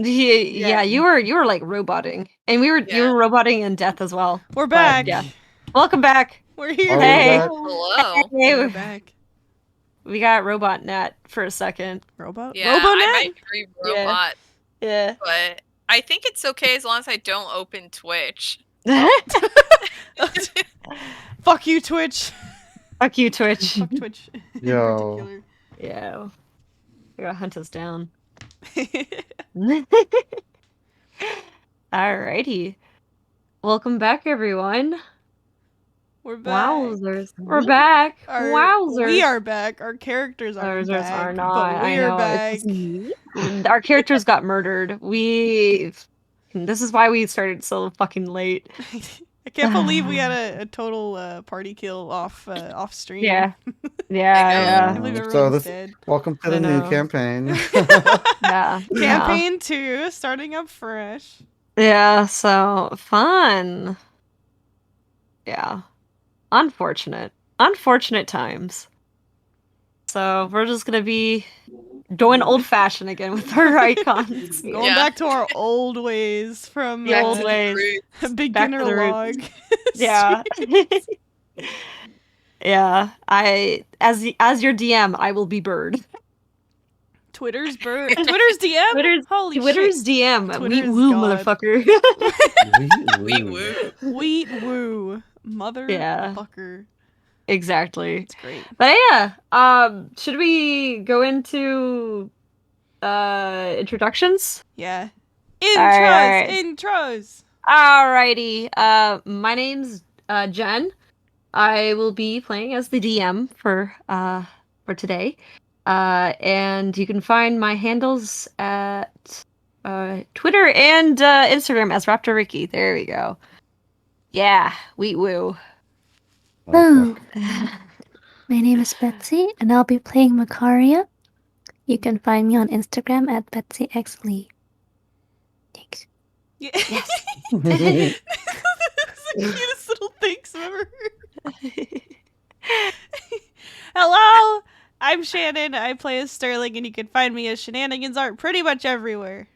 Yeah, you were like roboting, and you were roboting in death as well. We're back. Yeah, welcome back. We're here. Hey, Hello. hey, We're back. we got Robot Nat for a second. Robot. Yeah, Robonet? I might be robot, Yeah. but I think it's okay as long as I don't open Twitch. Fuck you, Twitch. Fuck you, Twitch. Fuck Twitch. Yo. In particular. Yeah. They gotta hunt us down. Alrighty. Welcome back, everyone. We're back. Wowzers. We're back. Wowzers. We are back. Our characters aren't Wowzers back. are not. But we I are know, back. Our characters got murdered. This is why we started so fucking late. I can't believe we had a total party kill off stream. Yeah. I Yeah. believe So everyone's this, dead. welcome to I the new know. campaign. Yeah. Campaign 2, starting up fresh. Yeah, so fun. Yeah. Unfortunate times. So we're just gonna be going old-fashioned again with our icons. Going back to our old ways from The old ways. beginner to the roots. log. Yeah. Yeah. As your DM, I will be Bird. Twitter's bird. Twitter's DM. Holy Twitter's shit. DM. Twitter Wheat is woo, God. motherfucker. We woo. Wheat woo, motherfucker. Exactly. It's great. But yeah, should we go into introductions? Yeah. Alright. Intros. Alrighty. My name's Jen. I will be playing as the DM for today. And you can find my handles at Twitter and Instagram as Raptor Ricky. There we go. Yeah, wheat woo. Hello. My name is Betsy, and I'll be playing Macaria. You can find me on Instagram at BetsyXLee. Thanks. Yeah. Yes. That's the cutest little thanks I've ever heard. Hello, I'm Shannon. I play as Sterling, and you can find me as Shenanigans Art pretty much everywhere.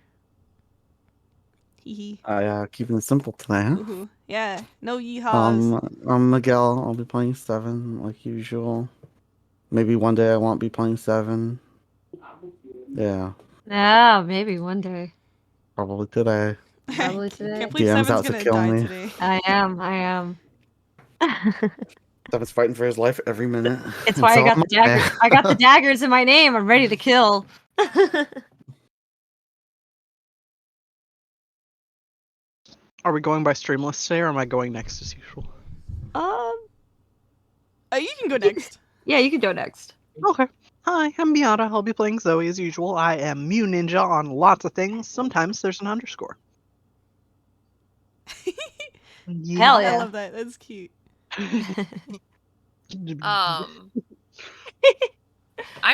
Hee Keeping it simple today, huh? hee. Yeah, no yeehaws. I'm Miguel. I'll be playing 7 like usual. Maybe one day I won't be playing 7. Yeah, Yeah, maybe one day. probably today. Probably today. Can't believe DM's Seven's out to gonna kill die me. today. I am. 7's fighting for his life every minute. It's why I got So the daggers. I got the daggers in my name. I'm ready to kill. Are we going by Streamless today, or am I going next as usual? You can go next. Yeah, you can go next. Okay. Hi, I'm Miata. I'll be playing Zoe as usual. I am Mew Ninja on lots of things. Sometimes there's an underscore. Hell yeah. I love that. That's cute. I'm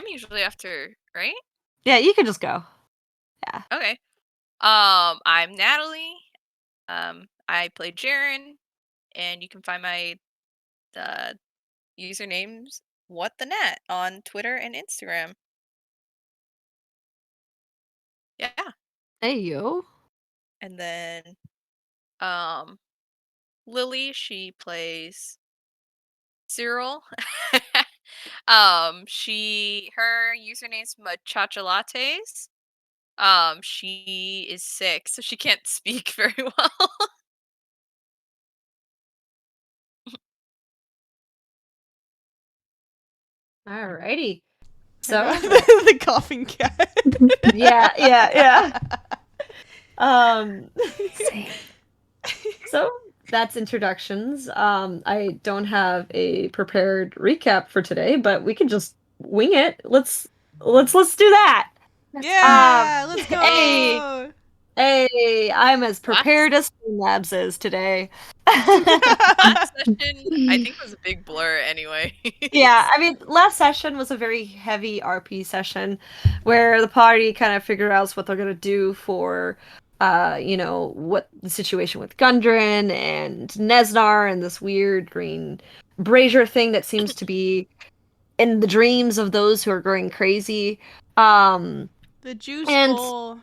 usually after, right? Yeah, you can just go. Okay. I'm Natalie. I play Jaren, and you can find my usernames What the Net on Twitter and Instagram. Yeah. Hey yo. And then Lily, she plays Cyril. Her username's Machacha Lattes. She is sick, so she can't speak very well. Alrighty. So the coughing cat. yeah. Same. So that's introductions. I don't have a prepared recap for today, but we can just wing it. Let's do that. Yeah, let's go. Hey, I'm as prepared as Streamlabs is today. Last session, I think, was a big blur anyway. Yeah, I mean, last session was a very heavy RP session where the party kind of figure out what they're gonna do for, what the situation with Gundren and Nesnar and this weird green brazier thing that seems to be in the dreams of those who are going crazy. The juice And- bowl.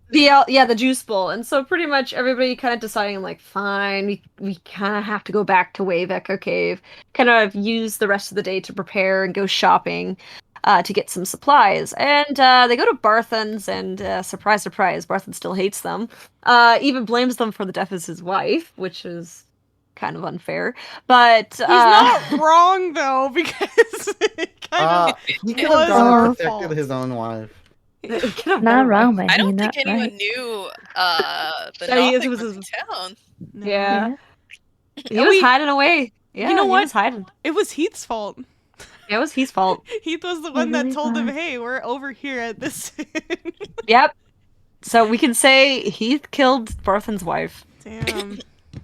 the juice bowl. And so pretty much everybody kind of deciding like, fine, we kind of have to go back to Wave Echo Cave, kind of use the rest of the day to prepare and go shopping to get some supplies. And they go to Barthen's, and surprise, surprise, Barthen still hates them. Even blames them for the death of his wife, which is kind of unfair. But He's not wrong though, because it kind of He could was have gone our and protected fault. his own wife. Not wrong, but I he's don't not think anyone right. knew the That he Nothic was was his- in town. No. Yeah. He Oh, was wait. hiding away. Yeah, know he what? was hiding. It was Heath's fault. It was his fault. Heath was the one that really told him, was. "Hey, we're over here at this." Yep. So we can say Heath killed Barthen's wife. Damn.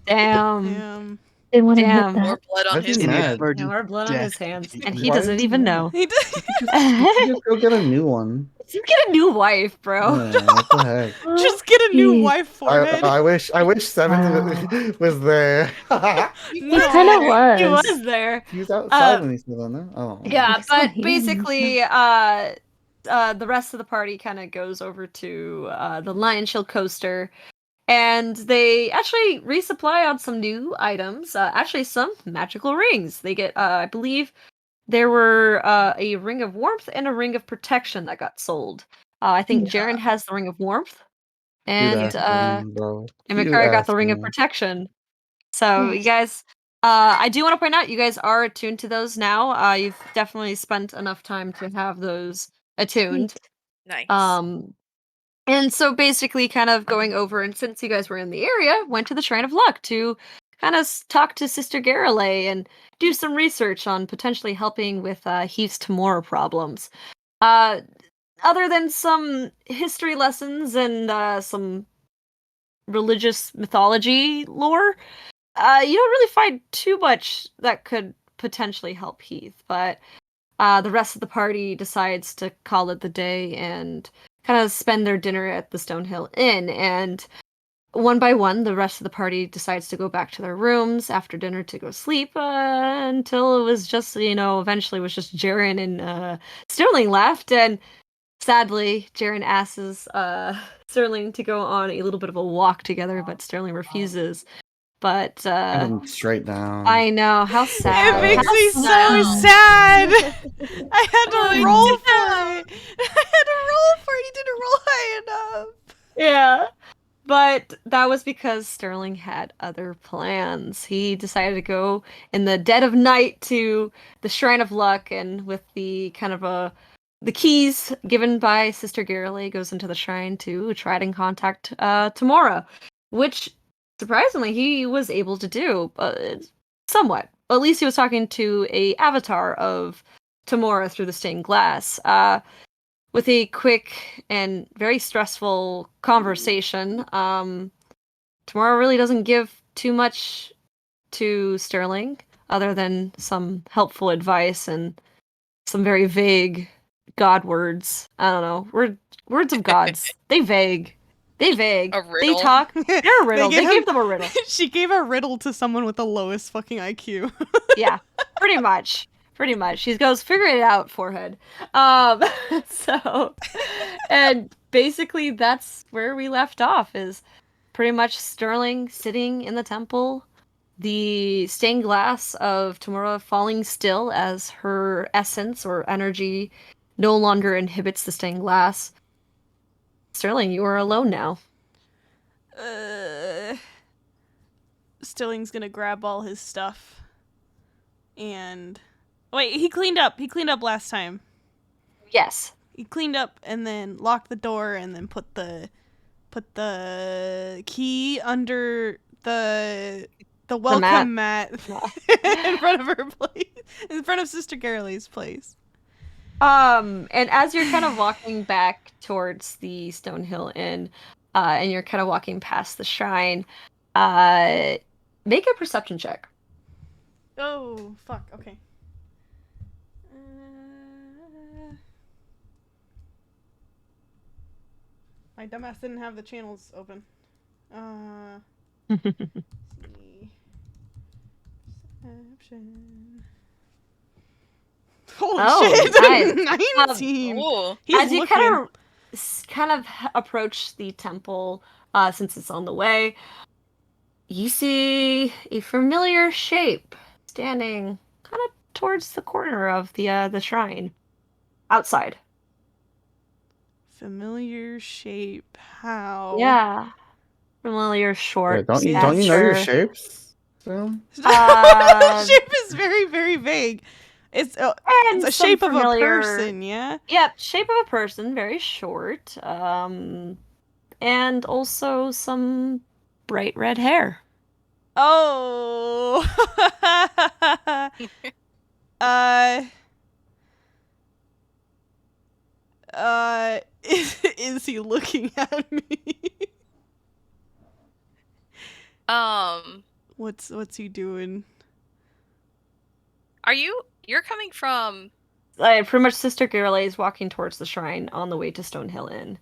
Damn. Damn. Didn't want to Damn. admit More that. blood on I'd be his mad. hands. Inadvertent More blood on his death. hands, He- and he Why doesn't is he even mad? know. He did. Just go get a new one. You get a new wife, bro. Yeah, what the heck? Just get a new Heath. wife forehead. I wish Seventh was there. He kind of was. He was there. He was outside Uh, when he said that. No? Oh. Yeah, He's still but here, basically, the rest of the party kind of goes over to the Lion Shield coaster, and they actually resupply on some new items. Actually, some magical rings. They get, I believe, there were a ring of warmth and a ring of protection that got sold. I think Jaren has the ring of warmth, and bro. Mikari got the ring of protection. So you guys, I do want to point out, you guys are attuned to those now. You've definitely spent enough time to have those attuned. Nice. And so basically kind of going over, and since you guys were in the area, went to the Shrine of Luck to kind of talk to Sister Garrelay and do some research on potentially helping with Heath's Tamora problems. Other than some history lessons and some religious mythology lore, you don't really find too much that could potentially help Heath, but the rest of the party decides to call it the day and kind of spend their dinner at the Stonehill Inn. And one by one, the rest of the party decides to go back to their rooms after dinner to go sleep until it was just, eventually it was just Jaren and Sterling left. And sadly, Jaren asks Sterling to go on a little bit of a walk together, but Sterling refuses. But Straight down. I know, how sad. It makes How me so sad. sad. I had to roll for it. I had to roll for it. He didn't roll high enough. Yeah. But that was because Sterling had other plans. He decided to go in the dead of night to the Shrine of Luck, and with the kind of the keys given by Sister Garrelay, goes into the shrine to try and contact Tamora, which surprisingly he was able to do, somewhat. At least he was talking to a avatar of Tamora through the stained glass. With a quick and very stressful conversation, Tamora really doesn't give too much to Sterling, other than some helpful advice and some very vague god words. I don't know, words of gods. They vague. A They riddle. talk. They're a riddle. They gave them a riddle. She gave a riddle to someone with the lowest fucking IQ. Yeah, pretty much. She goes, figure it out, forehead. So, and basically that's where we left off, is pretty much Sterling sitting in the temple, the stained glass of Tamora falling still as her essence or energy no longer inhibits the stained glass. Sterling, you are alone now. Sterling's gonna grab all his stuff. And wait, he cleaned up. He cleaned up last time. Yes. He cleaned up and then locked the door and then put the key under the welcome mat in front of her place, in front of Sister Garrelay's place. And as you're kind of walking back towards the Stonehill Inn, and you're kind of walking past the shrine, make a perception check. Oh, fuck. Okay. My dumbass didn't have the channels open. Let's see. Perception. Holy Oh, shit! nice. 19! Ooh. He's as you looking. kind of kind of approach the temple, since it's on the way, you see a familiar shape standing kind of towards the corner of the shrine, outside. Familiar shape. How? Yeah, familiar short Yeah, don't you stature. know your shapes? Sam? Shape is very, very vague. It's And it's a some shape of a familiar- person, yeah? Yep, shape of a person, very short, and also some bright red hair. Oh. Is he looking at me? What's he doing? You're coming from Pretty much Sister Girly is walking towards the shrine on the way to Stonehill Inn.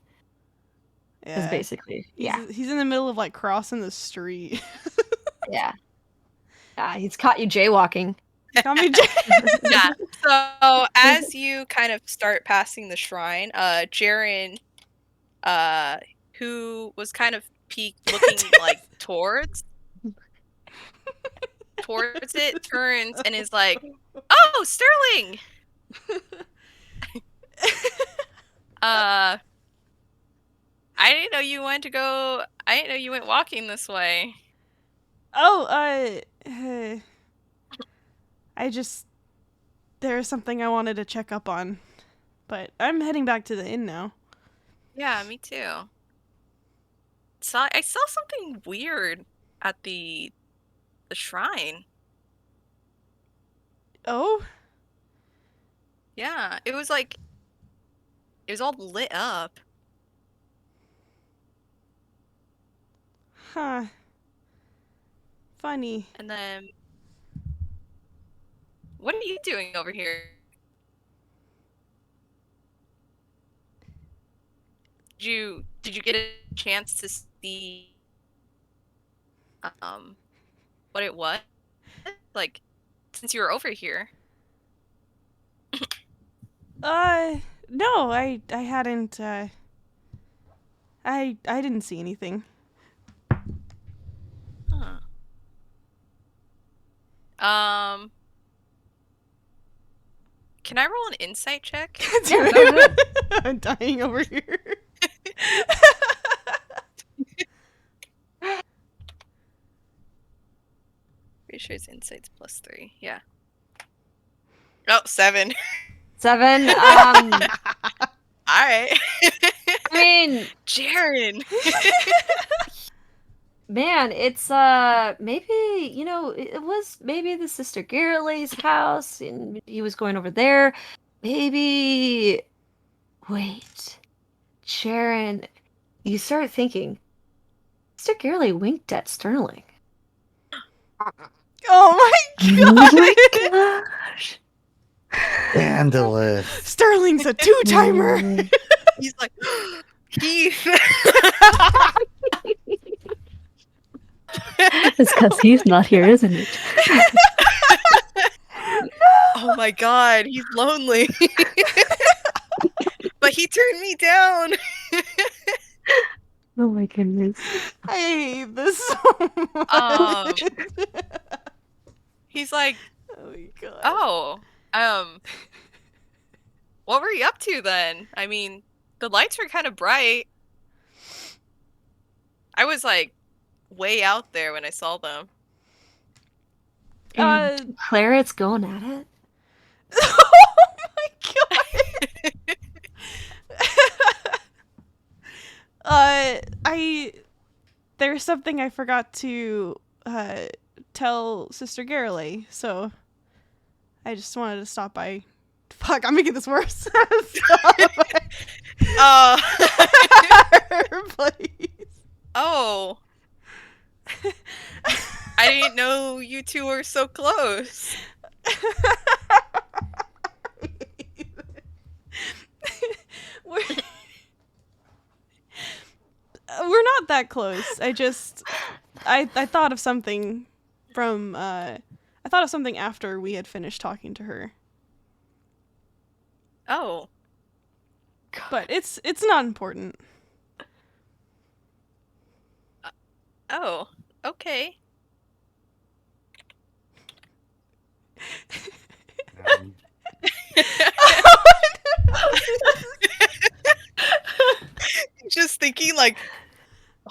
Is Yeah. basically, yeah. He's in the middle of like crossing the street. Yeah. He's caught you jaywalking. Got me yeah. So as you kind of start passing the shrine, Jaren, who was kind of looking like towards it, turns and is like, "Oh, Sterling!" I didn't know you went walking this way. Oh, there's something I wanted to check up on, but I'm heading back to the inn now. Yeah, me too. I saw something weird at the shrine. Oh? Yeah, it was like it was all lit up. Huh. Funny. And then what are you doing over here? Did you get a chance to see what it was? Like since you were over here? No, I hadn't I didn't see anything. Huh. Can I roll an insight check? I'm dying over here. Pretty sure it's insights +3. Yeah. Oh, 7. 7. All right. I mean, Jaren. man, it's maybe, it was maybe the Sister Garreley's house and he was going over there. Maybe wait. Sharon, you start thinking Sister Garreley winked at Sterling. Oh my god! Gosh. Scandalous. Sterling's a two-timer. He's like, Keith. It's because he's not here, isn't it? Oh my god, he's lonely. But he turned me down. Oh my goodness. I hate this so much. He's like, oh my god. oh, what were you up to then? I mean, the lights were kind of bright. I was like way out there when I saw them. And Claret's going at it. Oh my god. There's something I forgot to tell Sister Garreley, so I just wanted to stop by. Fuck, I'm making this worse. Please. Oh. I didn't know you two were so close. We're not that close. I thought of something from I thought of something after we had finished talking to her. Oh. but it's not important. Oh, okay. Just thinking like,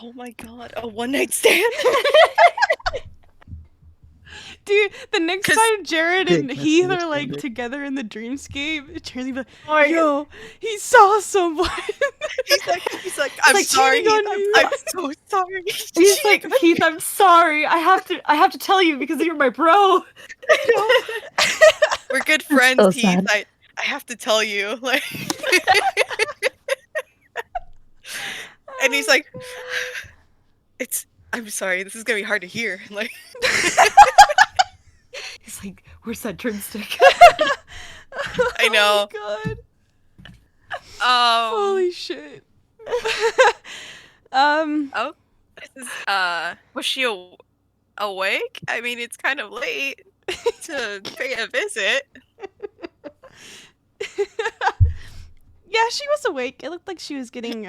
oh my god, a one night stand. Dude, the next 'Cause- time Jared and That's Heath are like understandable. together in the dreamscape, Jared's gonna be Oh, like, yo, he saw someone. he's like, I'm like sorry. cheating on Heath, you." I'm so sorry. He's like, Heath, I'm sorry. I have to tell you because you're my bro. We're good friends, so Heath. sad. I have to tell you, like. And he's like, I'm sorry, this is gonna be hard to hear. Like, He's like, where's that drumstick? I know. Oh my god. Holy shit. This is, was she awake? I mean, it's kind of late to pay a visit. Yeah, she was awake. It looked like she was getting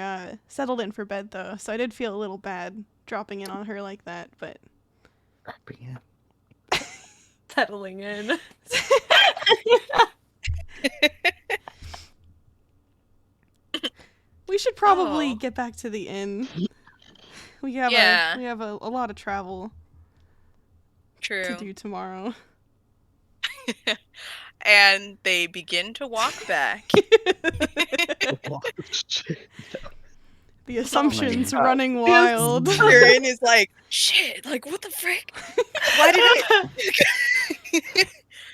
settled in for bed though, so I did feel a little bad dropping in on her like that, but Settling in. we should probably Oh. get back to the inn. We have Yeah. a lot of travel True. to do tomorrow. And they begin to walk back. The assumptions God. running wild. Tyrion is like, shit, like, what the frick? Why did it?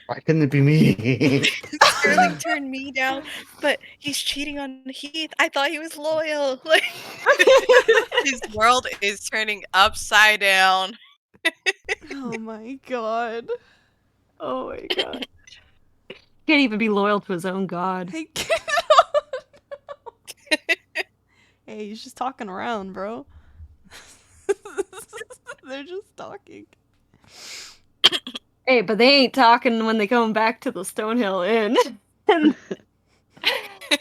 Why couldn't it be me? Sterling turned me down, but he's cheating on Heath. I thought he was loyal. Like, his world is turning upside down. Oh my god. Oh my god. Can't even be loyal to his own god. Hey, hey, he's just talking around, bro. They're just talking. Hey, but they ain't talking when they come back to the Stonehill Inn. And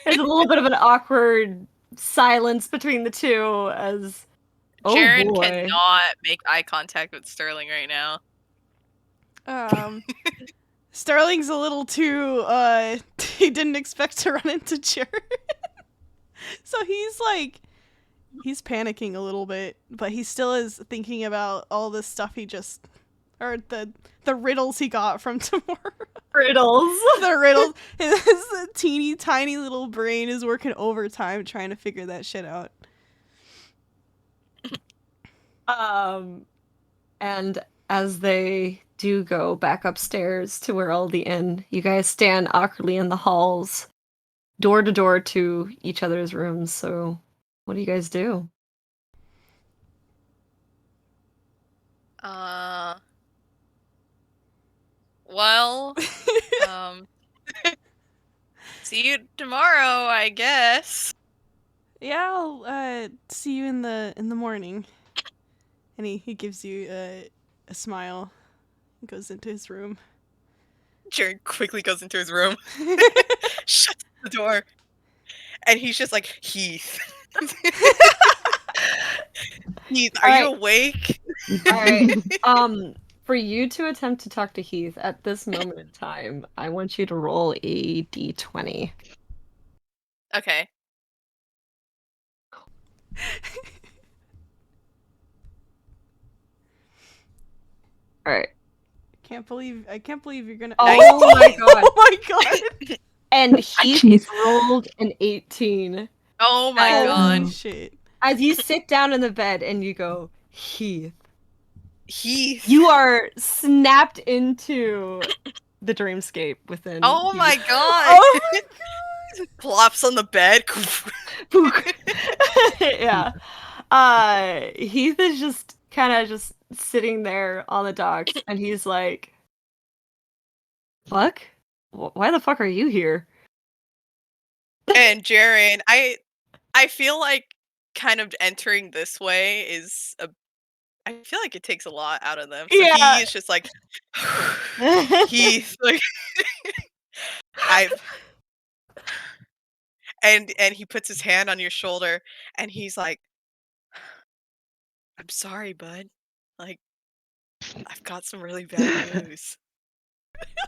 there's a little bit of an awkward silence between the two as Jaren boy. cannot make eye contact with Sterling right now. Sterling's a little too he didn't expect to run into Jared. So he's panicking a little bit, but he still is thinking about all this stuff or the riddles he got from tomorrow. Riddles. The riddles. His teeny tiny little brain is working overtime trying to figure that shit out. And as they do go back upstairs to where all the inn, you guys stand awkwardly in the halls, door to door to each other's rooms. So, what do you guys do? Well, see you tomorrow, I guess. Yeah, I'll see you in the morning. And he gives you a smile and goes into his room. Jaren quickly goes into his room, shuts the door, and he's just like, Heath. Heath, are you awake? Alright. For you to attempt to talk to Heath at this moment in time, I want you to roll a d20. Okay. Alright. I can't believe you're gonna. Oh my god. Oh my god! And Heath Jeez. rolled an 18. Oh my Oh. god. Holy shit! As you sit down in the bed and you go, Heath, Heath. you are snapped into the dreamscape within. Oh Heath. my god. Oh my Plops on the bed. Yeah. Heath is just kind of just sitting there on the docks and he's like, fuck? Why the fuck are you here? And Jaren, I feel like kind of entering this way is I feel like it takes a lot out of them. So Yeah. he is just like Heath, like and he puts his hand on your shoulder, and he's like, "I'm sorry, bud. Like, I've got some really bad news."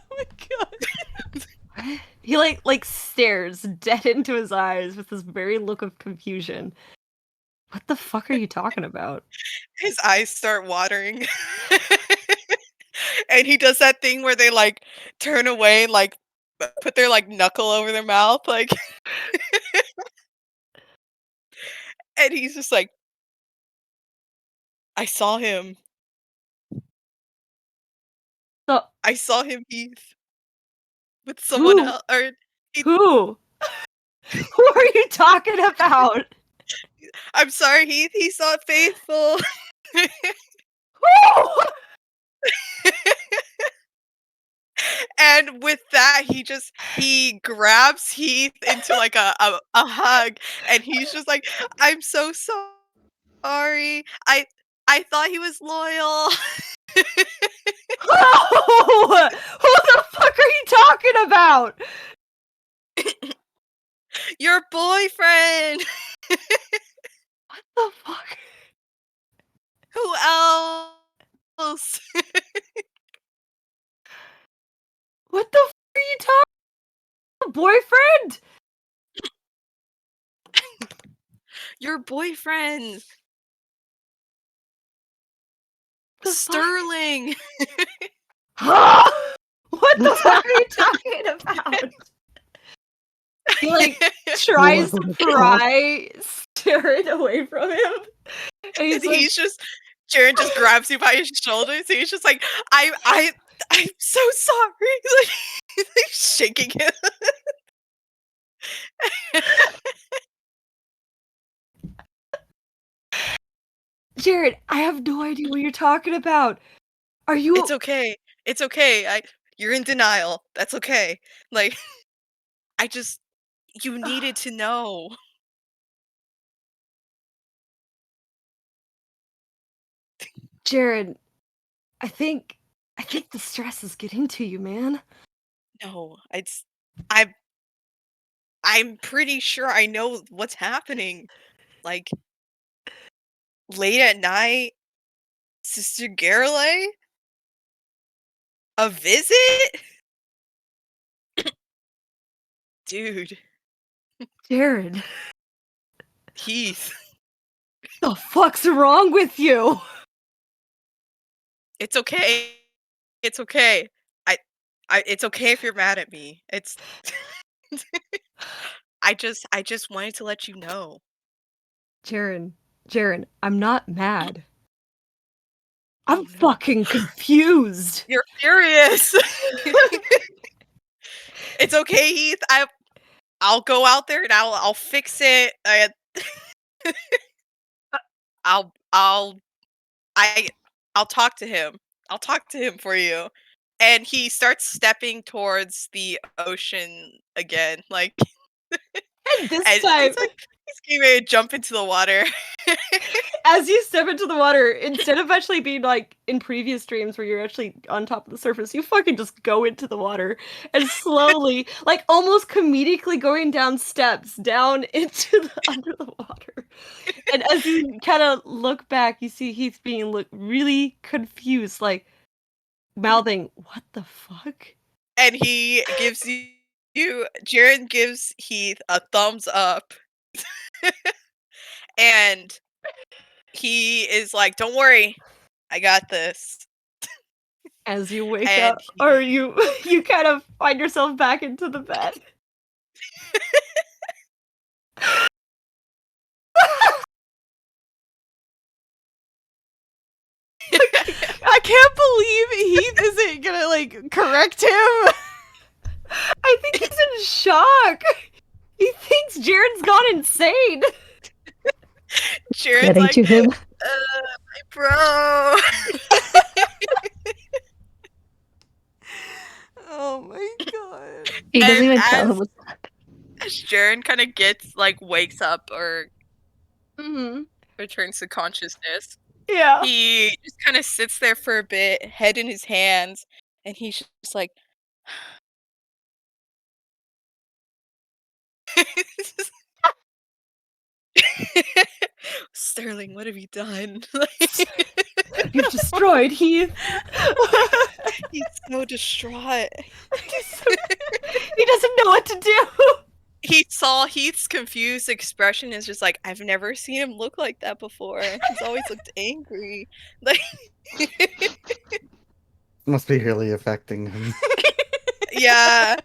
Oh my god. He like stares dead into his eyes with this very look of confusion. What the fuck are you talking about? His eyes start watering. And he does that thing where they, like, turn away and, like, put their, like, knuckle over their mouth, like and he's just like, "I saw him. So I saw him, Heath, with someone who? else, or he Who? Who are you talking about? I'm sorry, Heath, he's not faithful." Who? And with that, he grabs Heath into, like, a hug, and he's just like, "I'm so sorry. I thought he was loyal." Who? Who the fuck are you talking about? "Your boyfriend." What the fuck? "Who else?" What the fuck are you talking? Boyfriend? "Your boyfriend, The fuck? Sterling." What the fuck are you talking about? He like tries Oh to my God. pry Jared away from him. And And he's like, he's just Jaren just grabs you by his shoulders, and he's just like, I'm so sorry." Like, he's like shaking him. Jared, I have no idea what you're talking about. Are you "It's okay. It's okay. You're in denial. That's okay. Like, I just you needed to know." Jared, I think the stress is getting to you, man. "No, I'm I'm pretty sure I know what's happening. Like, late at night, Sister Garley? A visit? Dude, Jared, Heath, the fuck's wrong with you? it's okay. It's okay. I it's okay if you're mad at me. It's I just wanted to let you know." Jared, I'm not mad. "Oh, I'm no. fucking confused. You're furious." "It's okay, Heath. I'll go out there and I'll fix it. I'll I'll I I'll talk to him. I'll talk to him for you." And he starts stepping towards the ocean again, like, And this and time, it's like he's getting ready to jump into the water. as you step into the water, instead of actually being like in previous streams where you're actually on top of the surface, you fucking just go into the water and slowly, like almost comedically going down steps down into the under the water. And as you kind of look back, you see Heath being really confused, like mouthing, "What the fuck?" And he gives Jaren gives Heath a thumbs up. And he is like, "Don't worry, I got this." As you wake And up, or you kind of find yourself back into the bed. I can't believe Heath isn't gonna like correct him. I think he's in shock. He thinks Jared's gone insane. Jaren's Getting like, to him. My bro." Oh my god. He doesn't And even tell as him what's as Jaren kind of wakes up or Mm-hmm. returns to consciousness, Yeah. he just kind of sits there for a bit, head in his hands, and he's just like, Sterling, what have you done? You've destroyed Heath. He's so distraught. He doesn't know what to do. He saw Heath's confused expression and is just like, I've never seen him look like that before. He's always looked angry. Like Must be really affecting him. yeah.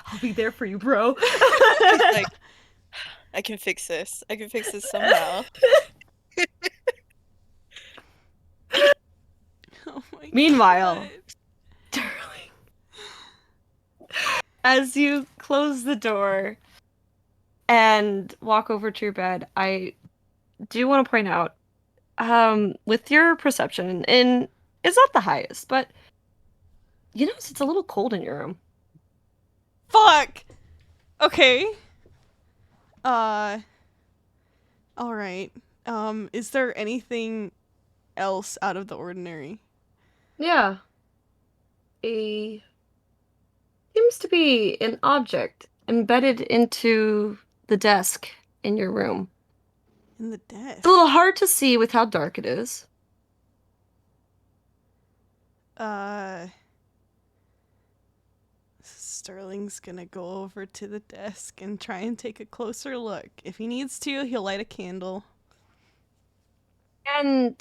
I'll be there for you, bro. He's like, I can fix this. I can fix this somehow. Oh my Meanwhile, God. Sterling, as you close the door and walk over to your bed, I do want to point out, with your perception, and it's not the highest, but you notice it's a little cold in your room. Fuck. Okay. All right. Is there anything else out of the ordinary? Yeah. Seems to be an object embedded into the desk in your room. In the desk. It's a little hard to see with how dark it is. Sterling's gonna go over to the desk and try and take a closer look. If he needs to, he'll light a candle. And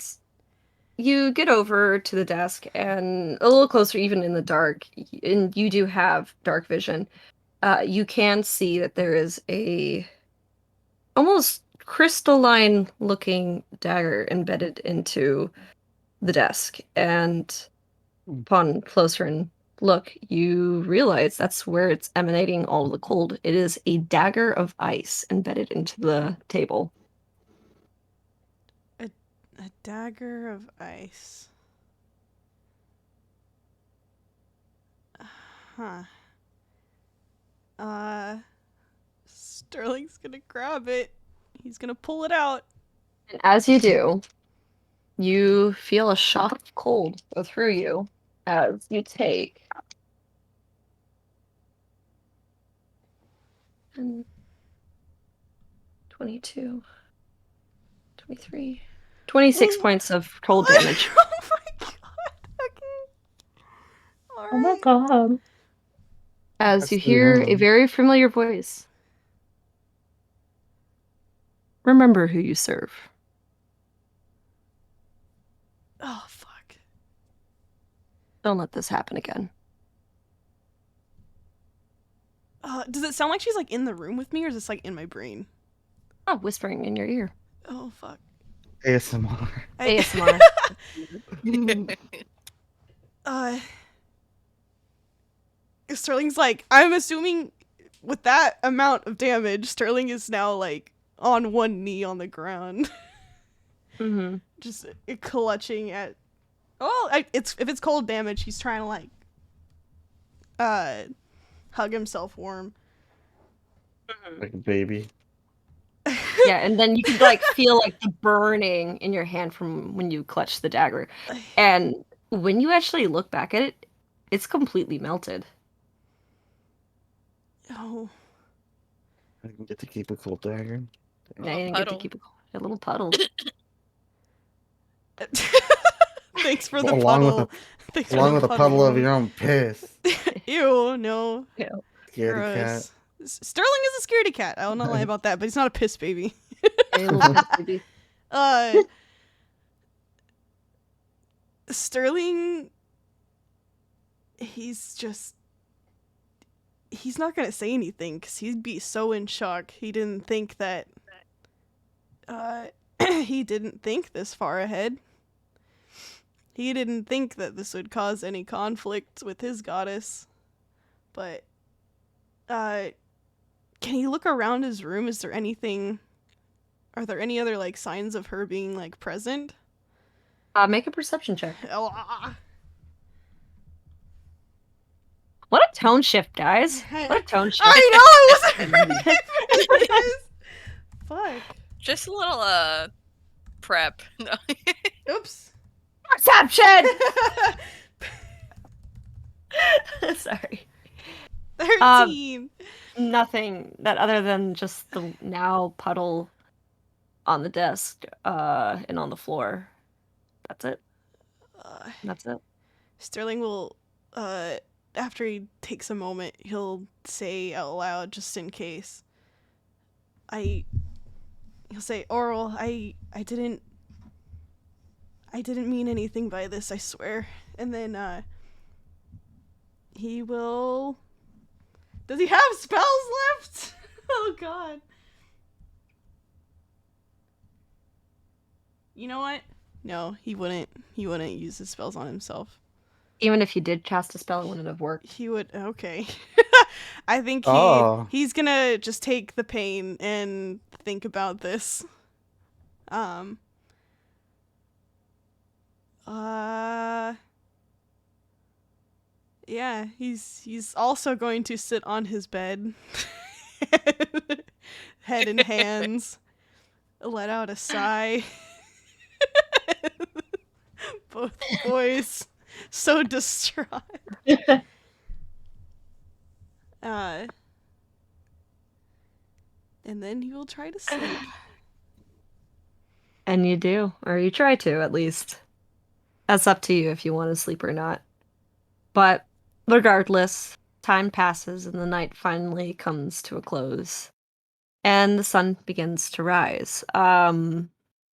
you get over to the desk and a little closer, even in the dark, and you do have dark vision. You can see that there is a almost crystalline looking dagger embedded into the desk. And upon closer look, you realize that's where it's emanating all the cold. It is a dagger of ice embedded into the table. A dagger of ice. Huh. Sterling's gonna grab it. He's gonna pull it out. And as you do, you feel a shock of cold go through you as you take 22, 23, 26 points of cold damage. Oh my god. Okay. All Oh my right. god. As That's you the hear a one. very familiar voice. Remember who you serve. Oh fuck. Don't let this happen again. Does it sound like she's like in the room with me, or is this like in my brain? Oh, whispering in your ear. Oh fuck. ASMR. ASMR. Sterling's like, I'm assuming with that amount of damage, Sterling is now like on one knee on the ground, Mm-hmm. just clutching at. Oh, if it's cold damage, he's trying to like hug himself warm. Like a baby. Yeah, and then you can like feel like the burning in your hand from when you clutch the dagger. And when you actually look back at it, it's completely melted. Oh. I can get to keep a cool dagger. Now you didn't get to puddle. keep a little puddle. Thanks for the Along with puddle. Thanks for Along the with a puddle of your own piss. Ew, no. Scaredy cat. Gross. Sterling is a scaredy cat. I will not lie about that, but he's not a piss baby. A little bit, baby. Sterling, he's not gonna say anything because he'd be so in shock. He didn't think that he didn't think this far ahead. He didn't think that this would cause any conflict with his goddess. But can he look around his room? Is there anything, are there any other like signs of her being like present? Make a perception check. Oh, ah. What a tone shift, guys. What a tone shift. I know, I wasn't ready for this. Fuck. Just a little prep. No. Oops. Perception! Sorry. 13. Nothing that other than just the now puddle on the desk, and on the floor. That's it. Uh, That's it. Sterling will, after he takes a moment, he'll say out loud, just in case. He'll say, Oral, I didn't mean anything by this, I swear. And then, he will... Does he have spells left? Oh, God. You know what? No, he wouldn't. He wouldn't use his spells on himself. Even if you did cast a spell, it wouldn't have worked. He would. Okay. I think Oh. he's gonna just take the pain and think about this. Um. Yeah, he's also going to sit on his bed, head in hands, let out a sigh. Both boys so distraught. And then he will try to sleep. And you do, or you try to, at least. That's up to you if you want to sleep or not. But regardless, time passes and the night finally comes to a close. And the sun begins to rise. And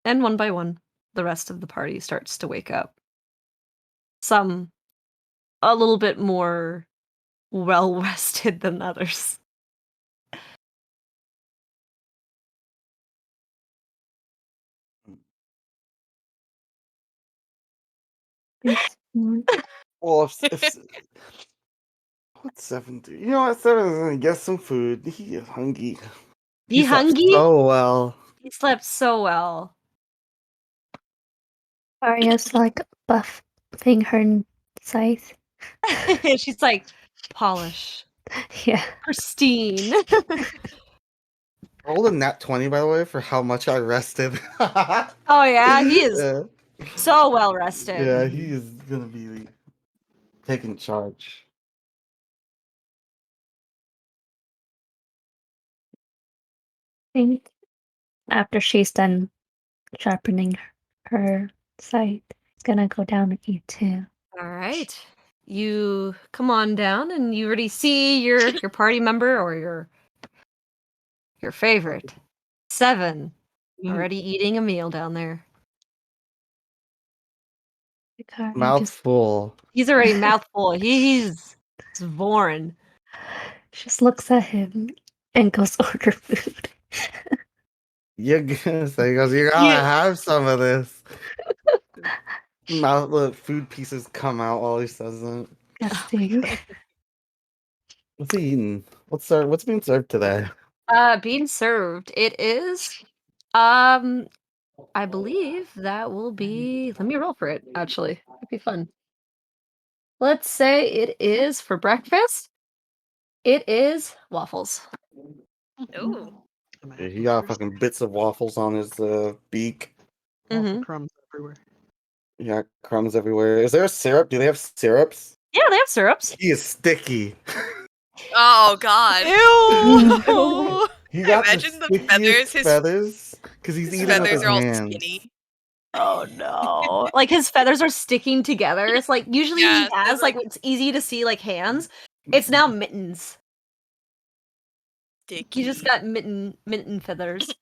one by one, the rest of the party starts to wake up. Some a little bit more well rested than others. Well, if what's 7 do? You know what? 7 is gonna get some food. He is hungry. Be slept hungry? so well. He slept so well. Arya's like buffing her scythe. She's like, polish. Yeah. Pristine. Rolled a nat 20, by the way, for how much I rested. Oh yeah, he is Yeah, so well rested. yeah, he is gonna be taking charge. I think after she's done sharpening her scythe, it's gonna go down and eat too. All right. You come on down and you already see your party member or your favorite. 7 already eating a meal down there. Hikaru Mouth full. He's already mouthful. He's Vorin. just looks at him and goes order food. You're gonna say, he goes, you gotta Yeah. have some of this. Mouth, the food pieces come out while he says that. Disgusting. What's he eating? What's being served today? Being served. It is I believe that will be, let me roll for it, actually. It'd be fun. Let's say it is for breakfast. It is waffles. Ooh. Yeah, he got fucking bits of waffles on his beak. Waffle Mhm. crumbs everywhere. He got crumbs everywhere. Is there a syrup? Do they have syrups? Yeah, they have syrups. He is sticky. Oh God. Ew! He got Imagine the stickiest feathers, feathers because he's His eating with feathers his are all hands. skinny. Oh no. Like his feathers are sticking together. It's like usually Yeah, he so has like it's easy to see like hands. It's now mittens. Sticky. He just got mitten feathers.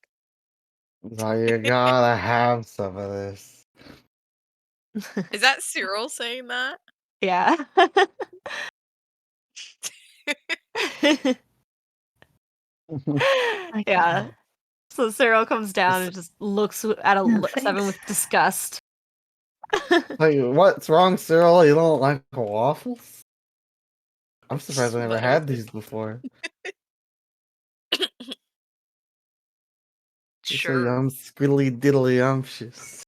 So you gotta have some of this. Is that Cyril saying that? Yeah. Like, Yeah. So Cyril comes down and just looks at a No, 7 with thanks. disgust. Like, what's wrong, Cyril? You don't like waffles? I'm surprised I never Smutter. had these before. It's Sure. a squiddly diddly umptious.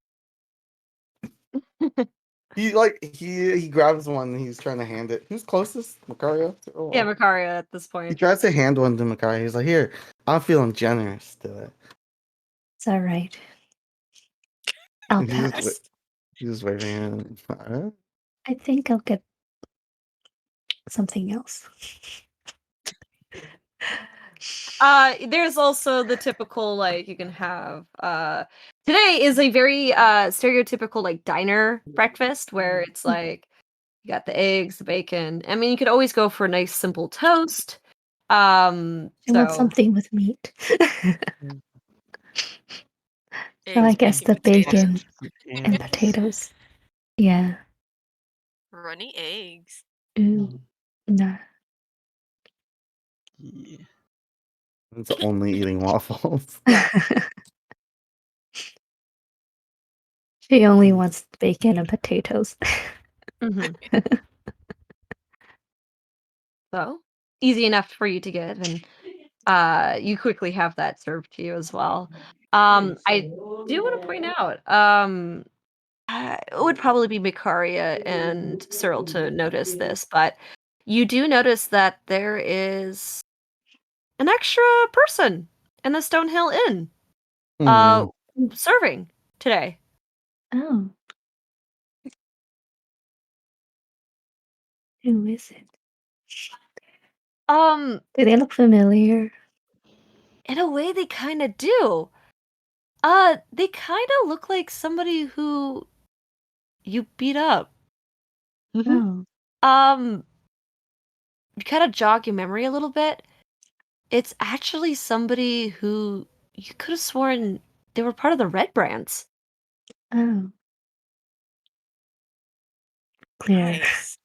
He grabs one and he's trying to hand it. Who's closest? Macario? Cyril? Yeah, Macario at this He point. tries to hand one to Macario. He's like, here, I'm feeling generous today. it's alright. I'll And he's pass. just, he's just waving at I think I'll get something else. There's also the typical like you can have today is a very stereotypical like diner breakfast where it's like you got the eggs, the bacon. I mean, you could always go for a nice simple toast. I want So something with meat. So I Eggs, guess bacon, the bacon And and potatoes. Yeah. runny eggs. Ooh. Nah. yeah. It's only eating waffles. yeah. She only wants bacon and potatoes. Mhm. So easy enough for you to get, and you quickly have that served to you as well. I do want to point out, it would probably be Mikaria and Cyril to notice this, but you do notice that there is an extra person in the Stonehill Inn, uh, serving today. Oh. Who is it? Um, Do they look familiar? in a way, they kind of do. They kind of look like somebody who you beat up. Mhm. Oh. You kind of jog your memory a little bit. It's actually somebody who you could have sworn they were part of the Red Brands. Oh. Clear. Nice.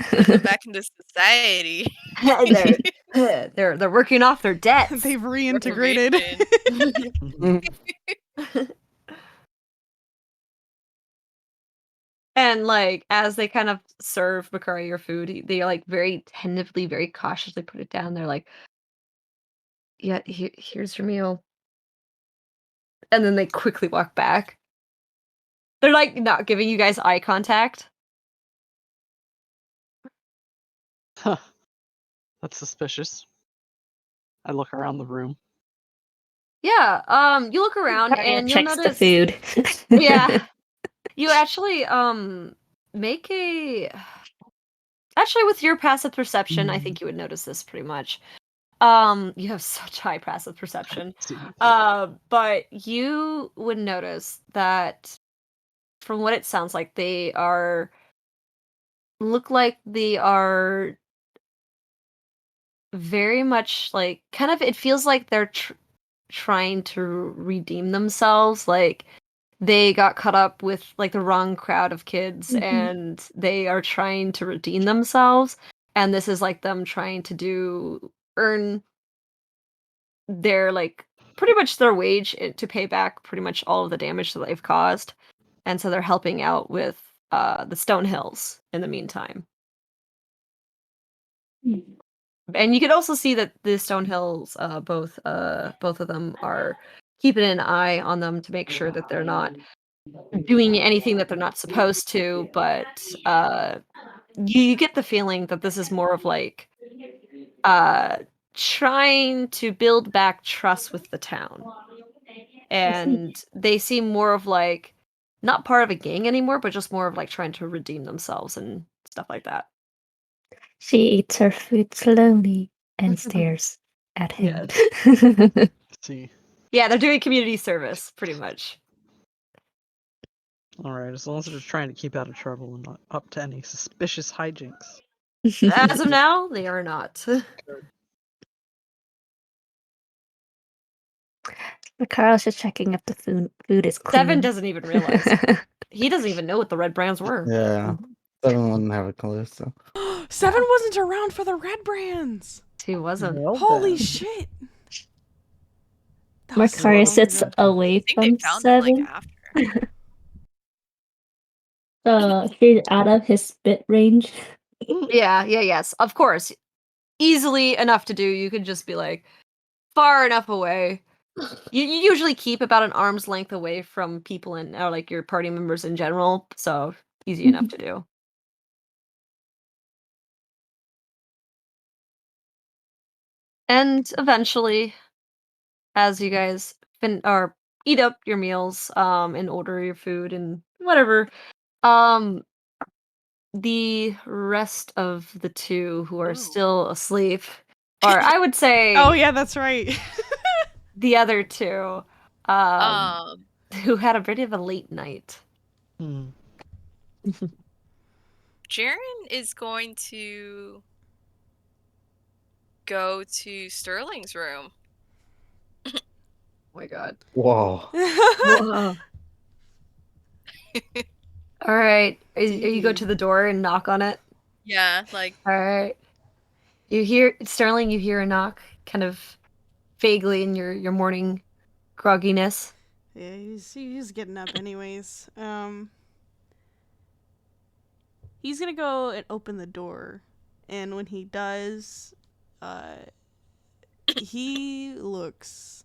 Put them back into society. they're working off their debts. They've reintegrated. Reformation. And like as they kind of serve Bakari your food, they like very tentatively, very cautiously put it down. They're like, "Yeah, here's your meal," and then they quickly walk back. They're like not giving you guys eye contact. Huh. That's suspicious. I look around the room. Yeah. You look around Arya and you'll checks notice. the food. Yeah. You actually make a. Actually, with your passive perception, I think you would notice this pretty much. You have such high passive perception. See. But you would notice that from what it sounds like, look like they are very much like kind of. It feels like they're trying to redeem themselves. Like they got caught up with like the wrong crowd of kids, Mhm. and they are trying to redeem themselves. And this is like them trying to earn their like pretty much their wage to pay back pretty much all of the damage that they've caused. And so they're helping out with the Stone Hills in the meantime. Hmm. And you can also see that the Stone Hills, both of them are keeping an eye on them to make sure that they're not doing anything that they're not supposed to. But you get the feeling that this is more of like trying to build back trust with the town. And they seem more of like not part of a gang anymore, but just more of like trying to redeem themselves and stuff like that. She eats her food slowly and stares at him. See. Yeah, they're doing community service pretty much. Alright, as long as they're trying to keep out of trouble and not up to any suspicious hijinks. As of now, they are not. Carl's just checking if the food is clean. Seven doesn't even realize. He doesn't even know what the Red Brands were. Yeah. 7 wouldn't have a clue, so. Seven wasn't around for the Red Brands. He wasn't. Well Holy then. shit. That was so Makaria long sits ago. away I think from they found him like Seven. after. He's out of his spit range. Yes. Of course. Easily enough to do. You could just be like far enough away. You usually keep about an arm's length away from people or like your party members in general, so easy enough to do. And eventually, as you guys or eat up your meals, and order your food and whatever, the rest of the two who are Ooh. still asleep or I would say Oh yeah, that's right. the other two, Um, who had a bit of a late night. Hmm. Jaren is going to go to Sterling's room. Oh my god. Whoa. Whoa. All right. You go to the door and knock on it. Yeah, like All right. You hear Sterling. You hear a knock, kind of vaguely in your morning grogginess. Yeah, he's getting up anyways. He's gonna go and open the door, and when he does, he looks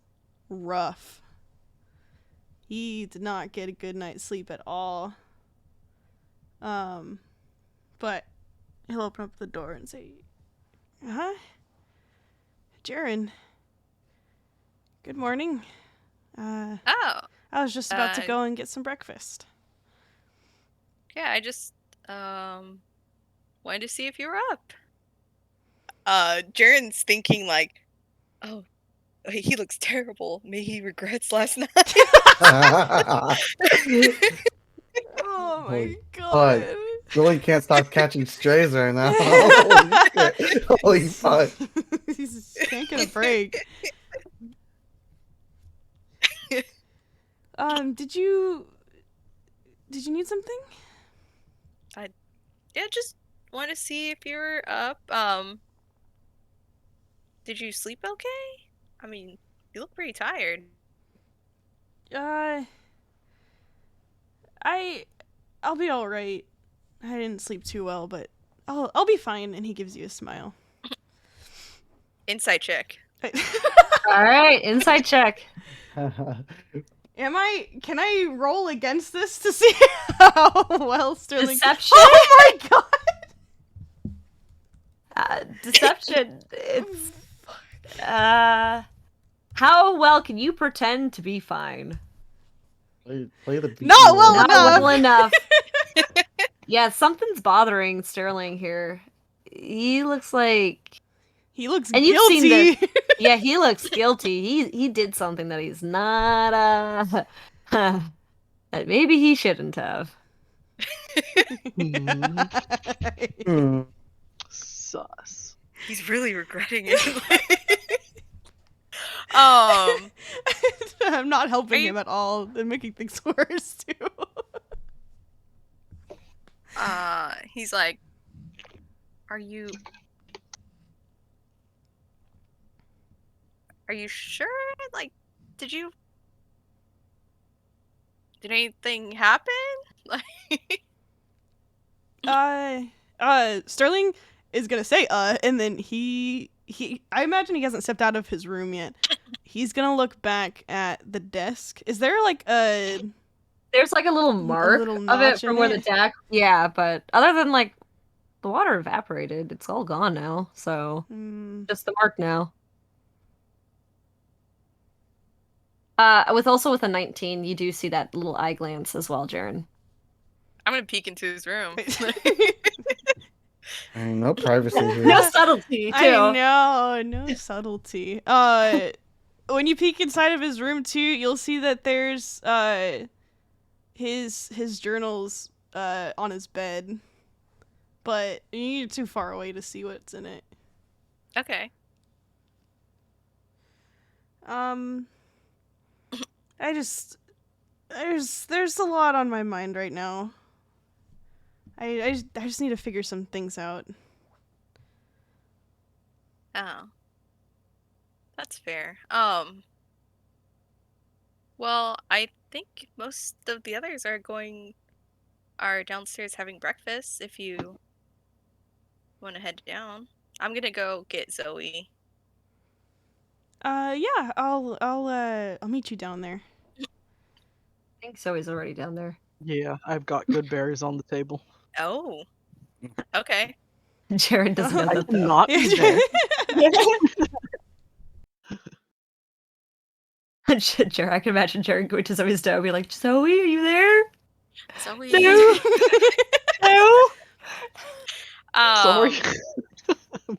rough. He did not get a good night's sleep at all. But he'll open up the door and say, "Huh, Jaren. Good morning. oh I was just about to Uh, go and get some breakfast." yeah, I just wanted to see if you were up. Jaren's thinking like, oh, he looks terrible. Maybe he regrets last night. Oh my Holy god. Really can't stop catching strays right now. Holy shit. Holy fuck. He's can't get a break. Did you need something? Yeah, just want to see if you were up. Did you sleep okay? I mean, you look pretty tired. I'll be all right. I didn't sleep too well, but I'll be fine. And he gives you a smile. Insight check. All right. Inside check. Can I roll against this to see how well Sterling? Deception. Oh my god! Deception. It's how well can you pretend to be fine? Play the beat. Not well Not enough. well enough. Yeah, something's bothering Sterling here. He looks like He looks And you've seen guilty. yeah, he looks guilty. He did something that he's not that maybe he shouldn't have. Hmm. Sus. He's really regretting it. Um, I'm not helping Are you- him at all and making things worse too. he's like, Are you sure? Like, did anything happen? Like, Sterling is gonna say and then he I imagine he hasn't stepped out of his room yet. He's gonna look back at the desk. Is there like a There's like a little mark little of it notch from in where the it? deck. Yeah, but other than like the water evaporated, it's all gone now. So just the mark now. With a 19, you do see that little eye glance as well, Jaren. I'm gonna peek into his room. No privacy here. No subtlety, too. I know, no subtlety. When you peek inside of his room too, you'll see that there's his journals on his bed, but you're too far away to see what's in it. Okay. I just there's a lot on my mind right now. I just need to figure some things out. Oh. That's fair. Well, I think most of the others are downstairs having breakfast if you want to head down. I'm gonna go get Zoe. Yeah, I'll meet you down there. I think Zoe's already down there. Yeah, I've got good berries on the table. Oh. Okay. Jaren doesn't know I that, will though. not be there. Jaren, I can imagine Jaren going to Zoe's door and be like, Zoe, are you there? Zoe. No. No. Sorry. Um,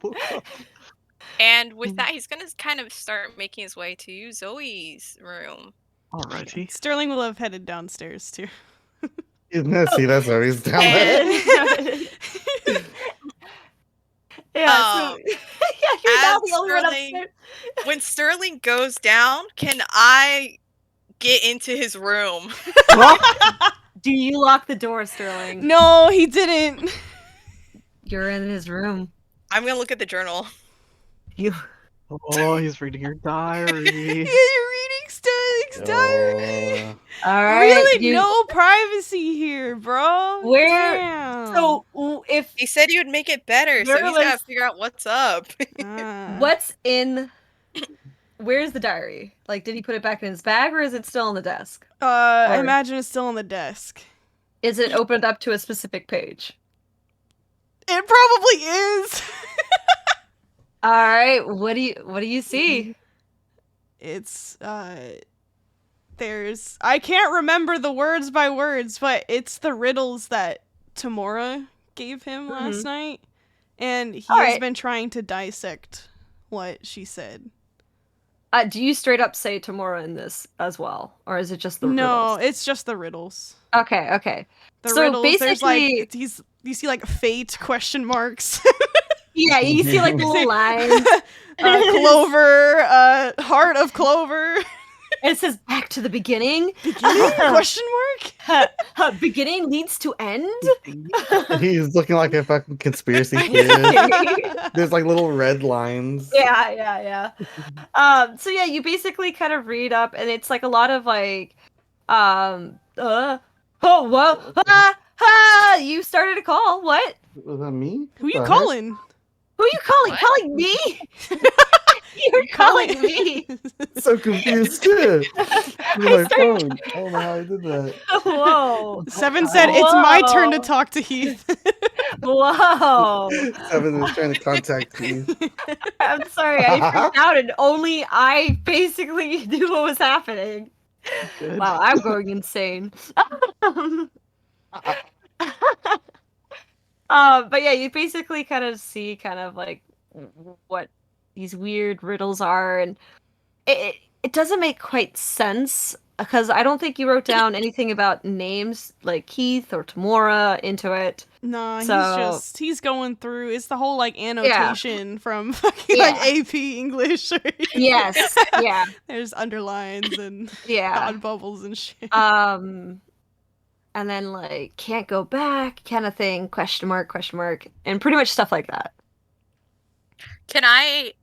And with that, he's gonna kind of start making his way to Zoe's room. Alrighty. Sterling will have headed downstairs too. He's gonna see that Zoe's down there. Yeah, so, yeah, you're now as the only one Sterling- upstairs. When Sterling goes down, can I get into his room? Do you lock the door, Sterling? No, he didn't. You're in his room. I'm gonna look at the journal. You. Oh, he's reading your diary. Yeah, you're reading Sterling's diary. All right. Really, you- no privacy here, bro. Where- Damn. So if He said he would make it better, so he's Merlin's- gotta figure out what's up. Ah. what's in? Where's the diary? Like, did he put it back in his bag, or is it still on the desk? I Or- imagine it's still on the desk. Is it opened up to a specific page? It probably is. All right. What do you see? It's there's I can't remember the words by words, but it's the riddles that Tamora gave him last night, and he has Alright. been trying to dissect what she said. Do you straight up say Tamora in this as well, or is it just the No, riddles? it's just the riddles. Okay. The So riddles. There's like basically- you see like fate question marks. Yeah, you see like the little lines. Clover, heart of clover. And it says back to the beginning. Question mark? Beginning leads to end. He's looking like a fucking conspiracy theorist. There's like little red lines. Yeah. So yeah, you basically kind of read up, and it's like a lot of like, you started a call. What? Was that me? Who you The heck? calling? Who are you calling? What? Calling me? You're calling me. So confused too. I My started- phone. I don't know how I did that. Whoa. Seven said it's my turn to Whoa. talk to Heath. Whoa. Seven was trying to contact me. I'm sorry, I freaked out and only I basically knew what was happening. Good. Wow, I'm going insane. But yeah, you basically kind of see kind of like what these weird riddles are, and it doesn't make quite sense because I don't think you wrote down anything about names like Keith or Tamora into it. Nah, So- he's going through. It's the whole like annotation from fucking like Yeah. AP English. Yes, yeah, There's underlines and yeah. thought bubbles and shit. And then like can't go back kind of thing, question mark, and pretty much stuff like that. Can I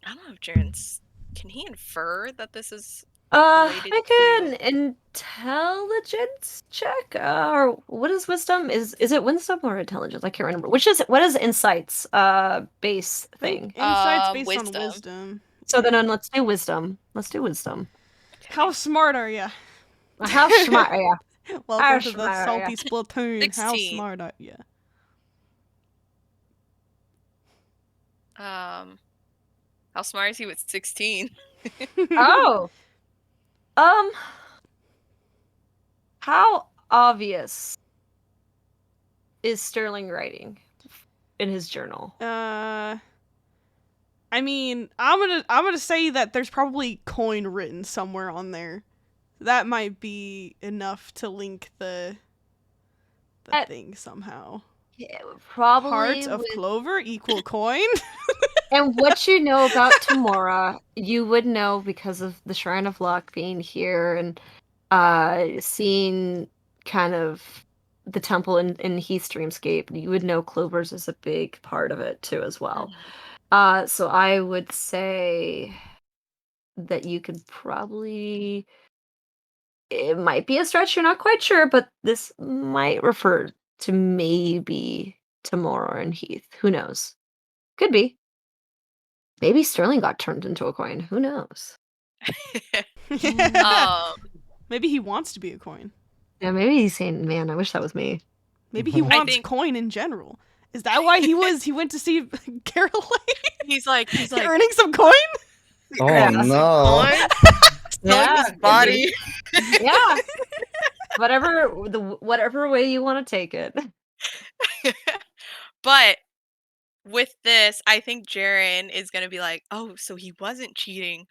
don't know if Jaren's can he infer that this is related Make an intelligence check, or what is wisdom? Is it wisdom or intelligence? I can't remember. What is insights base thing? Insights based wisdom. on wisdom. So then let's do wisdom. How smart are you? How smart are you? Welcome How to the smart are salty ya? Splatoon. How 16. smart are you? how smart is he with 16? Oh. How obvious is Sterling writing in his journal? I mean, I'm gonna say that there's probably coin written somewhere on there. That might be enough to link the thing somehow. Yeah, probably. Heart of with- clover equal coin. And what you know about Tamora, you would know because of the Shrine of Luck being here and seeing kind of the temple in Heath Dreamscape. You would know clovers is a big part of it too as well. So I would say that you could probably. It might be a stretch, you're not quite sure, but this might refer to maybe Tamora and Heath. Who knows? Could be. Maybe Sterling got turned into a coin. Who knows? Maybe he wants to be a coin. Yeah, maybe he's saying, "Man, I wish that was me." Maybe he I wants think- coin in general. Is that why he went to see Caroline? he's like earning some coin? Oh Yeah. no. Selling his body. Yeah. whatever way you want to take it. But with this, I think Jaren is gonna be like, "Oh, so he wasn't cheating."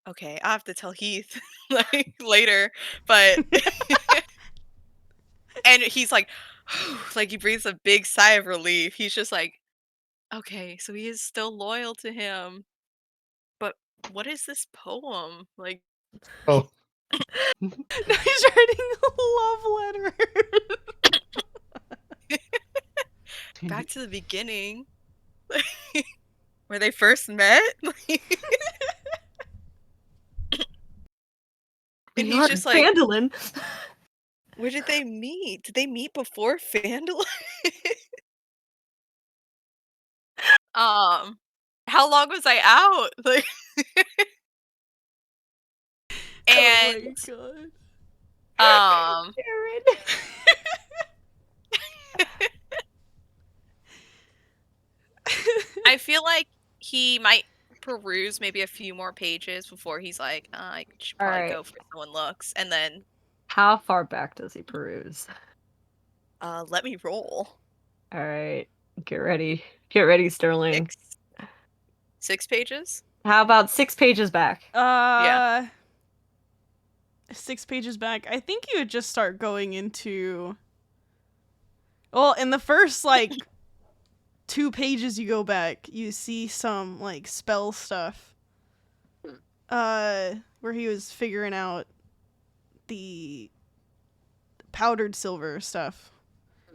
Okay, I have to tell Heath like later, but and he's like he breathes a big sigh of relief. He's just like, "Okay, so he is still loyal to him." But what is this poem? Like Oh, Now he's writing a love letter. back to the beginning. Where they first met? And he's Not just like, Phandalin. where did they meet? Did they meet before Phandalin? How long was I out? Like, and Oh my god. um, I feel like he might peruse maybe a few more pages before he's like, I should probably Alright. go for someone looks, and then How far back does he peruse? let me roll. Alright. Get ready. Get ready, Sterling. 6 pages. How about 6 pages back? Yeah. 6 pages back. I think you would just start going into. Well, in the first like 2 pages you go back, you see some like spell stuff. Where he was figuring out the powdered silver stuff,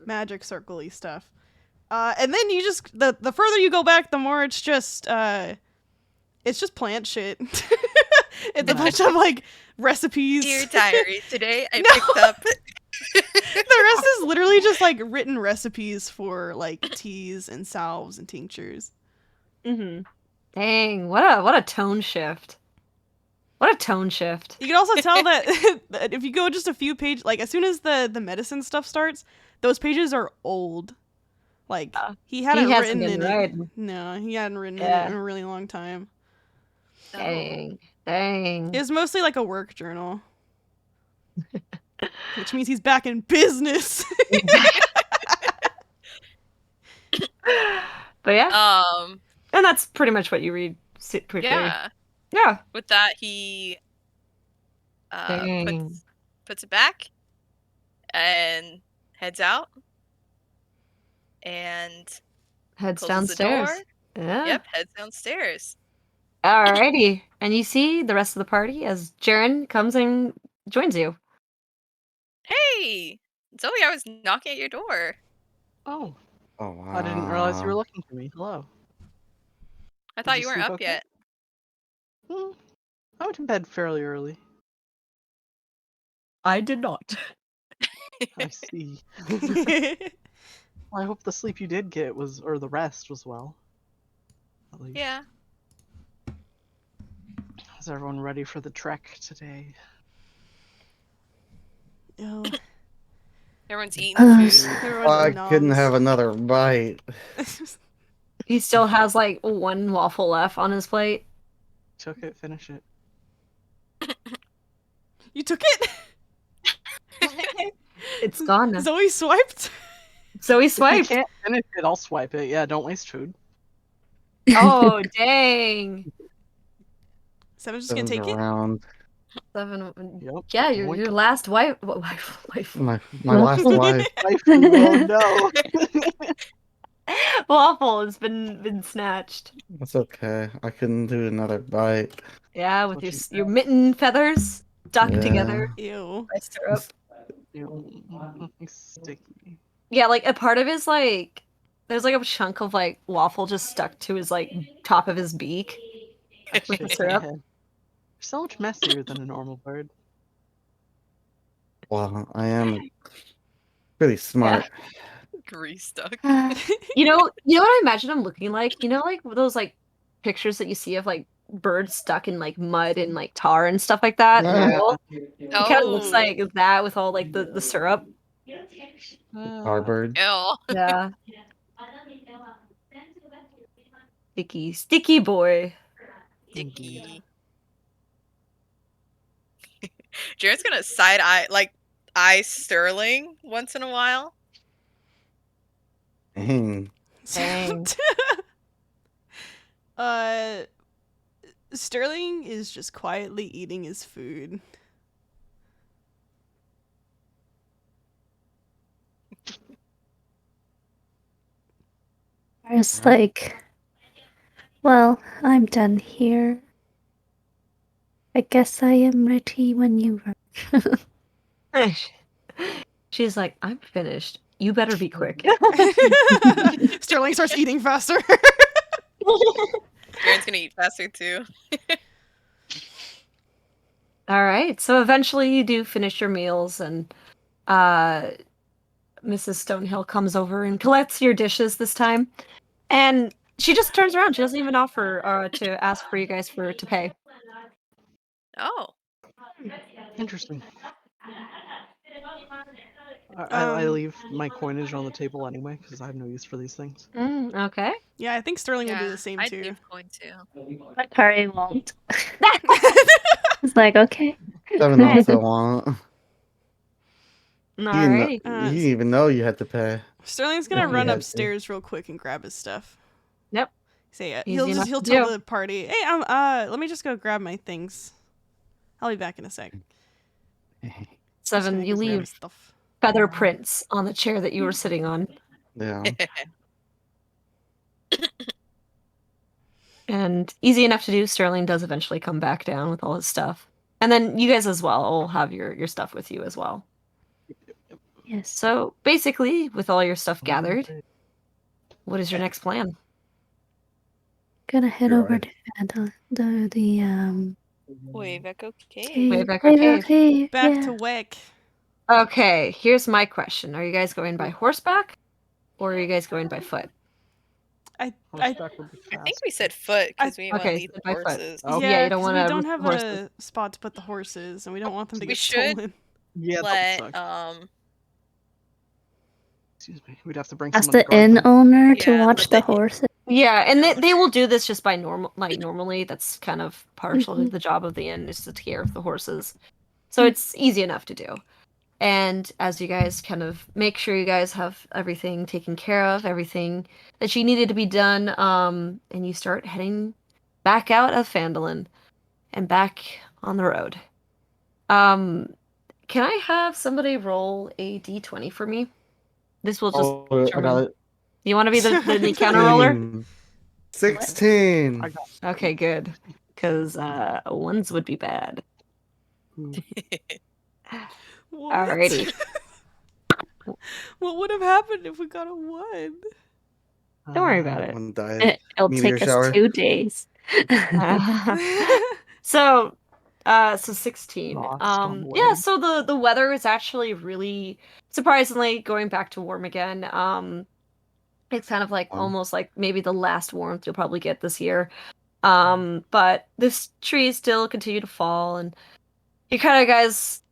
magic circle-y stuff. And then you just the further you go back, the more it's just plant shit. It's a bunch of like recipes. Dear diary, today I No. picked up. The rest is literally just like written recipes for like teas and salves and tinctures. Mm-hmm. Dang, what a tone shift. What a tone shift. You can also tell that, that if you go just a few pages, like as soon as the medicine stuff starts, those pages are old. Like he hadn't hasn't written been in it. writing. No, he hadn't written in Yeah. it in a really long time. Dang. Dang. It was mostly like a work journal. Which means he's back in business. But yeah. Um, And that's pretty much what you read quickly. yeah. Yeah. With that, he Dang. puts it back and heads out and Heads closes downstairs. the door. Yeah. Yep, heads downstairs. Alrighty. And you see the rest of the party as Jaren comes and joins you. Hey, Zoe, I was knocking at your door. Oh, oh wow. I didn't realize you were looking for me. Hello. I thought you you weren't sleep up okay? yet. I went to bed fairly early. I did not. I see. Well, I hope the sleep you did get was, or the rest was well. At least. Yeah. Is everyone ready for the trek today? Oh. Everyone's eating food. Everyone's I couldn't noms. have another bite. He still has like 1 waffle left on his plate. Took it, finish it. You took it? It's gone now. Zoe swiped? So he If you swiped. can't finish it, I'll swipe it. Yeah, don't waste food. Oh, dang. Seven's just gonna take it? Around 7. Yep. Yeah, Boink. your last wife. my last wife. Oh no. Waffle has been snatched. That's okay. I couldn't do another bite. Yeah, with What your you your mitten feathers stuck Yeah. together Ew. by syrup. Sticky. Yeah, like a part of his like there's like a chunk of like waffle just stuck to his like top of his beak. With the Shaking syrup. my head. You're so much messier than a normal bird. Well, I am pretty smart. Grease stuck. You know what I imagine him looking like? You know, like those like pictures that you see of like birds stuck in like mud and like tar and stuff like that. Yeah. It kind of looks like that with all like the syrup. Starbird. Ew. Yeah. Sticky boy. Dicky. Jared's gonna side eye Sterling once in a while. Dang. Dang. Sterling is just quietly eating his food. I was like, well, I'm done here. I guess I am ready when you are. She's like, I'm finished. You better be quick. Sterling starts eating faster. Aaron's gonna eat faster too. All right. So eventually you do finish your meals, and Mrs. Stonehill comes over and collects your dishes this time. And she just turns around. She doesn't even offer to ask for you guys to pay. Oh. Interesting. I leave my coinage on the table anyway because I have no use for these things. Okay. Yeah, I think Sterling will do Yeah, the same I'd too. leave coin too. Makari won't. It's like, okay. 7 also won't. Alrighty. He didn't even know you had to pay. Sterling's gonna Yeah, we run had to. upstairs real quick and grab his stuff. Yep. Say it. Easy enough He'll to tell do. the party, hey, let me just go grab my things. I'll be back in a sec. Just 7, gonna you go grab leave his stuff. feather prints on the chair that you were sitting on. Yeah. And easy enough to do. Sterling does eventually come back down with all his stuff. And then you guys as well will have your stuff with you as well. Yes. So basically, with all your stuff gathered, what is your next plan? Gonna head You're over right. to the Wave Echo Cave. cave. Waybacker Cave. Cave. Back Yeah. to Wick. Okay, here's my question. Are you guys going by horseback? Or are you guys going by foot? Horseback would be I think fast. we said foot because we didn't want Okay, to leave so the by foot. horses. Oh. Yeah, Yeah, you don't 'cause wanna we don't risk have horses. a spot to put the horses, and we don't want them to We get should stolen. Yeah, that Let would suck. Excuse me. We'd have to bring Ask someone to the guard inn them. owner to Yeah, watch let the the- horses. Yeah, and they will do this just by normally. That's kind of partial to Mhm. the job of the inn, is to take care of the horses. So it's easy enough to do. And as you guys kind of make sure you guys have everything taken care of, everything that you needed to be done, and you start heading back out of Phandalin and back on the road. Can I have somebody roll a d20 for me? This will just Oh, I got determine. it. You want to be the counter roller? 16. I got Okay, good. Because ones would be bad. What? Alrighty. What would have happened if we got a 1? Don't worry about it. One died. It'll Meteor take shower. us 2 days. So 16. Lost on the Yeah, wedding. so the weather is actually really surprisingly going back to warm again. It's kind of like Wow. almost like maybe the last warmth you'll probably get this year. But this trees still continue to fall, and you kind of guys,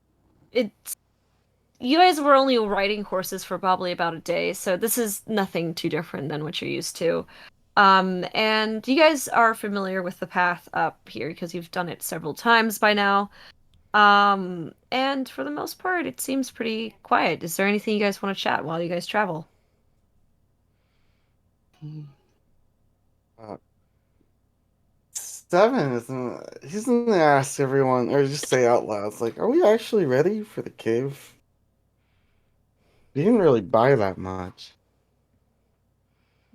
you guys were only riding horses for probably about a day, so this is nothing too different than what you're used to. And you guys are familiar with the path up here because you've done it several times by now. And for the most part, it seems pretty quiet. Is there anything you guys want to chat while you guys travel? Uh, 7 isn't. He's gonna ask everyone, or just say out loud, it's like, are we actually ready for the cave? We didn't really buy that much.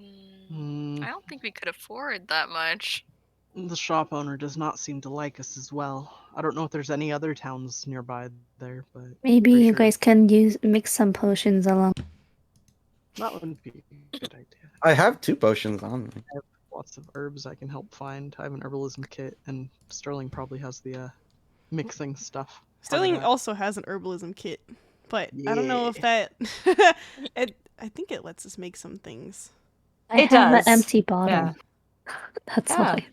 I don't think we could afford that much. The shop owner does not seem to like us as well. I don't know if there's any other towns nearby there, but Maybe for you sure, guys can mix some potions along. that wouldn't be a good idea. I have 2 potions on me. Lots of herbs I can help find. I have an herbalism kit, and Sterling probably has the mixing stuff. part of Sterling that. also has an herbalism kit, but I don't know if that. I think it lets us make some things. I It have does. an empty bottle. Yeah. That's Yeah. why.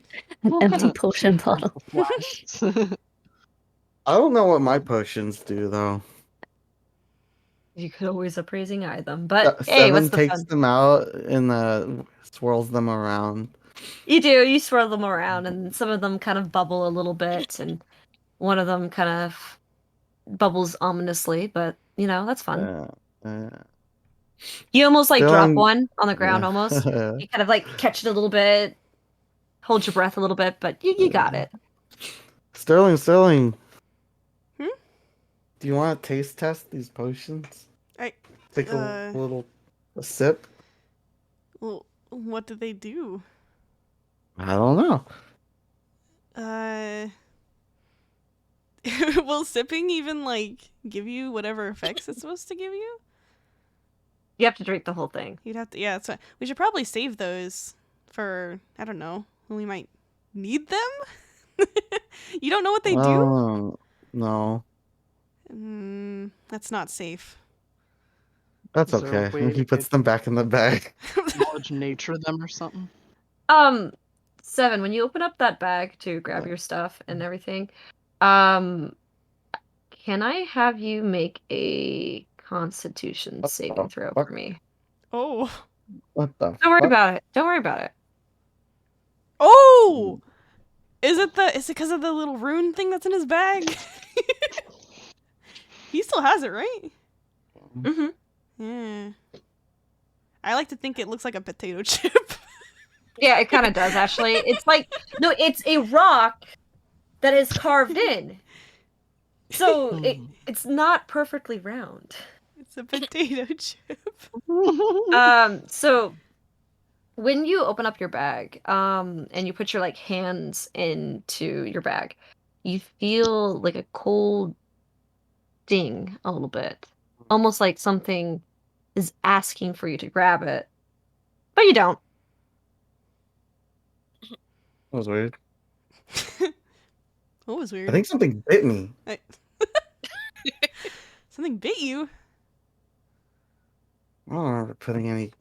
An empty potion bottle. Flasks. I don't know what my potions do though. You could always appraising eye them, but hey, 7 what's the takes fun? them out and swirls them around. You do. You swirl them around, and some of them kind of bubble a little bit, and one of them kind of bubbles ominously. But that's fun. You almost like drop Sterling- one on the ground almost. You kind of like catch it a little bit, hold your breath a little bit, but you got it. Sterling. Hmm? Do you want to taste test these potions? I Take a sip. well, what do they do? I don't know. Will sipping even like give you whatever effects it's supposed to give you? You have to drink the whole thing. You'd have to, yeah. So we should probably save those for I don't know when we might need them. You don't know what they do? No. That's not safe. That's Is there a okay. way He to puts them back in the bag. knowledge nature them or something? 7, when you open up that bag to grab your stuff and everything, can I have you make a Constitution What saving the throw fuck? for me? Oh. What the Don't worry fuck? about it. Don't worry about it. Oh! Is it because of the little rune thing that's in his bag? He still has it, right? Mm-hmm. Yeah. I like to think it looks like a potato chip. Yeah, it kind of does actually. It's like no, it's a rock that is carved in, so it's not perfectly round. It's a potato chip. So when you open up your bag, and you put your like hands into your bag, you feel like a cold ding a little bit, almost like something is asking for you to grab it, but you don't. That was weird. What was weird? I think something bit me. Something bit you. I don't remember putting any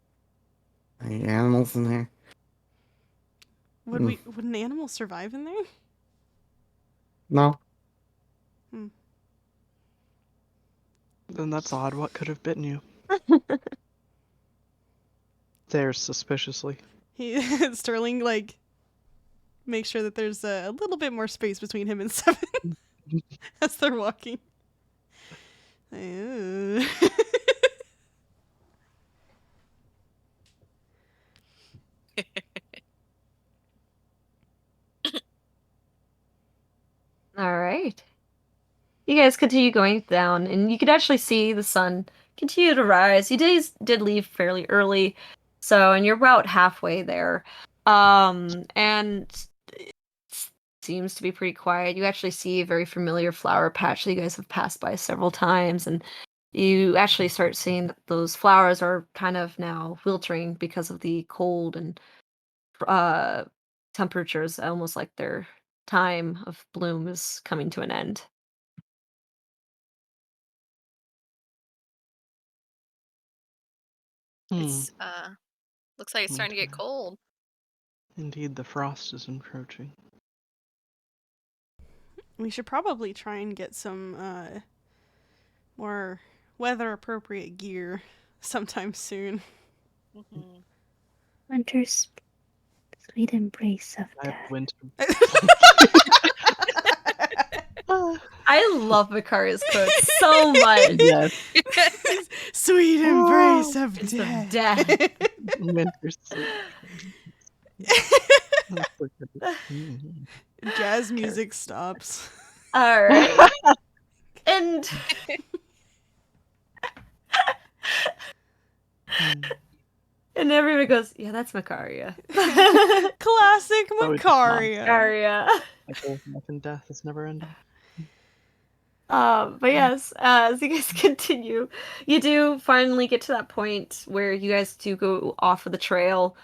animals in there. Would an animal survive in there? No. Then that's odd. What could have bitten you? There, suspiciously. Sterling like makes sure that there's a little bit more space between him and 7 as they're walking. Ew. All right. You guys continue going down, and you could actually see the sun continue to rise. You did leave fairly early, and you're about halfway there. And it seems to be pretty quiet. You actually see a very familiar flower patch that you guys have passed by several times, and you actually start seeing that those flowers are kind of now wilting because of the cold and temperatures, almost like their time of bloom is coming to an end. It's looks like it's starting to get Okay. cold. Indeed, the frost is encroaching. We should probably try and get some more weather appropriate gear sometime soon. Mhm. Winter's sweet embrace of I have death. winter. I love Makaria's quote so much. Yes, Sweet embrace of It's death. of death. winter sleep. That's so good. Mhm. Jazz music stops. All right. And and everybody goes, yeah, that's Makaria. Classic Oh, it's Macaria. Makaria. Like, life and death is never ending. But yes, as you guys continue, you do finally get to that point where you guys do go off of the trail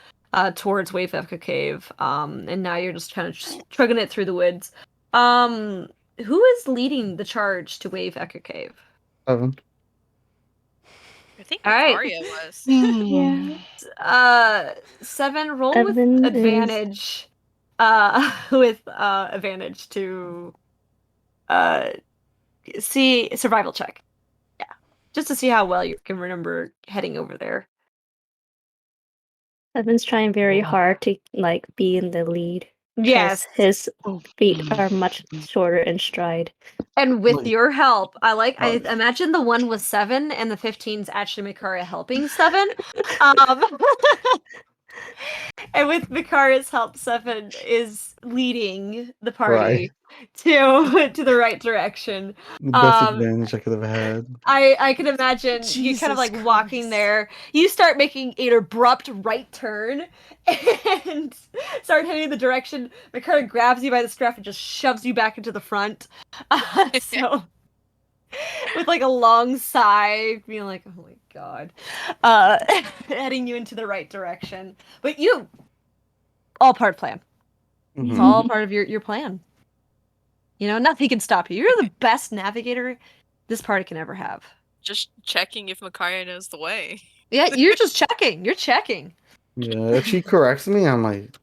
towards Wave Echo Cave. And now you're just kind of trugging it through the woods. Who is leading the charge to Wave Echo Cave? 7. I think All right. Macaria was. Yeah. 7, roll Evan with is- advantage. With advantage to see survival check. Yeah, just to see how well you can remember heading over there. Evan's trying very Wow. hard to like be in the lead. 'cause Yes. His Oh, feet are much shorter in stride. And with Like- your help, I Oh. imagine the one with 7 and the 15's actually Mikaria helping 7. Um, and with Mikaria's help, 7 is leading the party to the right direction. The best Um, advantage I could have had. I can imagine you kind of Jesus like walking Christ. there. You start making an abrupt right turn and start heading the direction. Mikaria grabs you by the strap and just shoves you back into the front. So with like a long sigh, being like, "Oh my god," heading you into the right direction. But you, all part plan. It's Mhm. all part of your plan. You know, nothing can stop you. You're the best navigator this party can ever have. Just checking if Makaria knows the way. Yeah, you're just checking. You're checking. Yeah, if she corrects me, I'm like,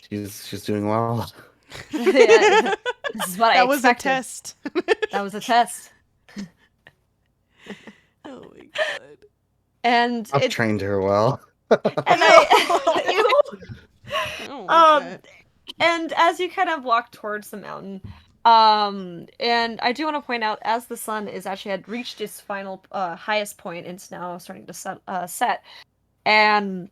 she's doing well. Yeah, this is what I That was a expected. test. That was a test. Oh my god. And I've it, trained her well. and I, I don't like that. and as you kind of walk towards the mountain, and I do want to point out, as the sun is actually had reached its final highest point, and it's now starting to set, and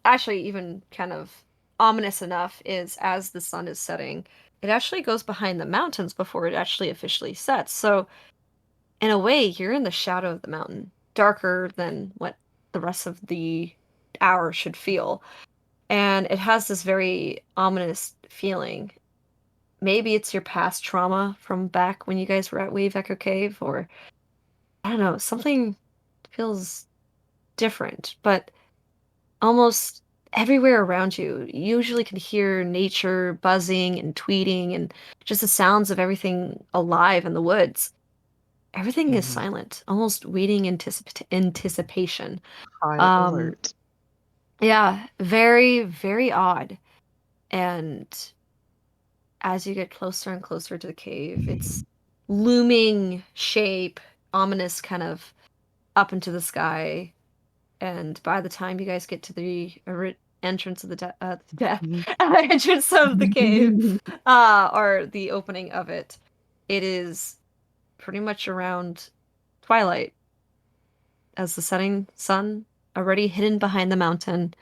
actually even kind of ominous enough is as the sun is setting, it actually goes behind the mountains before it actually officially sets. So in a way, you're in the shadow of the mountain, darker than what the rest of the hour should feel. And it has this very ominous feeling. Maybe it's your past trauma from back when you guys were at Wave Echo Cave, or I don't know, something feels different, but almost everywhere around you, you usually can hear nature buzzing and tweeting and just the sounds of everything alive in the woods. Everything is Mhm. silent, almost waiting anticipation. High Um, alert. Yeah, very, very odd. And as you get closer and closer to the cave, its looming shape, ominous kind of up into the sky. And by the time you guys get to the entrance of the death entrance of the cave, or the opening of it, it is pretty much around twilight, as the setting sun already hidden behind the mountain.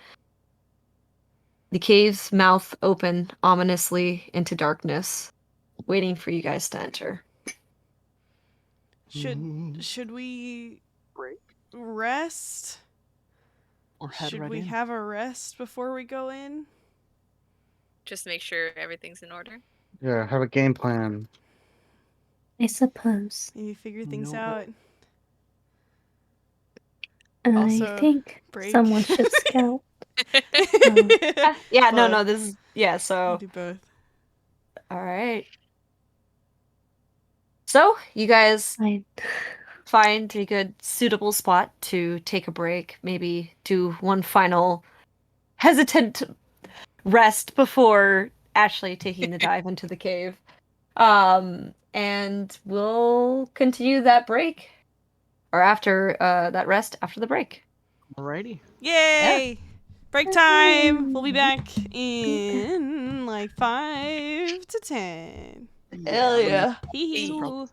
The cave's mouth open ominously into darkness, waiting for you guys to enter. Should we Break rest? or head Should right we in. have a rest before we go in? Just make sure everything's in order. Yeah, have a game plan. I suppose. Maybe figure No, things but- out. I Also, think break. someone should scout. Yeah, no, Both. this is We'll so do both. all right. So you guys I find a good suitable spot to take a break, maybe do one final hesitant rest before actually taking the dive into the cave. And we'll continue that break, or after that rest after the break. Alrighty. Yay! Break time. We'll be back in like 5 to 10. Hell yeah. Hee hee Hey. hoo.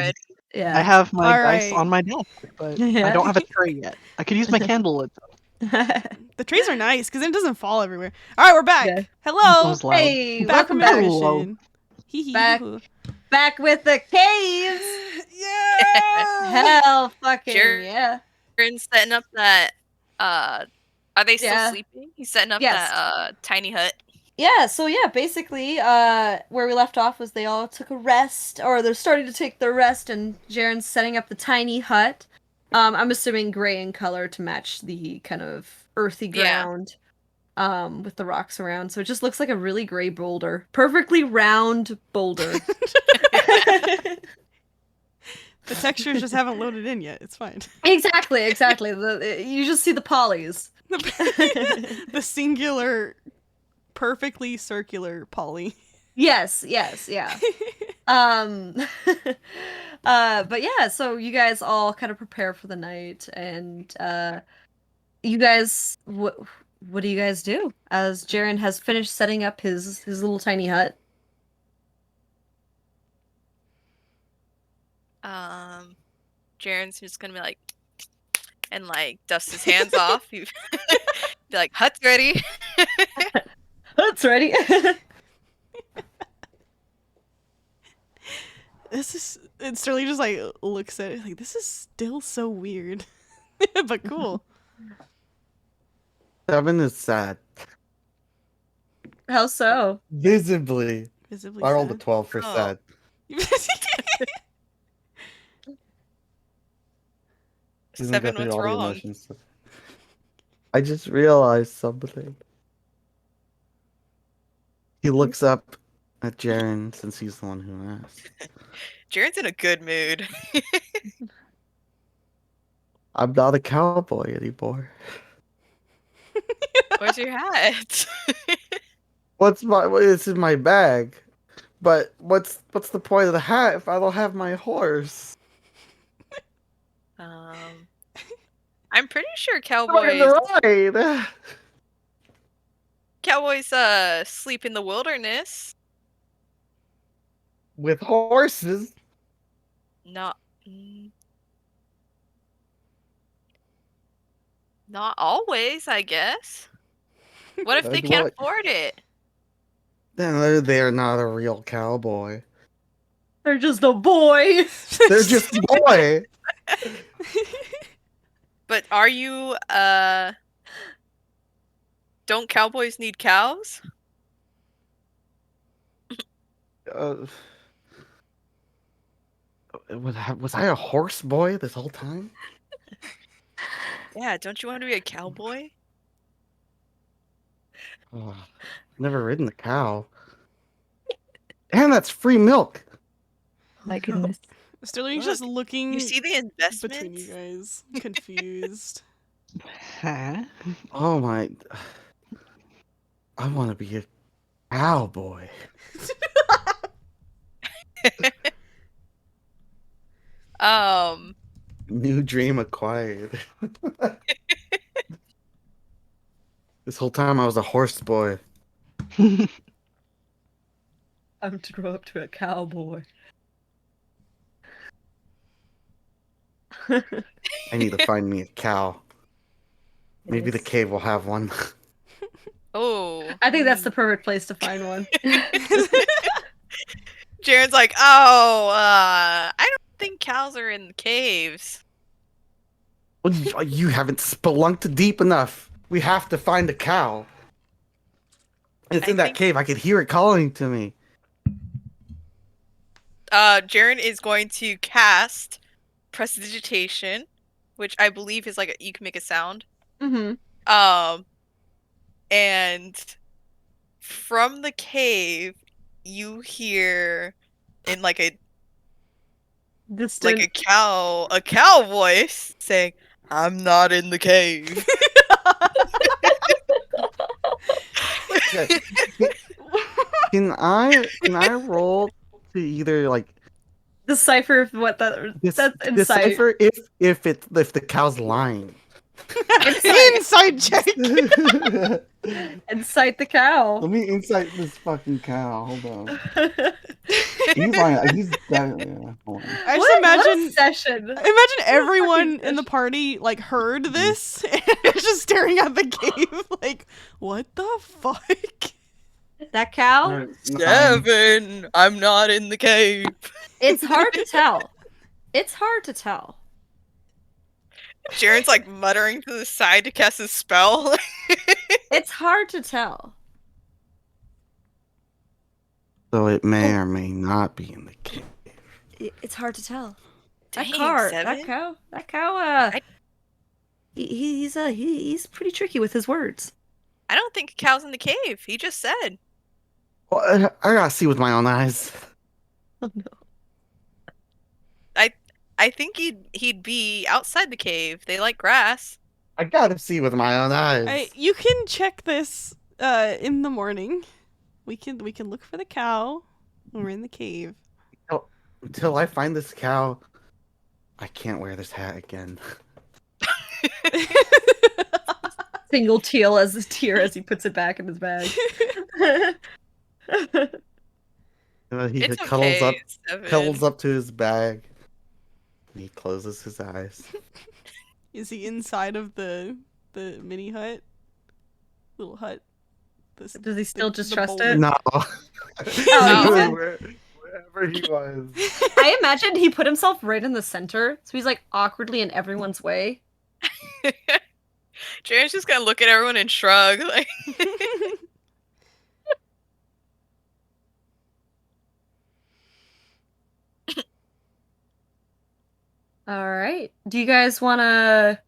ready. I Yeah. have my dice Alright. on my desk, but I Yeah. don't have a tray yet. I could use my candle lit. The trees are nice because it doesn't fall everywhere. All right, we're back. Yeah. That Hello. was loud. Hey, Back from welcome back. intermission. Hee hee Back. hoo hoo. Back with the caves. Yeah. Hell fucking Jared- yeah. Aaron's setting up that. Are they still Yeah. sleeping? He's setting up Yes. that tiny hut. Yeah, so yeah, basically, where we left off was they all took a rest, or they're starting to take their rest, and Jaren's setting up the tiny hut. I'm assuming gray in color to match the kind of earthy Yeah. ground, with the rocks around. So it just looks like a really gray boulder. Perfectly round boulder. The textures just haven't loaded in yet. It's fine. Exactly. You just see the polys. The singular, perfectly circular poly. Yes, yeah. But yeah, so you guys all kind of prepare for the night, and you guys, what do you guys do as Jaren has finished setting up his little tiny hut? Jaren's just gonna be like, and like dust his hands off. Be like, hut's ready. Hut's ready. And Sterling just like looks at it like, this is still so weird. But cool. 7 is sad. How so? Visibly. Visibly I rolled a sad. 12 for Oh. sad. Doesn't go 7, through what's all the wrong? emotions. I just realized something. He looks up at Jaren since he's the one who asked. Jaren's in a good mood. I'm not a cowboy anymore. Where's your hat? It's in my bag. But what's the point of the hat if I don't have my horse? I'm pretty sure Oh, in the cowboys sleep in the wilderness. with horses. Not not always, I guess. What if they Like can't what? afford it? Then they're not a real cowboy. They're just a boy. They're just a boy. But are you don't cowboys need cows? Was I a horse boy this whole time? Yeah, don't you want to be a cowboy? Oh, never ridden a cow. And that's free milk. My goodness. Sterling's just looking You see the between you investment? guys, confused. Huh? Oh my! I want to be a cowboy. New dream acquired. This whole time I was a horse boy. I'm to grow up to a cowboy. I need to find me a cow. Maybe the Yes. cave will have one. Oh. I think that's the perfect place to find one. Jaren's like, oh, I don't think cows are in caves. Well, you haven't spelunked deep enough. We have to find a cow. It's I in that think- cave. I could hear it calling to me. Jaren is going to cast Prestidigitation, which I believe is like you can make a sound. Mm-hmm. And from the cave, you hear in like a cow voice saying, "I'm not in the cave." Okay. Can I roll to either like Decipher what that's inside. decipher if the cow's lying? Inside check. Incite the cow. Let me incite this fucking cow. Hold on. He's lying. He's definitely. Yeah, hold on. I just What a imagine session. Imagine everyone fucking in the fish. party like heard this and just staring at the cave like, what the fuck? That cow. Alright, fine. 7. I'm not in the cave. It's hard to tell. It's hard to tell. Jaren's like muttering to the side to cast a spell. It's hard to tell. So it may or may not be in the cave. It's hard to tell. Dang, That 7? cow. He's pretty tricky with his words. I don't think a cow's in the cave. He just said. Well, I gotta see with my own eyes. Oh no. I think he'd be outside the cave. They like grass. I gotta see with my own eyes. You can check this in the morning. We can look for the cow when we're in the cave. Until I find this cow, I can't wear this hat again. Single teal as a tear as he puts it back in his bag. He It's cuddles okay, 7. up to his bag. And he closes his eyes. Is he inside of the mini hut? Little hut. Does he still just trust boulder? it? No. Oh, Wherever he was. I imagined he put himself right in the center, so he's like awkwardly in everyone's way. Jaren's just gonna look at everyone and shrug. Like, All right. Do you guys want to?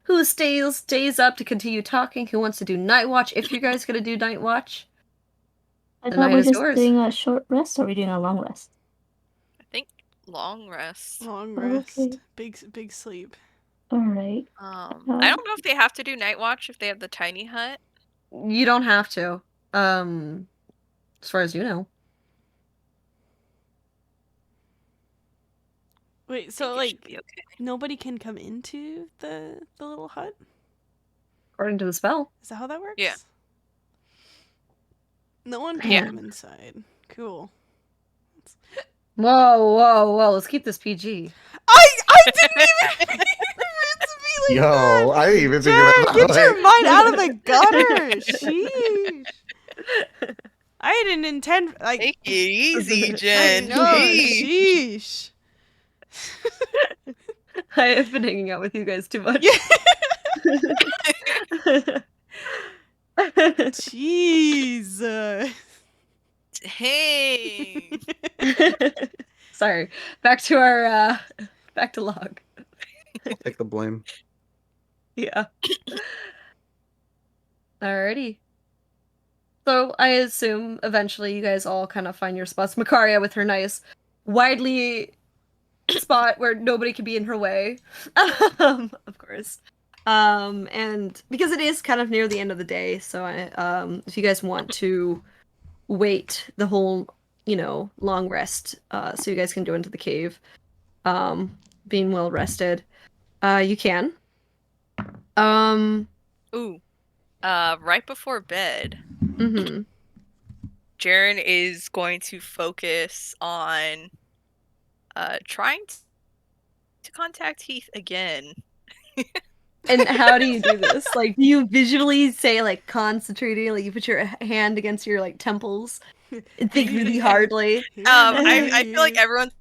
Who stays up to continue talking? Who wants to do night watch? If you guys gonna do night watch, I The thought night we're is just yours. doing a short rest, or are we doing a long rest? I think long rest. Long Okay. rest. Big sleep. Alright. I don't know if they have to do night watch if they have the tiny hut. you don't have to. As far as you know. Wait, I so think it should like be okay. nobody can come into the little hut? According to the spell. Is that how that works? Yeah. No one can Yeah. come inside. Cool. Whoa. Let's keep this PG. I didn't even mean for it to be like Yo, I didn't even think of Jen, it. get that your way. mind out of the gutter. Sheesh. I didn't intend like Take it easy, I Jen. know. Jeez. Sheesh. I have been hanging out with you guys too much. Jeez. Dang. Sorry. Back to our back to log. I'll take the blame. Yeah. Alrighty. So I assume eventually you guys all kind of find your spots. Makaria with her nice, widely spot where nobody can be in her way. Of course. And because it is kind of near the end of the day, so if you guys want to wait the whole, long rest, so you guys can go into the cave, being well rested, you can. Ooh. Right before bed, Mm-hmm. Jaren is going to focus on trying to contact Heath again. And how do you do this? Like, do you visually say, like, concentrating, like, you put your hand against your, like, temples and think really hardly? I feel like everyone's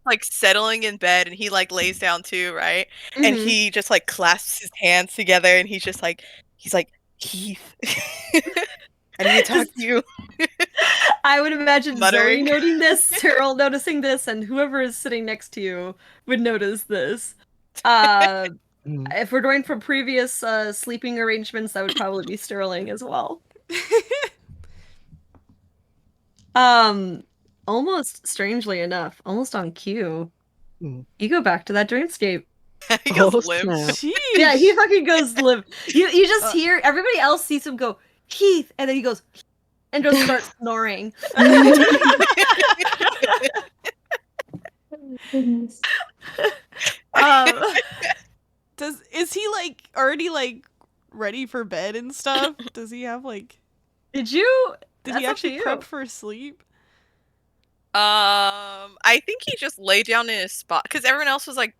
like settling in bed and he like lays down too, right? And Mhm. he just like clasps his hands together and he's like Heath. I need to talk to you. I would imagine Zoe Muttering. noting this, Cyril noticing this, and whoever is sitting next to you would notice this. If we're going from previous sleeping arrangements, that would probably be Sterling as well. Almost strangely enough, almost on cue, Mm. you go back to that dreamscape. He goes Oh, limp. snap. Sheesh. Yeah, he fucking goes limp. You just hear everybody else sees him go, Heath, and then he goes and just starts snoring. Goodness. Is is he like already like ready for bed and stuff? Does he have like? Did you? Did That's he up actually to you. prep for sleep? I think he just laid down in his spot because everyone else was like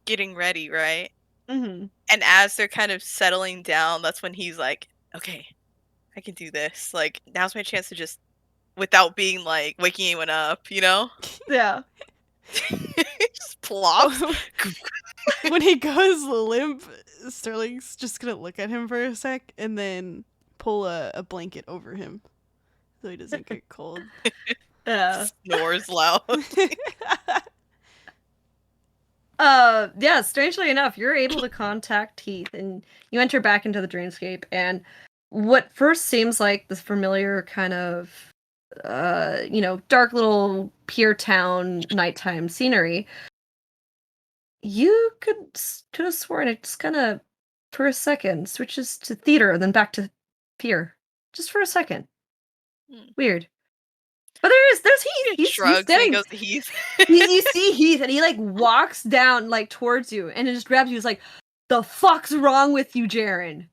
getting ready, right? Mm-hmm. And as they're kind of settling down, that's when he's like, "Okay, I can do this. Like, now's my chance to just, without being like waking anyone up, you know?" Yeah. Just plops. When he goes limp, Sterling's just gonna look at him for a sec and then pull a blanket over him so he doesn't get cold. Yeah. Snores loud. Yeah, strangely enough, you're able to contact Heath and you enter back into the dreamscape, and what first seems like this familiar kind of dark little pier town nighttime scenery, you could have sworn it just kind of for a second switches to theater and then back to pier. Just for a second. Weird. But there's Heath. He's Shrugs and he standing. goes to Heath. You see Heath, and he like walks down like towards you, and it just grabs you. He's like, "The fuck's wrong with you, Jaren?"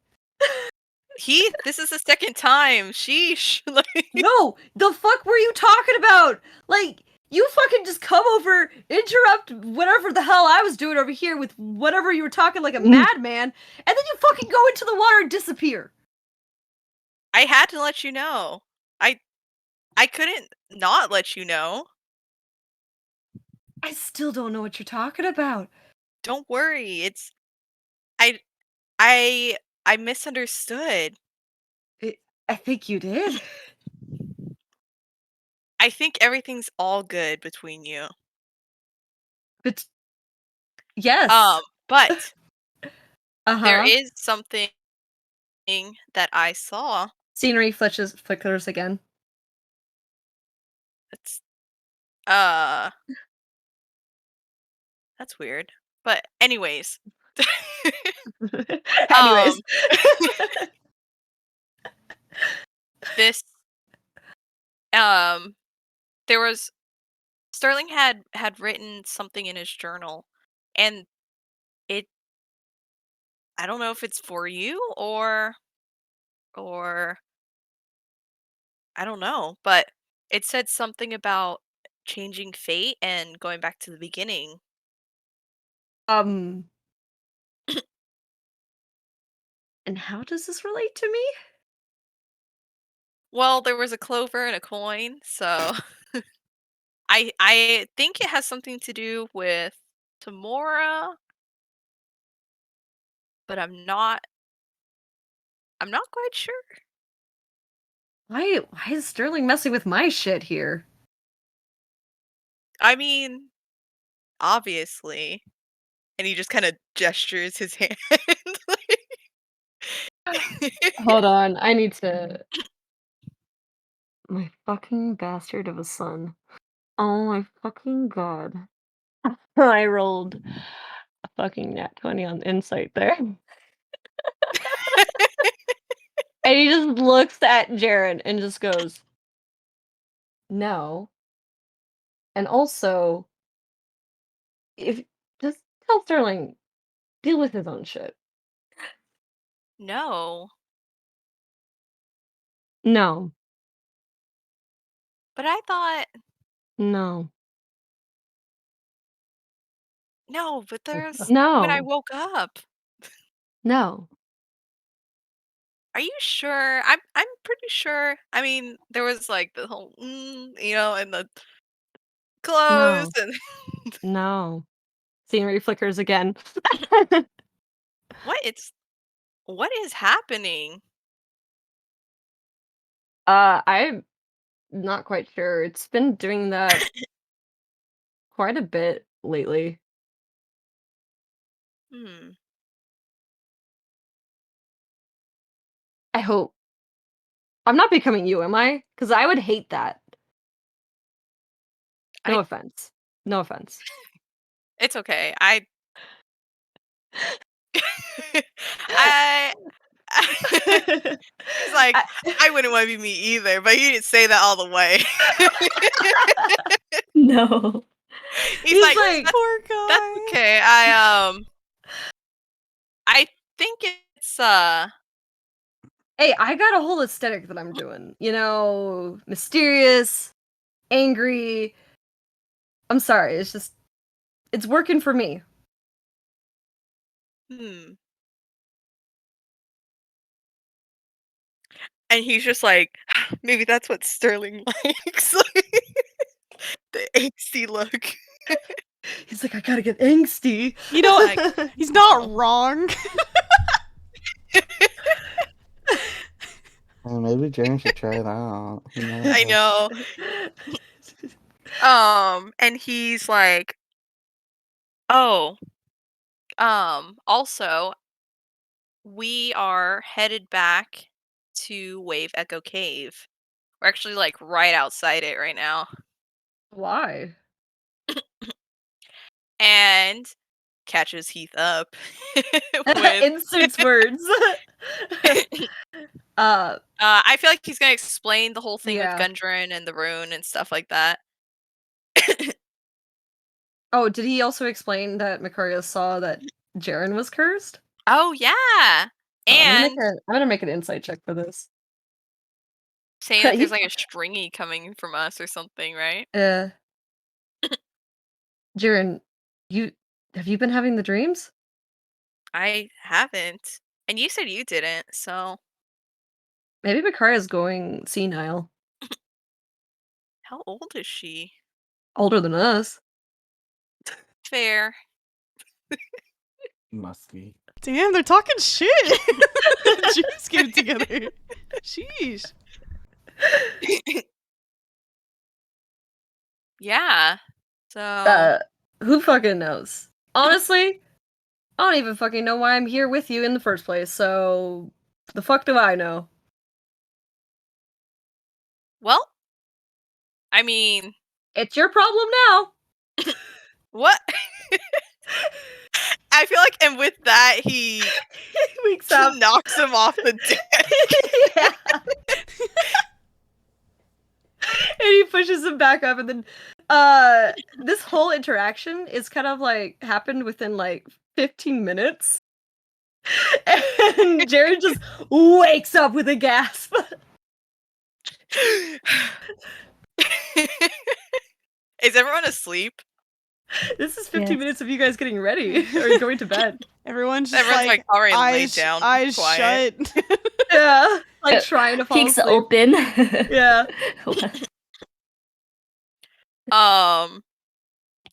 Heath, this is the second time. Sheesh. Like, No, the fuck were you talking about? Like, you fucking just come over, interrupt whatever the hell I was doing over here with whatever you were talking like a madman, and then you fucking go into the water and disappear. I had to let you know. I couldn't not let you know. I still don't know what you're talking about. Don't worry. It's I misunderstood. I think you did. I think everything's all good between you. But yes. But Uh-huh. there is something that I saw. Scenery flickers again. It's that's weird. But anyways. Anyways. This there was Sterling had written something in his journal, and I don't know if it's for you or I don't know, but it said something about changing fate and going back to the beginning. And how does this relate to me? Well, there was a clover and a coin, so I think it has something to do with Tamora, but I'm not quite sure. Why is Sterling messing with my shit here? I mean, obviously. And he just kind of gestures his hand. Hold on, I need to. My fucking bastard of a son. Oh my fucking god. I rolled a fucking nat 20 on insight there. And he just looks at Jaren and just goes, "No." And also, if just tell Sterling, deal with his own shit. No. No. But I thought No. no, but there's when I No. woke up. No. Are you sure? I'm pretty sure. I mean, there was like the whole and the clothes No. and No. Scenery flickers again. what is happening? I'm not quite sure. It's been doing that quite a bit lately. Hmm. I hope. I'm not becoming you, am I? Because I would hate that. No offense. No offense. It's okay. He's like, I wouldn't want to be me either, but he didn't say that all the way. No. He's like, poor guy. that's okay. I think it's Hey, I got a whole aesthetic that I'm doing. You know, mysterious, angry. I'm sorry, it's working for me. hmm. And he's just like, maybe that's what Sterling likes. The angsty look. He's like, I gotta get angsty. You know, Like, he's not wrong. Well, maybe Jaren should try it out. Who knows? I know. And he's like, oh, also, we are headed back to Wave Echo Cave. We're actually like right outside it right now. Why? And catches Heath up with Inserts words. I feel like he's gonna explain the whole thing Yeah. with Gundren and the rune and stuff like that. Oh, did he also explain that Makaria saw that Jaren was cursed? Oh yeah. Oh, And I'm gonna make an insight check for this. saying that You- there's like a stringy coming from us or something, right? Jaren, have you been having the dreams? I haven't. And you said you didn't, so Maybe Makaria's going senile. how old is she? Older than us. Fair. Must be. Damn, they're talking shit. The Jews came together. Sheesh. Yeah. So Who fucking knows? Honestly, I don't even fucking know why I'm here with you in the first place, so the fuck do I know? well, I mean, It's your problem now. what? I feel like, and with that, he He wakes up. knocks him off the deck. Yeah. And he pushes him back up, and then this whole interaction is kind of like happened within like 15 minutes. And Jared just wakes up with a gasp. Is everyone asleep? This is 15 Yes. minutes of you guys getting ready or going to bed. Everyone's just Everyone's like already laid down, eyes quiet. shut. Yeah, like trying to fall Cheeks asleep. open. Yeah.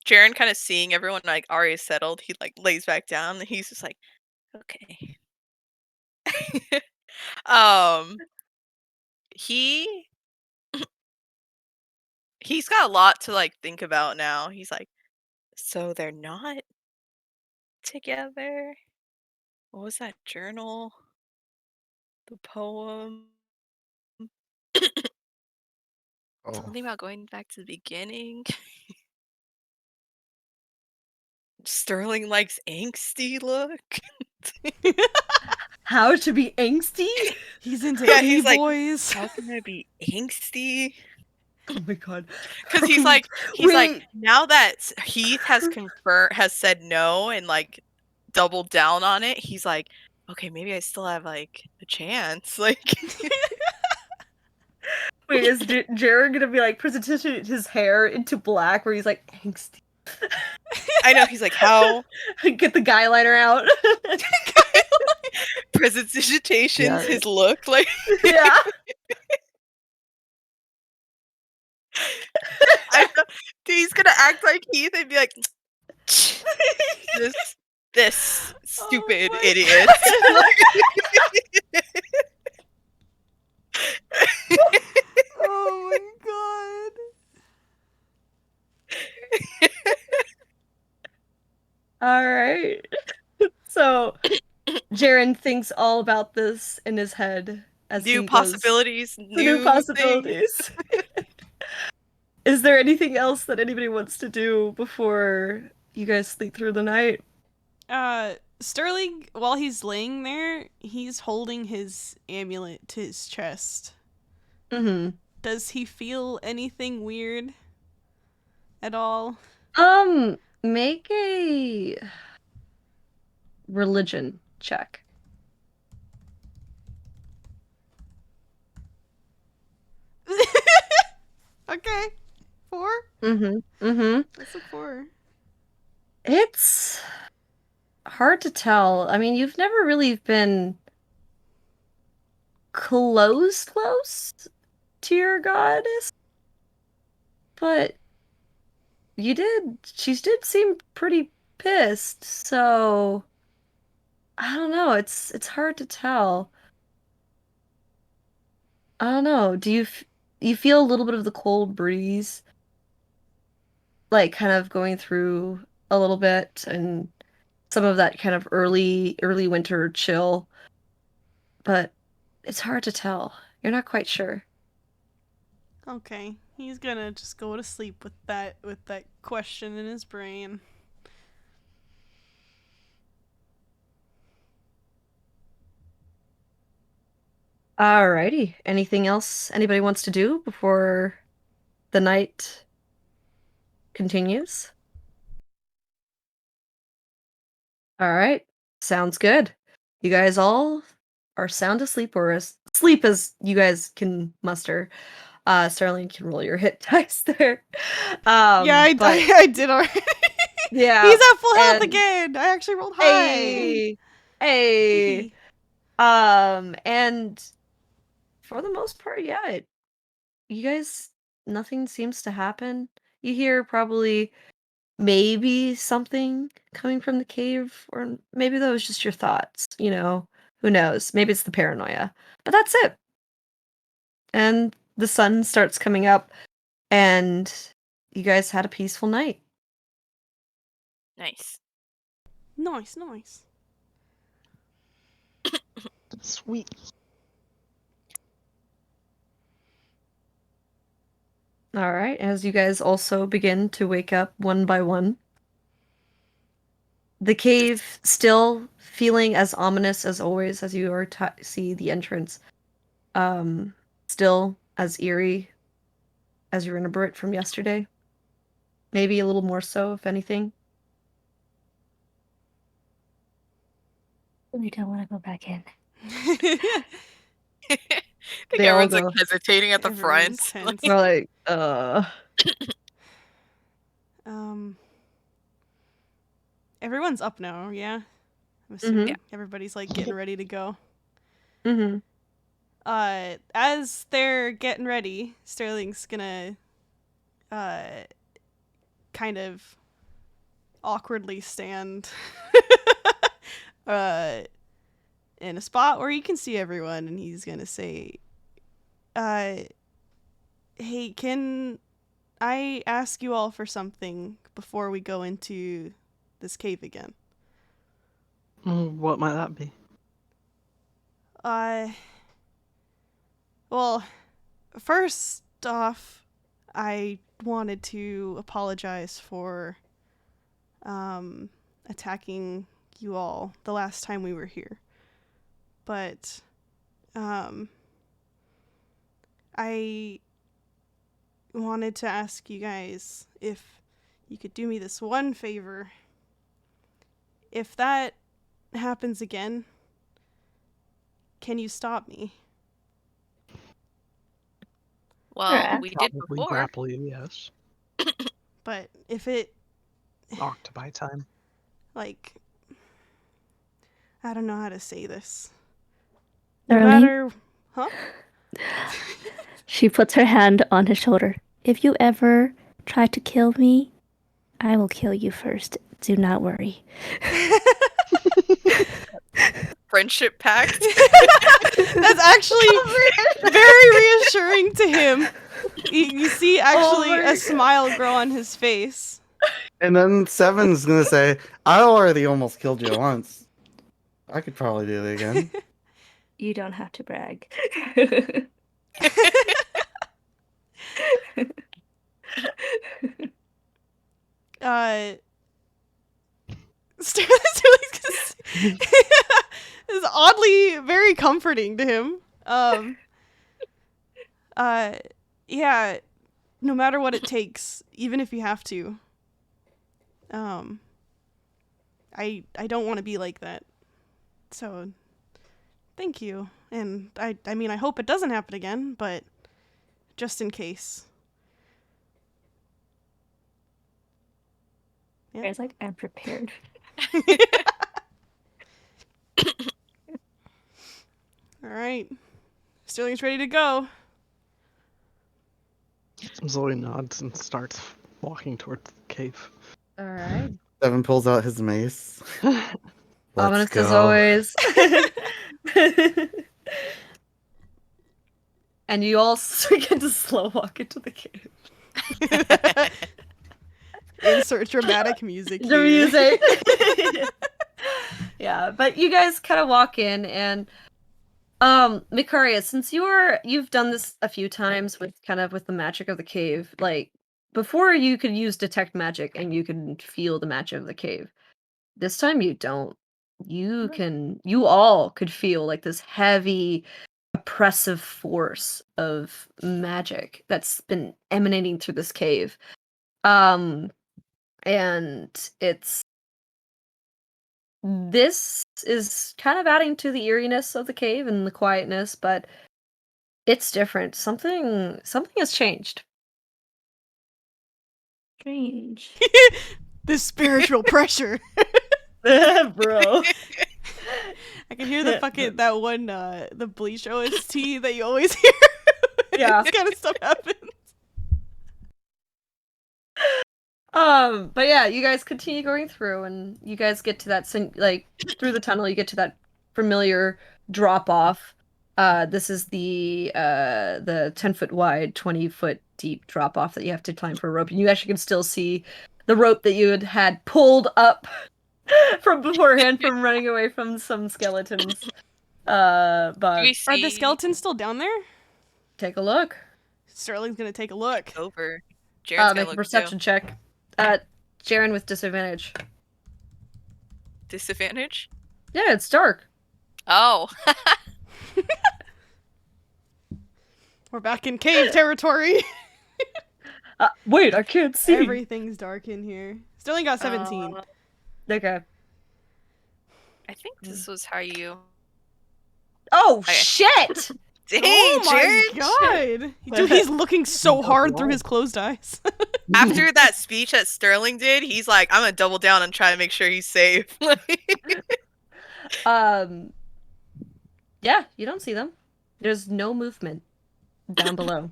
Jaren kind of seeing everyone like already settled, he like lays back down and he's just like, okay. He he's got a lot to like think about now. He's like, so they're not together? What was that journal? The poem? Oh, Something about going back to the beginning. Sterling likes angsty look. How to be angsty? He's into Yeah, he's like, boys. how can I be angsty? Oh my god. Because he's like Wait. now that Heath has said no and like doubled down on it, he's like, okay, maybe I still have like a chance. Like, Wait, is Jared gonna be like presenting his hair into black where he's like angsty? I know he's like, how Get the guy liner out. presentations Yeah. his look like. Yeah. I know, dude, he's gonna act like Heath and be like, this stupid my idiot. Oh my All right. So, Jaren thinks all about this in his head as New he possibilities, goes, new new possibilities. Is there anything else that anybody wants to do before you guys sleep through the night? Sterling, while he's laying there, he's holding his amulet to his chest. Mm-hmm. Does he feel anything weird at all? Make a religion check. Okay. 4? Mm-hmm. What's a 4? It's hard to tell. I mean, you've never really been close to your goddess, but she did seem pretty pissed, so I don't know, it's hard to tell. I don't know. You feel a little bit of the cold breeze, like kind of going through a little bit, and some of that kind of early winter chill, but it's hard to tell. You're not quite sure. Okay. He's gonna just go to sleep with that question in his brain. Alrighty. Anything else anybody wants to do before the night continues? All right. Sounds good. You guys all are sound asleep, or as sleep as you guys can muster. Sterling can roll your hit dice there. Yeah, But I did already. yeah, He's at full health and again. I actually rolled high. hey. And for the most part, yeah, you guys, nothing seems to happen. You hear probably maybe something coming from the cave, or maybe that was just your thoughts, who knows? Maybe it's the paranoia. But that's it. And the sun starts coming up, and you guys had a peaceful night. Nice. Nice. Sweet. All right, as you guys also begin to wake up one by one, the cave still feeling as ominous as always as you are see the entrance. Still as eerie as you remember it from yesterday. Maybe a little more so, if anything. We don't want to go back in. I think They all everyone's like go. hesitating at the Everyone's front. tense. They're like, Everyone's up now, yeah? I'm assuming Mm-hmm. Yeah. everybody's like getting ready to go. Mm-hmm. As they're getting ready, Sterling's gonna kind of awkwardly stand in a spot where you can see everyone, and he's gonna say, hey, can I ask you all for something before we go into this cave again? What might that be? Well, first off, I wanted to apologize for attacking you all the last time we were here. But I wanted to ask you guys if you could do me this one favor. If that happens again, can you stop me? Well, we did Probably before. grapple you, yes. But if it, Octopi time. like, I don't know how to say this. Sterling? No matter, huh? She puts her hand on his shoulder. If you ever try to kill me, I will kill you first. Do not worry. Friendship pact. That's actually very reassuring to him. You see actually my a God. smile grow on his face. And then Seven's gonna say, I already almost killed you once. I could probably do it again. You don't have to brag. Sterling's is oddly very comforting to him. Yeah, no matter what it takes, even if you have to. I don't want to be like that. So, thank you. And I mean, I hope it doesn't happen again, but just in case. Yeah. Guys, like, I'm prepared. All right. Sterling's ready to go. Zoe nods and starts walking towards the cave. All right. Devin pulls out his mace. Let's Ominous go. as always. And you all begin to slow walk into the cave. Insert dramatic music. The here. music. Yeah, but you guys kind of walk in, and Mikaria, since you've done this a few times with the magic of the cave, like before you could use detect magic and you can feel the magic of the cave. This time you don't. You all could feel like this heavy oppressive force of magic that's been emanating through this cave. And this is kind of adding to the eeriness of the cave and the quietness, but it's different. Something has changed. Strange. The spiritual pressure. Bro. I can hear the fucking that one the Bleach OST that you always hear. Yeah. This kind of stuff happens. But yeah, you guys continue going through, and you guys get to that through the tunnel. You get to that familiar drop off. This is the 10-foot wide, 20-foot deep drop off that you have to climb for a rope, and you actually can still see the rope that you had pulled up from beforehand from running away from some skeletons. But We Are the see skeletons still down there? take a look. Sterling's gonna take a look. over. Jared's gonna Make a look perception check. Jaren with disadvantage. too. Disadvantage? Yeah, it's dark. Oh. We're back in cave territory. Wait, I can't see. Everything's dark in here. Sterling got 17. Okay. I think this was how you. Oh Okay. shit! Dang, Oh Jared! my god! Dude, he's looking so hard through his closed eyes. After that speech that Sterling did, he's like, I'm gonna double down and try to make sure he's safe. Yeah, you don't see them. There's no movement down below.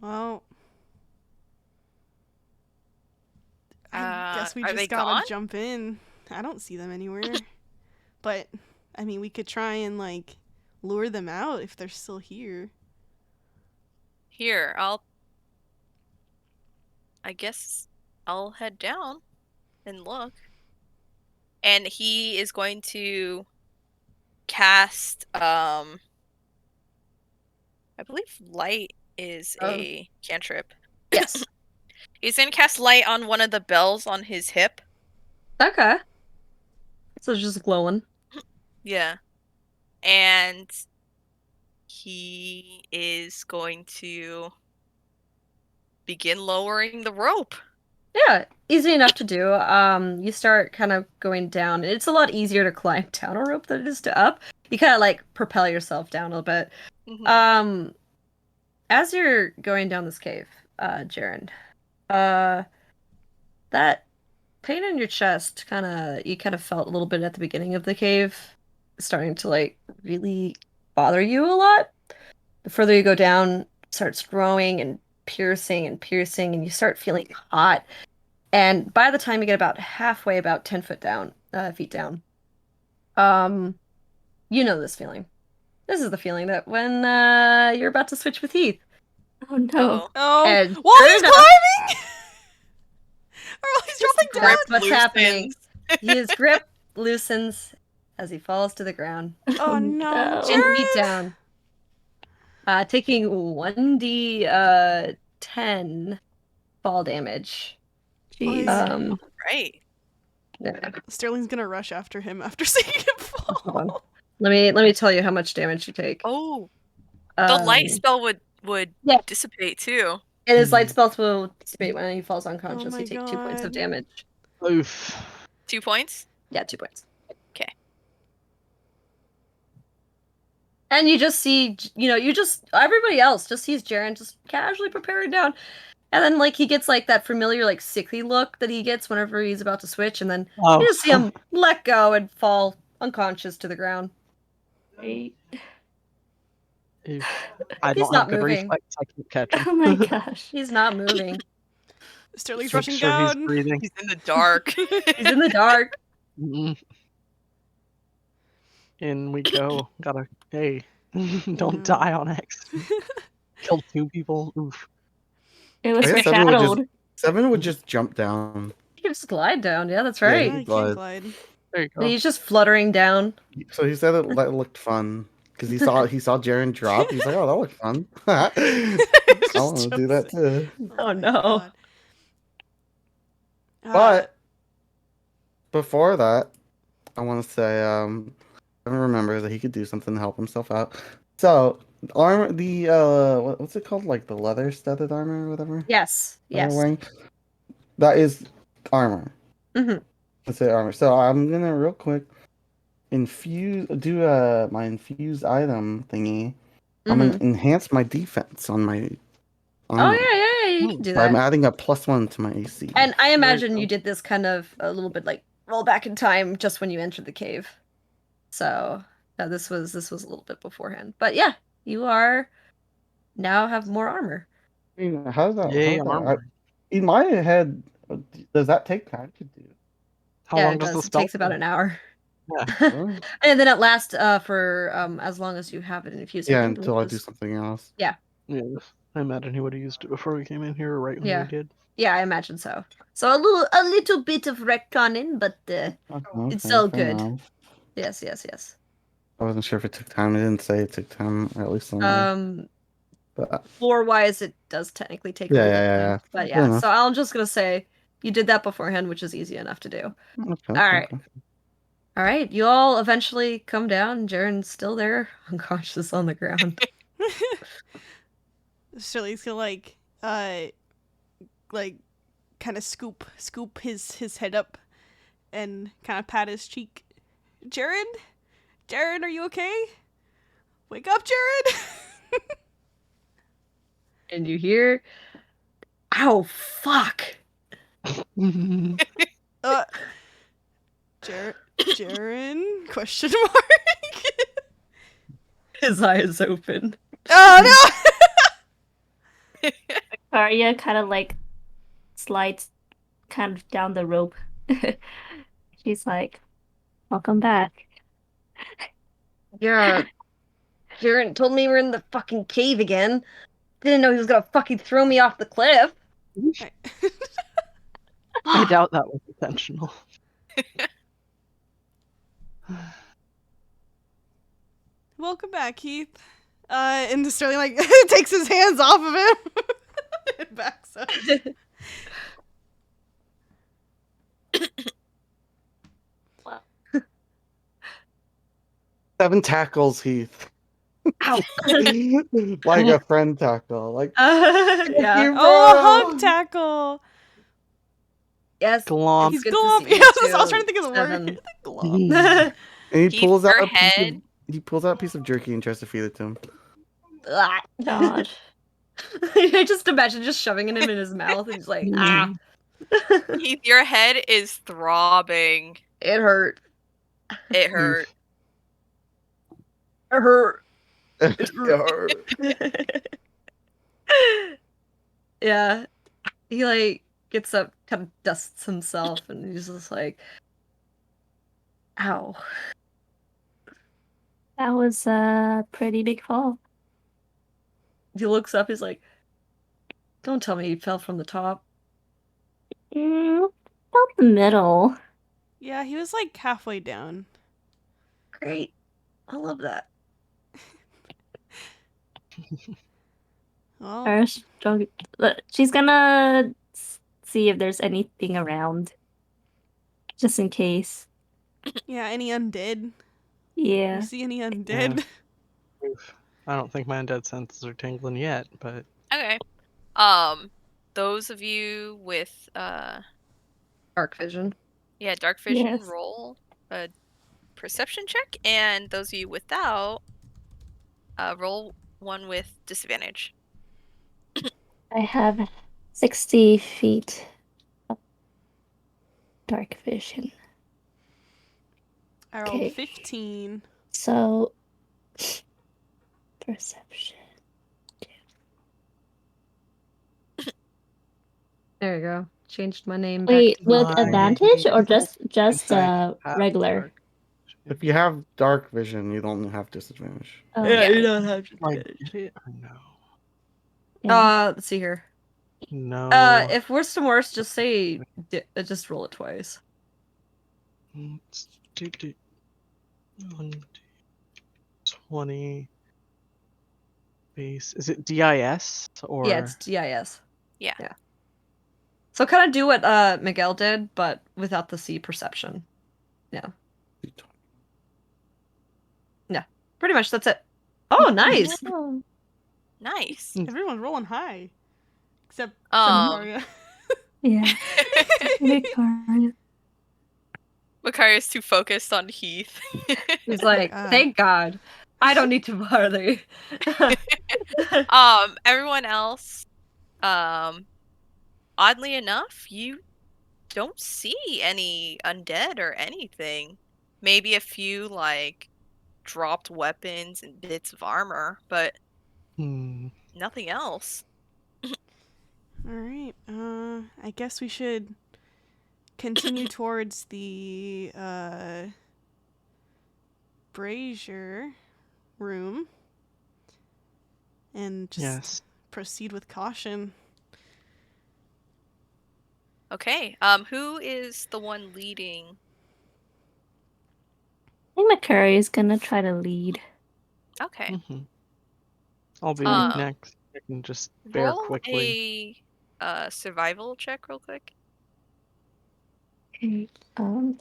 Well, I guess we are just they gotta gone? jump in. I don't see them anywhere. But, I mean, we could try and, like, lure them out if they're still here. Here, I guess I'll head down and look. And he is going to cast, I believe light is a cantrip. Yes. He's gonna cast light on one of the bells on his hip. Okay. So it's just glowing. Yeah. And he is going to begin lowering the rope. Yeah, easy enough to do. You start kind of going down. It's a lot easier to climb down a rope than it is to up. You kind of like propel yourself down a little bit. Mhm. As you're going down this cave, Jaren, that pain in your chest you kind of felt a little bit at the beginning of the cave, starting to like really bother you a lot. The further you go down, it starts growing and piercing, and you start feeling hot. And by the time you get about halfway, about 10 feet down, you know this feeling. This is the feeling that when you're about to switch with Heath. Oh no. Oh. Oh, And while sure he's enough- climbing! Or he's dropping down! That's what's happening. Loosens. His grip loosens as he falls to the ground. Oh no, no. 10 feet Jared! down. Taking 1d10 fall damage. Jeez. Right. Yeah. Sterling's gonna rush after him after seeing him Hold on. fall. Let me tell you how much damage you take. Oh, the light spell would yeah. dissipate too. And his light spells will dissipate when he falls unconscious. my You take 2 points of God. damage. Oof. 2 points? Yeah, 2 points. 'Kay. And you just see, everybody else just sees Jaren just casually preparing down. And then, like, he gets, like, that familiar, like, sickly look that he gets whenever he's about to switch. And then Oh. you just see him let go and fall unconscious to the ground. Great. Oof. I He's don't not have good moving. reflex. I can't catch him. Oh my gosh. He's not moving. Sterling's Make rushing sure down. he's breathing. He's in the dark. He's in the dark. Mm. In we go. Gotta. Hey, don't Yeah. die on X. Killed 2 people. Oof. It was I guess foreshadowed. Seven would just jump down. He can just glide down. Yeah, that's Yeah, right. Yeah, he glide. can glide. There you go. And he's just fluttering down. So he said it looked fun because he saw Jaren drop. He's like, "Oh, that looked fun. I want to do that too." Oh, my no. God. But before that, I want to say, I remember that he could do something to help himself out. So armor, what's it called? Like the leather studded armor or whatever. Yes. that we're Yes. wearing? That is armor. Mhm. Let's say armor. So I'm gonna real quick do my infused item thingy. I'm gonna enhance my defense on my Oh, armor. yeah, you can do So I'm that. adding a +1 to my AC. And I you imagine go. you did this kind of a little bit like roll back in time just when you entered the cave. So this was a little bit beforehand. But yeah, you are now have more armor. I mean, how's that? Yay, how's that? armor. In my head, does that take time to do? How Yeah, long it does the does. It spell? takes about an hour. Really? And then it lasts for as long as you have it infused. I Yeah, think, until I which do is- something else. Yeah, I imagine he would have used it before we came in here, or right when Yeah. we did. Yeah, I imagine so. So a little bit of retconning, but Okay, it's still fair good. enough. Yes, yes, yes. I wasn't sure if it took time. It didn't say it took time, or at least on me. But Floor wise, it does technically take a Yeah, little bit yeah, of yeah, time. yeah. But Fair yeah, enough. so I'm just gonna say you did that beforehand, which is easy enough to do. Okay, All right. okay. All right, you all eventually come down. Jaren's still there, unconscious on the ground. Sterling's gonna like kind of scoop his head up and kind of pat his cheek. Jaren, are you okay? Wake up, Jaren. And you hear, "Ow, fuck!" Jaren? Question mark. His eyes open. Oh no! Arya kind of like slides kind of down the rope. She's like, "Welcome back." Yeah. Jaren told me we're in the fucking cave again. Didn't know he was gonna fucking throw me off the cliff. I doubt that was intentional. Welcome back, Keith. And Sterling like takes his hands off of him and backs up. Seven tackles, Heath. Ow. Like a friend tackle. Like, Yeah. you, Oh, a bro. hug tackle. Yes. Glomp. It's He's good to glomp. see you Yes, I was too, trying to think of the Seven. word. Glomp. And he Keith, pulls out your a piece head. of, he pulls out a piece of jerky and tries to feed it to him. Ah. God. I just imagine just shoving it in his mouth and he's like, ah. Keith, your head is throbbing. It hurt. It hurt. It hurt. Yeah. He like gets up, kind of dusts himself, and he's just like, ow. That was a pretty big fall. He looks up, he's like, don't tell me he fell from the top. About the middle. Yeah, he was like halfway down. Great. I love that. Well, First, she's gonna see if there's anything around, just in case. yeah, any undead? Yeah. You see any undead? Oof. I don't think my undead senses are tingling yet, but Okay. Those of you with Dark vision. yeah, dark vision, Yes. roll a perception check, and those of you without, Roll one with disadvantage. I have 60 feet of dark vision. I rolled Okay. 15. So, perception. There you go. Changed my name Wait, back to with Nice. advantage or just Inside have regular? dark If you have dark vision, you don't have disadvantage. Oh, Yeah. you don't have Am I get it or no? yeah. Let's see here. No. If worse to worse, just say just roll it twice. Let's do 20 base. Is it DIS or? Yeah, it's DIS. Yeah. Yeah. So kind of do what Miguel did, but without the C perception. Yeah. Pretty much that's it. Oh, nice. Oh, Nice. Everyone's rolling high. Except Um, Maria. yeah. Victoria. Macarius too focused on Heath. He's like, God. thank God. I don't need to bother. Everyone else, oddly enough, you don't see any undead or anything. Maybe a few, like, dropped weapons and bits of armor, but nothing else. Alright, I guess we should continue towards the, brazier room. And just Yes. proceed with caution. Okay, who is the one leading? I think McCurry is gonna try to lead. Okay. I'll be Um, next. I can just bear Roll quickly. a survival check real quick. Okay. Five.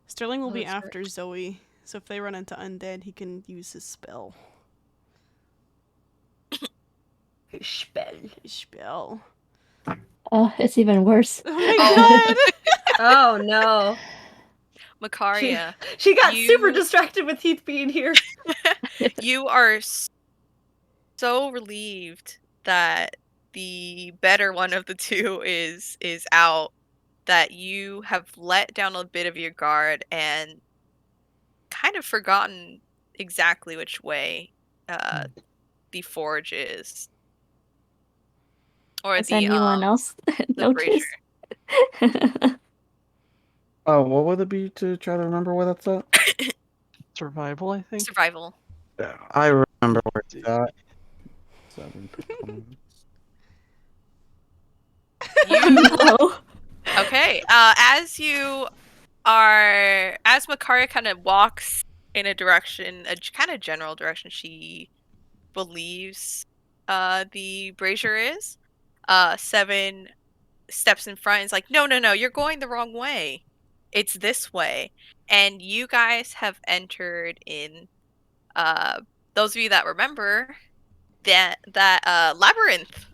Sterling will Oh, be that's right. after Zoe, so if they run into undead, he can use his spell. Spell. Oh, it's even worse. Oh my Oh no. Macaria, She got super You- distracted with Heath being here. you are so relieved that the better one of the two is out, that you have let down a bit of your guard and kind of forgotten exactly which way the forge is. Or Does the anyone else the notice? brazier. Oh, what would it be to try to remember where that's at? Survival, I think. Survival. Yeah, I remember where it's at. 7 points. No. Okay. As Makaria kind of walks in a direction, a kind of general direction she believes the brazier is, 7 steps in front and is like, no, you're going the wrong way. It's this way. And you guys have entered in, those of you that remember, that labyrinth.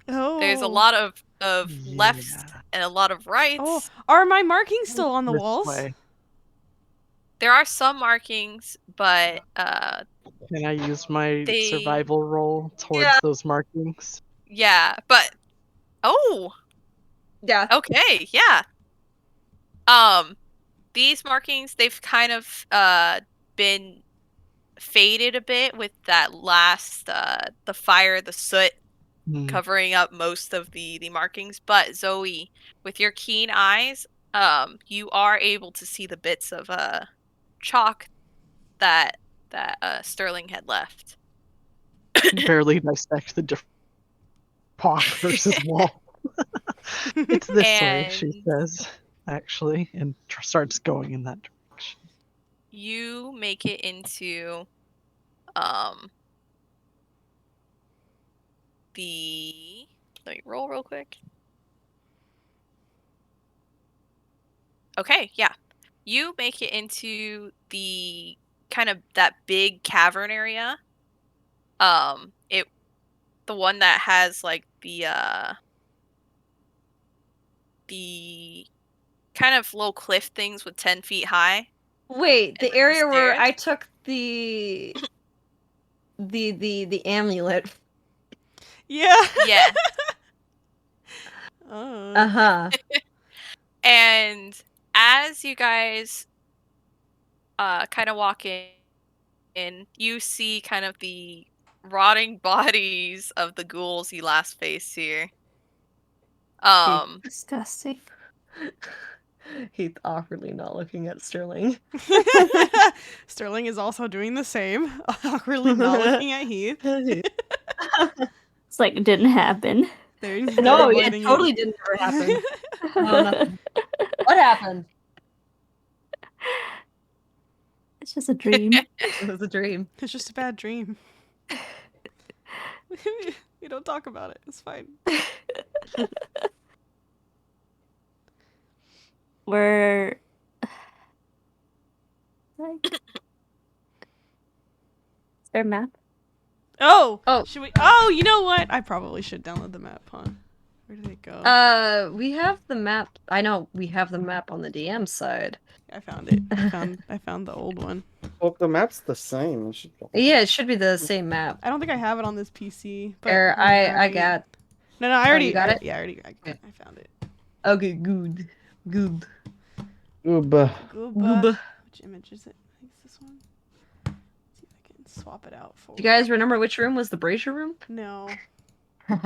Oh. There's a lot of lefts Yeah. and a lot of rights. Oh, are my markings still on the This walls? way. There are some markings, but Can I use my They- survival roll towards Yeah. those markings? yeah, but Yeah. okay, yeah. These markings, they've kind of been faded a bit with that last the fire, the soot covering up most of the markings, but Zoe, with your keen eyes, you are able to see the bits of chalk that Sterling had left. Barely dissect the different chalk versus wall. It's this way, she And- says, actually, and starts going in that direction. You make it into the let me roll real quick. Okay, yeah. You make it into the kind of that big cavern area. The one that has like the kind of little cliff things with 10 feet high. Wait, the like the area where stairs? I took the the amulet. Yeah. Yeah. Oh. Uh-huh. And as you guys kind of walk in, you see kind of the rotting bodies of the ghouls you last faced here. Disgusting. Heath awkwardly not looking at Sterling. Sterling is also doing the same, awkwardly not looking at Heath. It's like it didn't happen. They're No, yeah, avoiding it totally didn't ever happen. No, nothing. What happened? It's just a dream. It was a dream. It's just a bad dream. We don't talk about it. It's fine. We're like, is there a map? Oh. Oh. Should we? Oh, you know what? I probably should download the map, huh? Where did it go? We have the map. I know we have the map on the DM side. I found it. I found the old one. Well, the map's the same. It should... Yeah, it should be the same map. I don't think I have it on this PC. But There, I got. No, I already you got it? Yeah, I found it. Okay, good. Good. Oob. Gooba. Gooba. Which image is it? I think it's this one. Let's see if I can swap it out for. Do you guys remember which room was the brazier room? No. If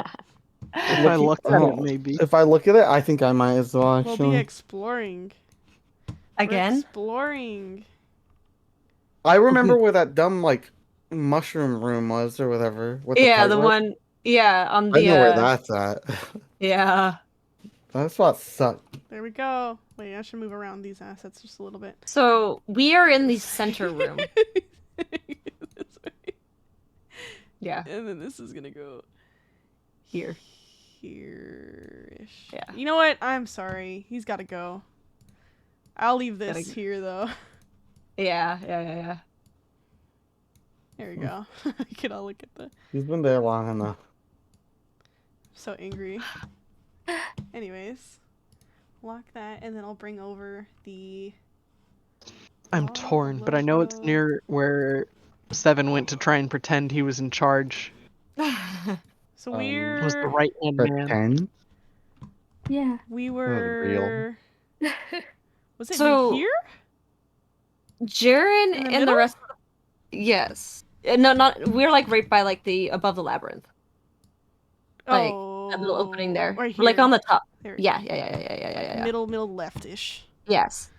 I looked at it, maybe. If I look at it, I think I might as well, We'll actually. be exploring. We're Again? exploring. I remember where that dumb, like, mushroom room was, or whatever. With Yeah, the the pipe one. Yeah, on I the. know where that's at. Yeah. That spot sucked. There we go. Wait, I should move around these assets just a little bit. So we are in the center room. This way. Yeah, And then this is gonna go here. here-ish. Yeah. You know what? I'm sorry. He's gotta go. I'll leave this Gotta go. here though. Yeah. There we go. We can all look at the He's been there long enough. so angry. Anyways. Lock that and then I'll bring over the I'm Oh, torn, but I know it's logo. near where Seven went to try and pretend he was in charge. So Um, we're Was the right hand man. Pretend? Yeah. we real. were Was it So- here? Jaren In the and middle? the rest. Yes. No, not. We're like right by like the above the labyrinth. Like, that little opening there. Right We're, like here. on the top. There we Yeah. go. Middle leftish. Yes.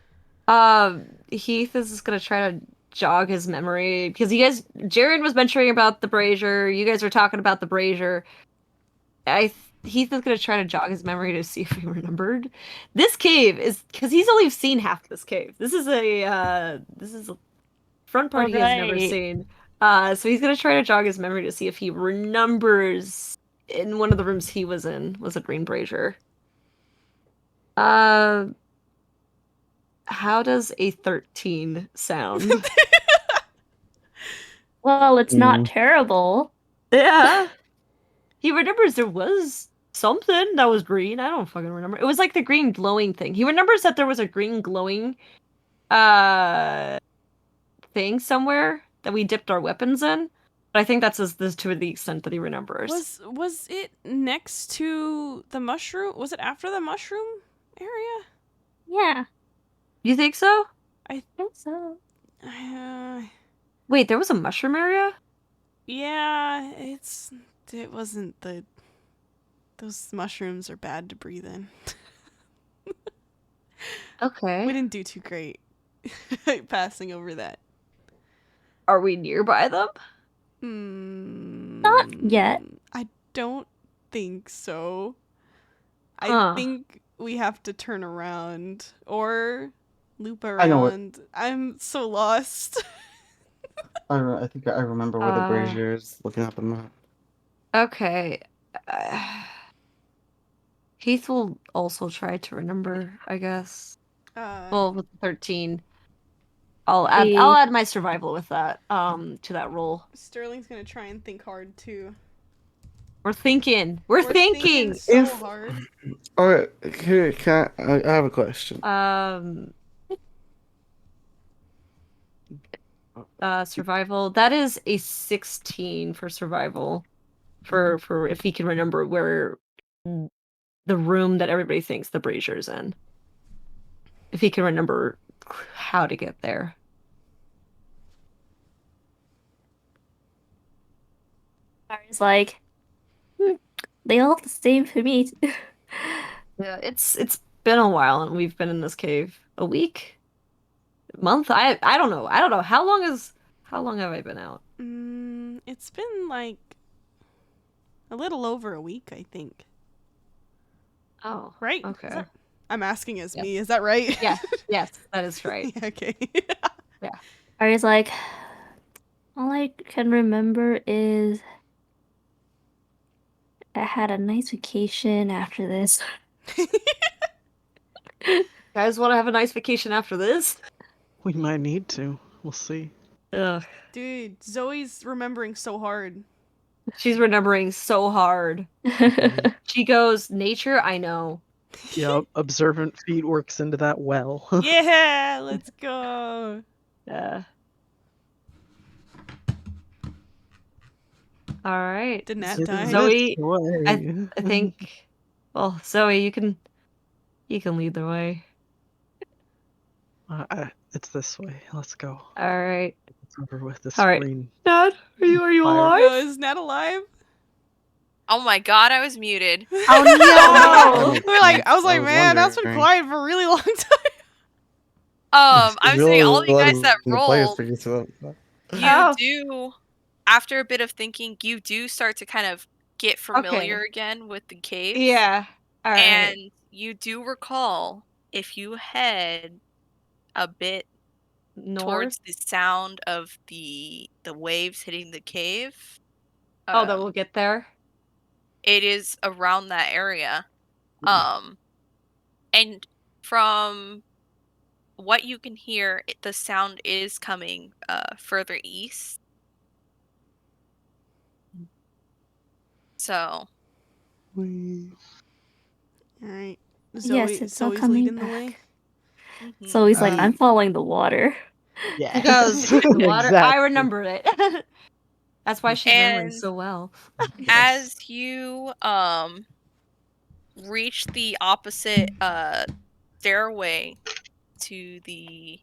Heath is gonna try to jog his memory because Jaren was mentioning about the brazier. You guys were talking about the brazier. Heath is gonna try to jog his memory to see if he remembered. This cave is because he's only seen half this cave. This is a front part he has never Alright. seen. So he's gonna try to jog his memory to see if he remembers in one of the rooms he was in was a green brazier. How does a 13 sound? Well, it's not Mm. terrible. Yeah. He remembers there was something that was green. I don't fucking remember. It was like the green glowing thing. He remembers that there was a green glowing thing somewhere that we dipped our weapons in. But I think that's this to the extent that he remembers. Was it next to the mushroom? Was it after the mushroom area? Yeah, You think so? I think so. Wait, there was a mushroom area? Yeah, it wasn't the. Those mushrooms are bad to breathe in. Okay. We didn't do too great passing over that. Are we nearby them? Not yet. I don't think so. Huh. I think we have to turn around or loop I know it. around. I'm so lost. I think I remember where the brazier is. Looking up the map. Okay. Heath will also try to remember, I guess. Well, with 13. I'll add my survival with that, to that roll. Sterling's gonna try and think hard too. We're thinking. We're thinking. so If- hard. Alright, here, I have a question. Survival. That is a 16 for survival. For if he can remember where the room that everybody thinks the brazier's in. If he can remember how to get there. It's like, they all look the same to me. Yeah, it's been a while and we've been in this cave. A week? A month? I don't know. I don't know. How long have I been out? It's been like a little over a week, I think. Oh. Right? Okay. I'm asking as Yep. me. Is that right? Yes, yes, that is right. Yeah, okay. Ari's like, all I can remember is I had a nice vacation after this. Guys want to have a nice vacation after this? We might need to. We'll see. Ugh. Dude, Zoe's remembering so hard. She's remembering so hard. She goes, nature, I know. Yep, observant feet works into that well. Yeah, let's go. Yeah. All right. Didn't It's that die? Zoe, this way. I think. Well, Zoe, you can lead the way. It's this way. Let's go. All right. It's over with the All right. screen. Dad, are you Fire. alive? Oh, is Nat alive? Oh my god, I was muted. Oh no! I was like, man, that's been wondering. quiet for a really long time. I'm saying all of you guys that The players rolled, figure it out. you Oh. do, after a bit of thinking, you do start to kind of get familiar again with the cave. Yeah. All right. And you do recall, if you head a bit North. towards the sound of the waves hitting the cave. Oh, that we'll get there. It is around that area. And from what you can hear, the sound is coming further east. So, We- Alright. Yes, it's all Zoe's coming leading the back. way. mhm. So he's like, I'm following the water. Yeah. She goes, the water. I Exactly. remembered it. That's why she's remembering And so well. as you reach the opposite stairway to the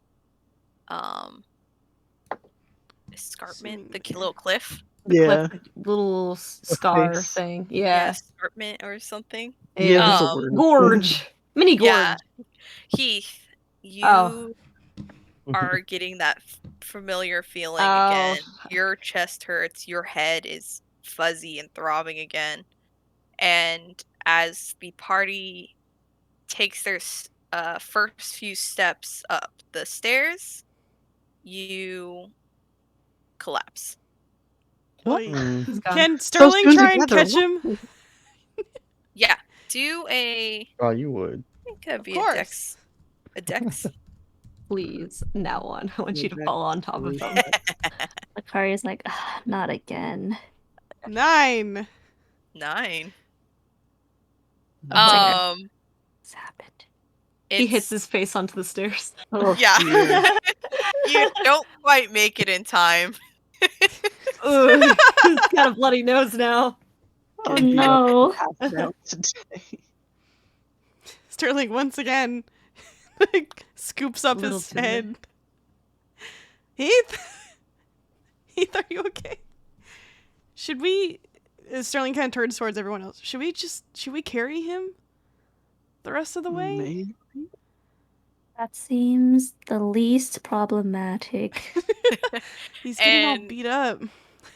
escarpment, the little cliff, Yeah. Little scar face. thing. Yeah. escarpment or something. Yeah, there's a Um, word. Gorge. Mini gorge. Yeah, Heath, you Oh. are getting that familiar feeling Oh. again. Your chest hurts, your head is fuzzy and throbbing again. And as the party takes their first few steps up the stairs, you collapse. What? He's gone. Can Sterling two try and together, catch what? him? Yeah, do a. Oh, you would. I think that'd be course. a dex. A dex. Please, now one. I want you to Okay. fall on top of them. Akari's like, "Ah, not again. 9. 9. like What's happened? He hits It's- his face onto the stairs. Oh, Yeah. dear. You don't quite make it in time. Ugh, he's got a bloody nose now. Oh Can't be no. passed out today. Sterling once again scoops up Little his timid. head. Heath? Heath, are you okay? Should we... Sterling kind of turns towards everyone else. Should we carry him the rest of the way? Maybe. That seems the least problematic. He's getting all And- beat up.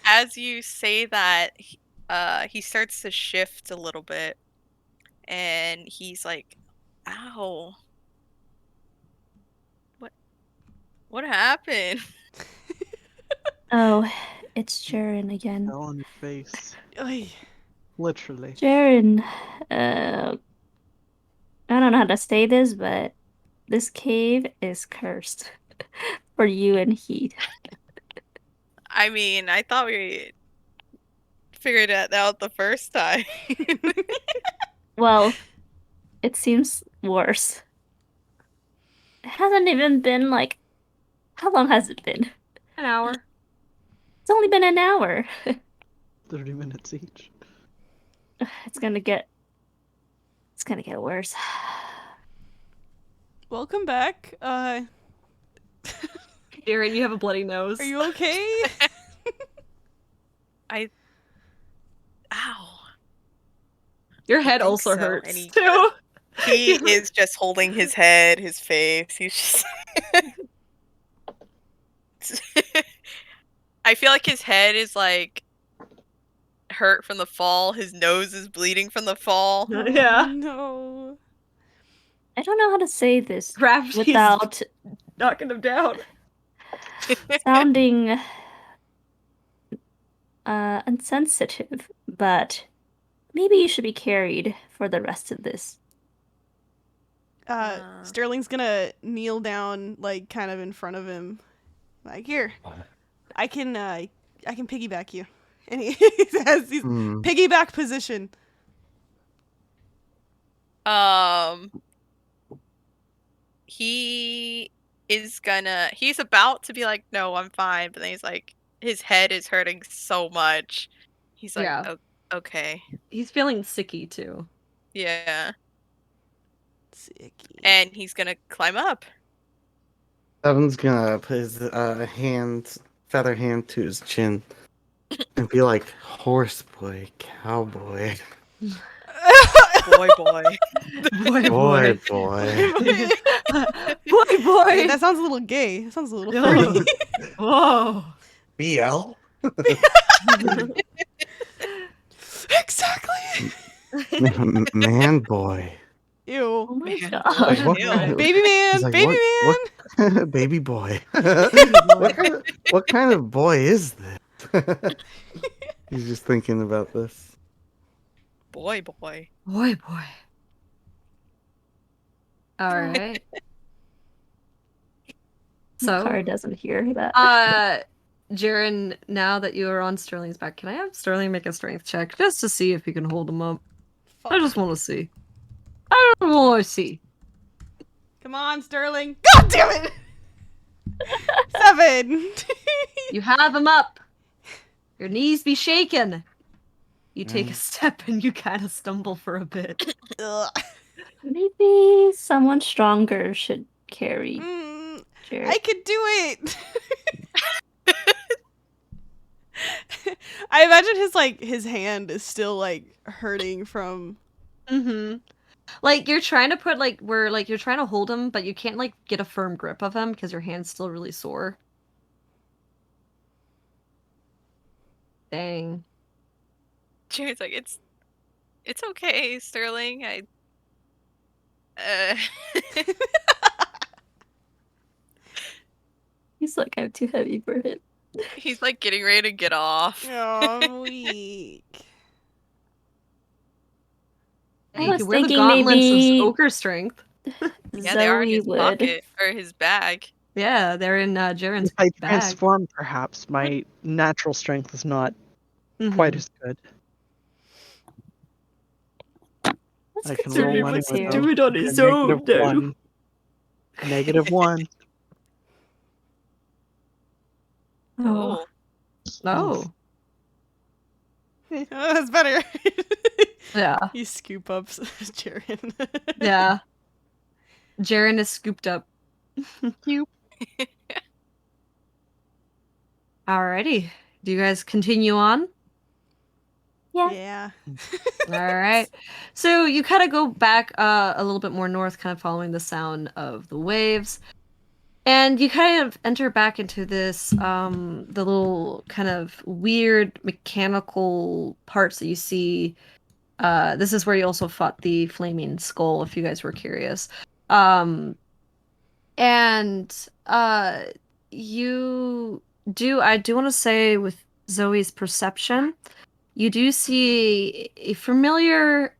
As you say that, he starts to shift a little bit. And he's like, ow. What happened? Oh, it's Jaren again. Fell on your face. Oy. Literally. Jaren, I don't know how to say this, but this cave is cursed for you and Heath. I mean, I thought we figured it out the first time. Well, it seems worse. It hasn't even been like, how long has it been? An hour. It's only been an hour. 30 minutes each. It's gonna get worse. Welcome back. Darren, you have a bloody nose. Are you okay? Ow. Your head think also so, hurts and he- too. He is just holding his head, his face. He's just. I feel like his head is like hurt from the fall. His nose is bleeding from the fall. Yeah. Oh, no. I don't know how to say this Gravity's without knocking him down. sounding insensitive, but maybe you should be carried for the rest of this. Sterling's gonna kneel down, like, kind of in front of him. Like, here, I can piggyback you. And he has his piggyback position. He's about to be like, no, I'm fine. But then he's like, his head is hurting so much. He's like, Yeah. "Oh, okay. He's feeling sicky too. Yeah. Sicky. And he's gonna climb up. Evan's gonna put his feather hand to his chin and be like, horse boy, cowboy, Boy, boy. Boy, boy, boy. boy, Hey, boy. that sounds a little gay. That sounds a little No. flirty. Whoa. BL? Exactly. Man boy. Oh Ew. my Man. god. Ew. Baby man, He's like, baby man. what baby boy. What kind of boy is this? He's just thinking about this. Boy, boy. Boy, boy. All right. So, Car doesn't hear that. Jaren, now that you are on Sterling's back, can I have Sterling make a strength check just to see if he can hold him up? I just want to see. I don't want to see. Come on, Sterling. God damn it! 7. You have him up. Your knees be shaken. You take a step and you kind of stumble for a bit. Ugh. Maybe someone stronger should carry Jared. I could do it. I imagine his hand is still like hurting from. Mm-hmm. Like you're trying to put you're trying to hold him, but you can't like get a firm grip of him because your hand's still really sore. Dang. Jared's like, it's okay, Sterling. He's like, I'm too heavy for him. He's like getting ready to get off. Oh, I'm weak. I You was can wear the thinking gauntlets maybe of ochre strength. Yeah, they are in Zoe his would. pocket or his bag. Yeah, they're in Jaren's If I bag. transform, perhaps my natural strength is not quite Mhm. as good. Let's I can consider roll money this with here. Do it on his a own, negative though. 1. -1. Oh, Oh, Oh, that's better. yeah, You scoop up Jaren. yeah. Jaren is scooped up. Cute. Alrighty. Do you guys continue on? Yeah. All right. So you kind of go back a little bit more north, kind of following the sound of the waves. And you kind of enter back into this, the little kind of weird mechanical parts that you see. This is where you also fought the flaming skull, if you guys were curious. And you do, I do want to say with Zoe's perception, you do see a familiar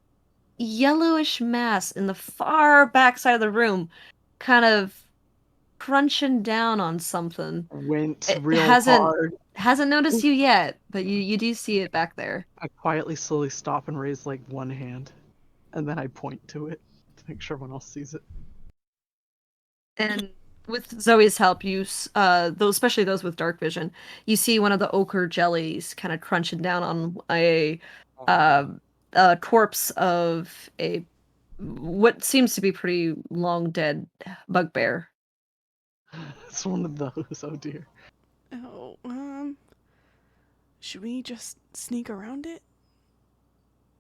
yellowish mass in the far back side of the room, kind of crunching down on something. Went It real hasn't- hard. Hasn't noticed you yet, but you do see it back there. I quietly, slowly stop and raise like one hand, and then I point to it to make sure everyone else sees it. And with Zoe's help, those, especially those with dark vision, you see one of the ochre jellies kind of crunching down on uh, a corpse of a what seems to be pretty long dead bugbear. It's one of those. Oh dear. Oh, should we just sneak around it?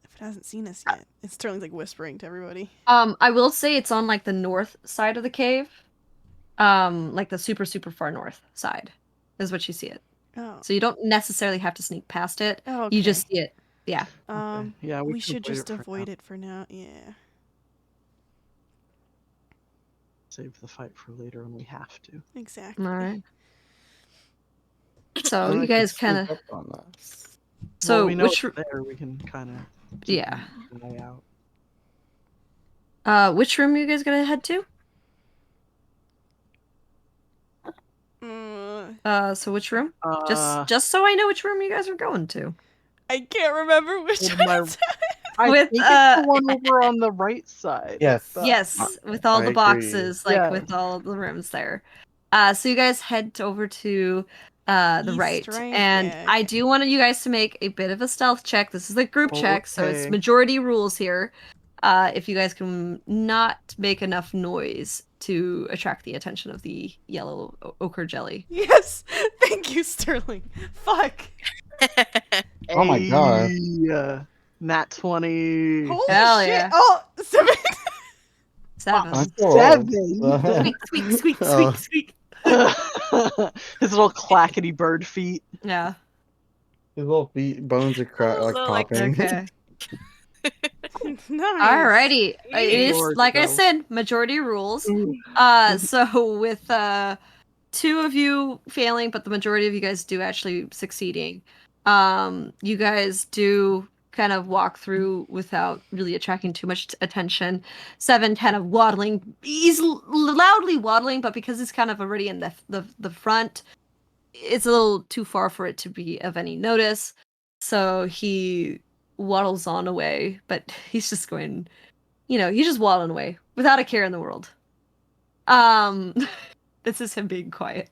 If it hasn't seen us yet. It's Sterling's like whispering to everybody. I will say it's on like the north side of the cave. Like the super far north side is what you see it. Oh. So you don't necessarily have to sneak past it. Oh, okay. You just see it. Yeah. Okay. Yeah, we can should avoid just it for avoid now. it for now. Yeah. Save the fight for later when we have to. Exactly. All right. So And I you can guys sneak kind of. up on us. So well, we know which it's there. We can kind of Yeah. an eye out. which room are you guys gonna head to? So which room? Just so I know which room you guys are going to. I can't remember which With one. my- it's I With, think it's the one over on the right side. Yes. Yes, with all I the agree. boxes, like Yes. with all the rooms there. So you guys head over to the East, right, right? and Yeah, I okay. do want you guys to make a bit of a stealth check. This is a group check, so it's Okay. majority rules here. If you guys can not make enough noise to attract the attention of the yellow ochre jelly. Yes. Thank you, Sterling. Fuck. Oh my God. Hey, Nat 20. Holy Hell shit. yeah. Oh, 7. 7. I'm so Seven. old. Squeak, squeak, squeak, Oh. squeak, squeak. His little clackety bird feet. Yeah. His little feet, bones are like Little, like, popping. Okay. Nice. Alrighty. It is Lord, like I though. said, majority rules. So with 2 of you failing, but the majority of you guys do actually succeeding, you guys do kind of walk through without really attracting too much attention. 7 kind of waddling. He's loudly waddling, but because he's kind of already in the front, it's a little too far for it to be of any notice. So he waddles on away, but he's just going, he's just waddling away without a care in the world. This is him being quiet.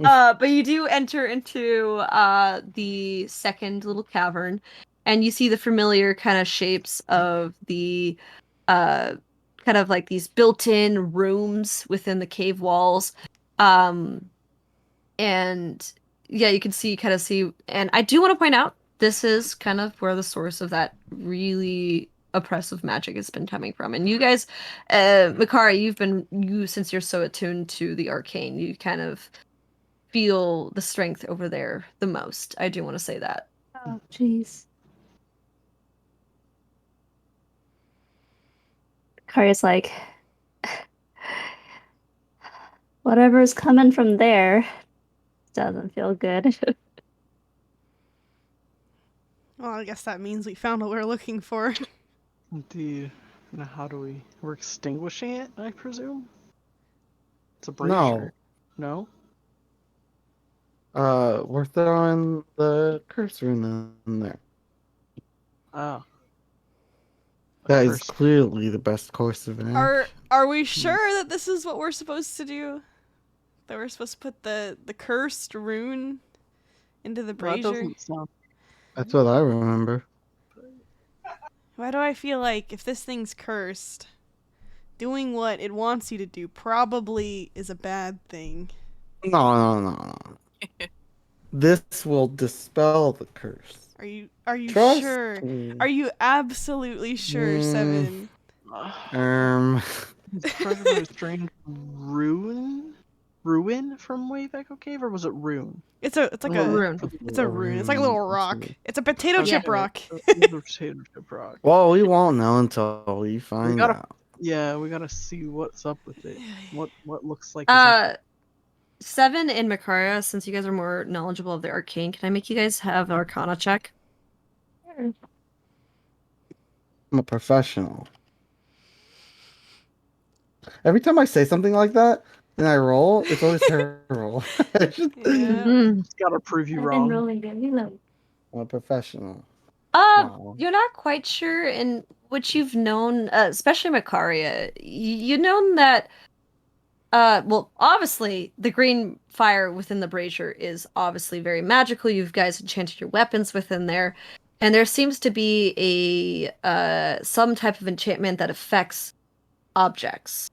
But you do enter into the second little cavern, and you see the familiar kind of shapes of the kind of like these built-in rooms within the cave walls. And yeah, you can kind of see, and I do want to point out this is kind of where the source of that really oppressive magic has been coming from. And you guys, Makari, since you're so attuned to the arcane, you kind of feel the strength over there the most. I do want to say that. Oh, jeez. Kari's like, whatever's coming from there doesn't feel good. Well, I guess that means we found what we're looking for. How do we're extinguishing it, I presume? It's a No. brazier. No? We're throwing the curse rune in there. Oh. That is Curse. clearly the best course of action. Are we sure that this is what we're supposed to do? That we're supposed to put the cursed rune into the Well, that brazier? doesn't sound... That's what I remember. Why do I feel like if this thing's cursed, doing what it wants you to do probably is a bad thing? No. This will dispel the curse. Are you Trust sure? me. Are you absolutely sure, Mm. 7? Is part of a strange ruin from Wave Echo Cave, or was it rune? It's like A a rune. it's a rune. It's like a little rock. It's a potato Yeah. chip rock. It's a potato chip rock. Well, we won't know until we find gotta- out. Yeah, we gotta see what's up with it. What looks like. Is up- 7 and Makaria, since you guys are more knowledgeable of the arcane, can I make you guys have an Arcana check? I'm a professional. Every time I say something like that and I roll, it's always terrible. I just- Yeah. It's gotta prove you I've been wrong. rolling really low. I'm a professional. Uh, Wow. you're not quite sure, and which you've known, especially Makaria, you've known that. Well, obviously, the green fire within the brazier is obviously very magical. You guys enchanted your weapons within there, and there seems to be a some type of enchantment that affects objects.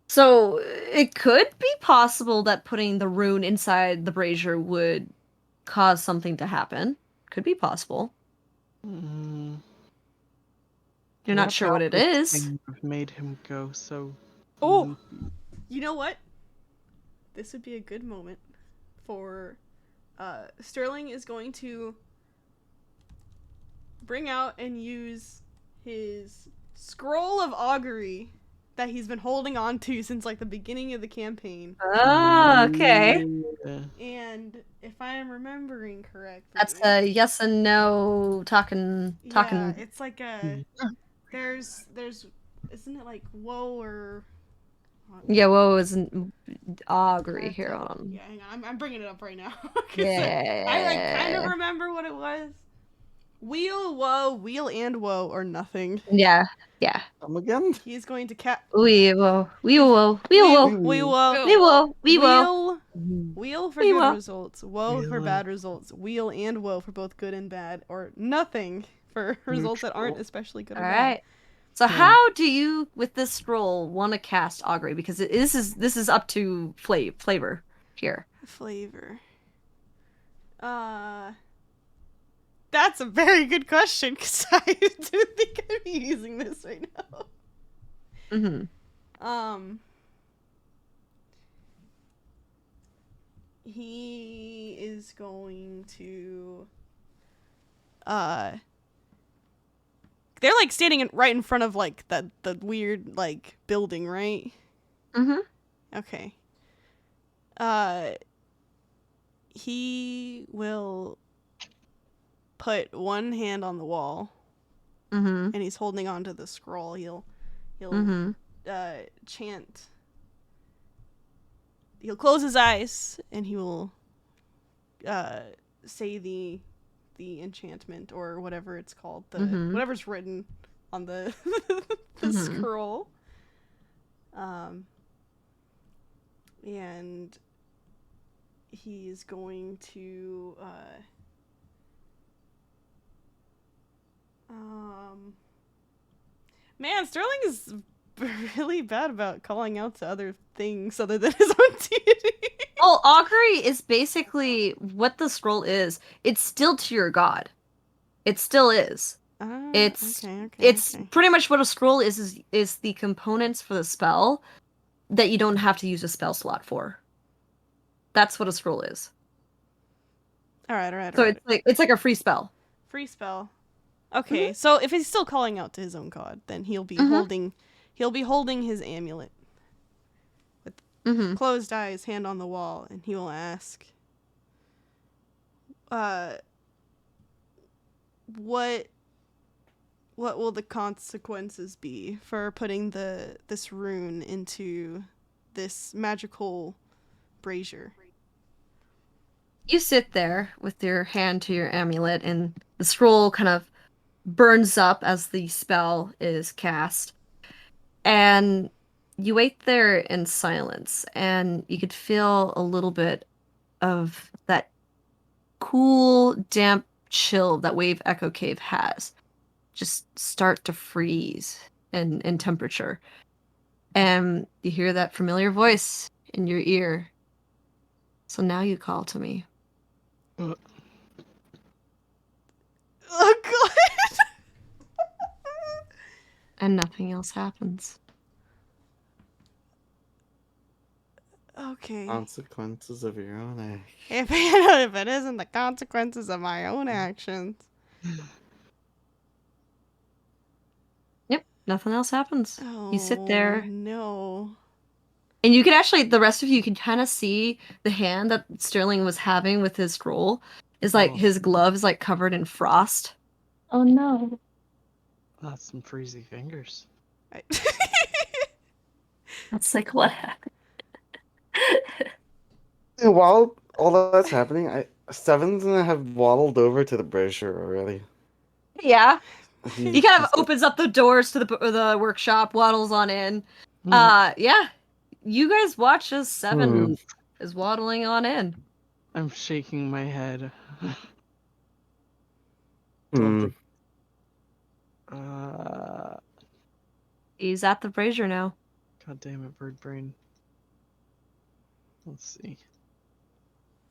So it could be possible that putting the rune inside the brazier would cause something to happen. Could be possible. Mm, You're not sure what it about this is. thing made him go so. Oh! loopy? You know what? This would be a good moment for Sterling is going to bring out and use his scroll of augury that he's been holding on to since like the beginning of the campaign. Oh, okay. Yeah. And if I am remembering correctly, That's a yes and no talking. yeah, it's like a Hmm. there's isn't it like woe or Yeah, what was an augury here on? Yeah, hang on. I'm bringing it up right now. 'Cause Yeah. I like kind of remember what it was. Wheel, woe, wheel and woe, or nothing. Yeah. Come again? He's going to cap. We will. Wheel, Wheel for We good will. results, woe for Wheel. bad results, wheel and woe for both good and bad, or nothing for results that aren't Neutral. especially good All or bad. right. So Hmm. how do you, with this scroll, want to cast augury? Because this is up to flavor here. Flavor. That's a very good question because I do think I'd be using this right now. Mm-hmm. He is going to they're like standing right in front of like the weird like building, right? Mm-hmm. Okay. He will put one hand on the wall Mm-hmm. and he's holding onto the scroll. He'll Mm-hmm. chant. He'll close his eyes and he will say the enchantment or whatever it's called, the Mhm. whatever's written on the the Mhm. scroll. And he's going to man, Sterling is really bad about calling out to other things other than his own deity. Well, augury is basically what the scroll is. It's still to your god. It still is. It's it's okay. pretty much what a scroll is the components for the spell that you don't have to use a spell slot for. That's what a scroll is. All right. So it's like a free spell. Free spell. Okay, so if he's still calling out to his own god, then he'll be Mhm. holding his amulet, Mm-hmm. closed eyes, hand on the wall, and he will ask, what will the consequences be for putting this rune into this magical brazier? You sit there with your hand to your amulet, and the scroll kind of burns up as the spell is cast. And you wait there in silence, and you could feel a little bit of that cool, damp chill that Wave Echo Cave has just start to freeze in temperature. And you hear that familiar voice in your ear. So now you call to me. Oh god! And nothing else happens. Okay. Consequences of your own act. If it isn't the consequences of my own actions. Yep, nothing else happens. You sit there. Oh, no. And you can actually, the rest of you can kind of see the hand that Sterling was having with his scroll is like Oh. his glove is like covered in frost. Oh no. That's some freezy fingers. That's like what happened. And while all that's happening, Sevens and I have waddled over to the brazier already. Yeah. He kind of opens up the doors to the workshop, waddles on in. Yeah, you guys watch as Seven is waddling on in. I'm shaking my head. Hmm. Don't think. He's at the brazier now. God damn it, bird brain. Let's see.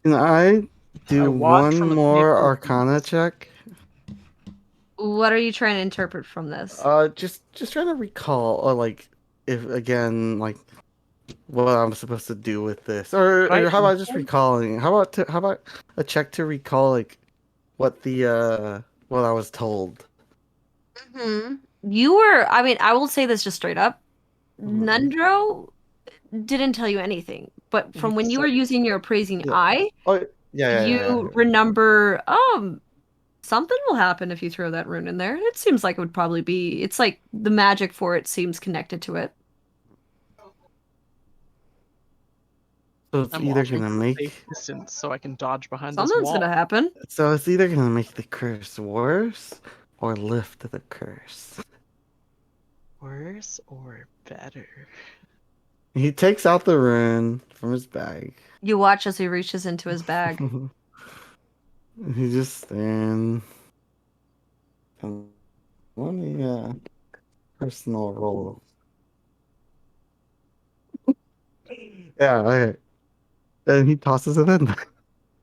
Can I do watch one from the more paper. Arcana check? What are you trying to interpret from this? Just trying to recall, or like, if again, like, what I'm supposed to do with this, or Right. how about just recalling? How about a check to recall, like, what what I was told? You were, I mean, I will say this just straight up. Mhm. Nundro didn't tell you anything, but from when you were using your appraising Yeah. eye, Oh, yeah. you remember, something will happen if you throw that rune in there. It seems like it would probably be, it's like the magic for it seems connected to it. So it's I'm either watching gonna from a make, safe distance so I can dodge behind this Something's wall. gonna happen. so it's either gonna make the curse worse or lift the curse. Worse or better? He takes out the rune from his bag. You watch as he reaches into his bag. He just stands. And let me personal roll. Yeah, okay. And he tosses it in.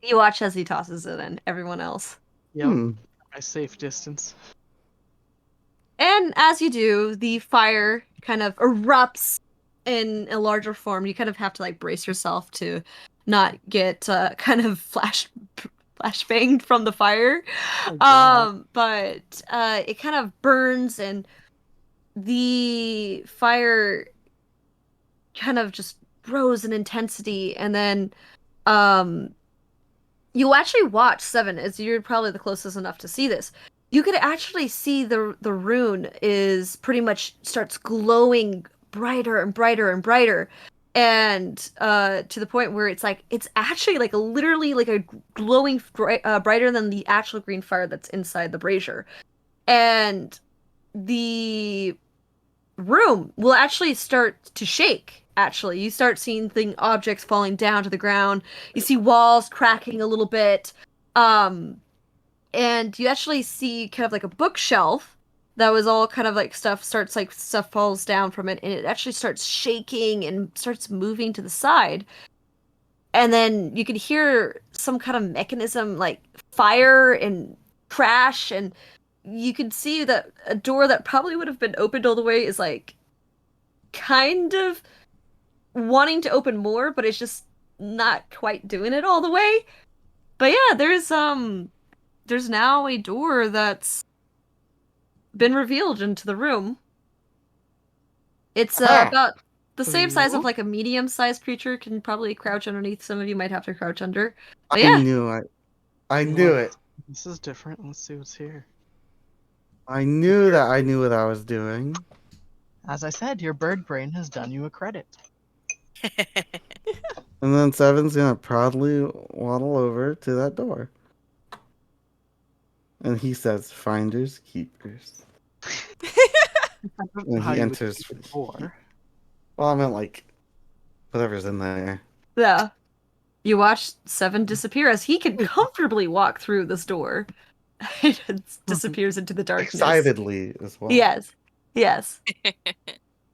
You watch as he tosses it in, everyone else. Yep. Hmm. My safe distance. And as you do, the fire kind of erupts in a larger form. You kind of have to like brace yourself to not get kind of flash banged from the fire. Oh, God. But it kind of burns and the fire kind of just grows in intensity, and then you actually watch Seven, as you're probably the closest enough to see this. You could actually see the rune is pretty much starts glowing brighter and brighter and brighter, and to the point where it's like it's actually like literally like a glowing brighter than the actual green fire that's inside the brazier, and the room will actually start to shake. Actually, you start seeing objects falling down to the ground. You see walls cracking a little bit, and you actually see kind of like a bookshelf that was all kind of like stuff falls down from it, and it actually starts shaking and starts moving to the side. And then you can hear some kind of mechanism like fire and crash, and you can see that a door that probably would have been opened all the way is like kind of wanting to open more, but it's just not quite doing it all the way. But yeah, there's now a door that's been revealed into the room. It's about the same size of like a medium-sized creature, can probably crouch underneath. Some of you might have to crouch under. But yeah, I knew it. This is different. Let's see what's here. I knew that I knew what I was doing. As I said, your bird brain has done you a credit. And then Seven's gonna proudly waddle over to that door. And he says, "Finders, keepers." And How he you would enters. keep the door. Well, I meant like whatever's in there. yeah. You watch Seven disappear as he can comfortably walk through this door. It disappears into the darkness. Excitedly as well. Yes. Yes.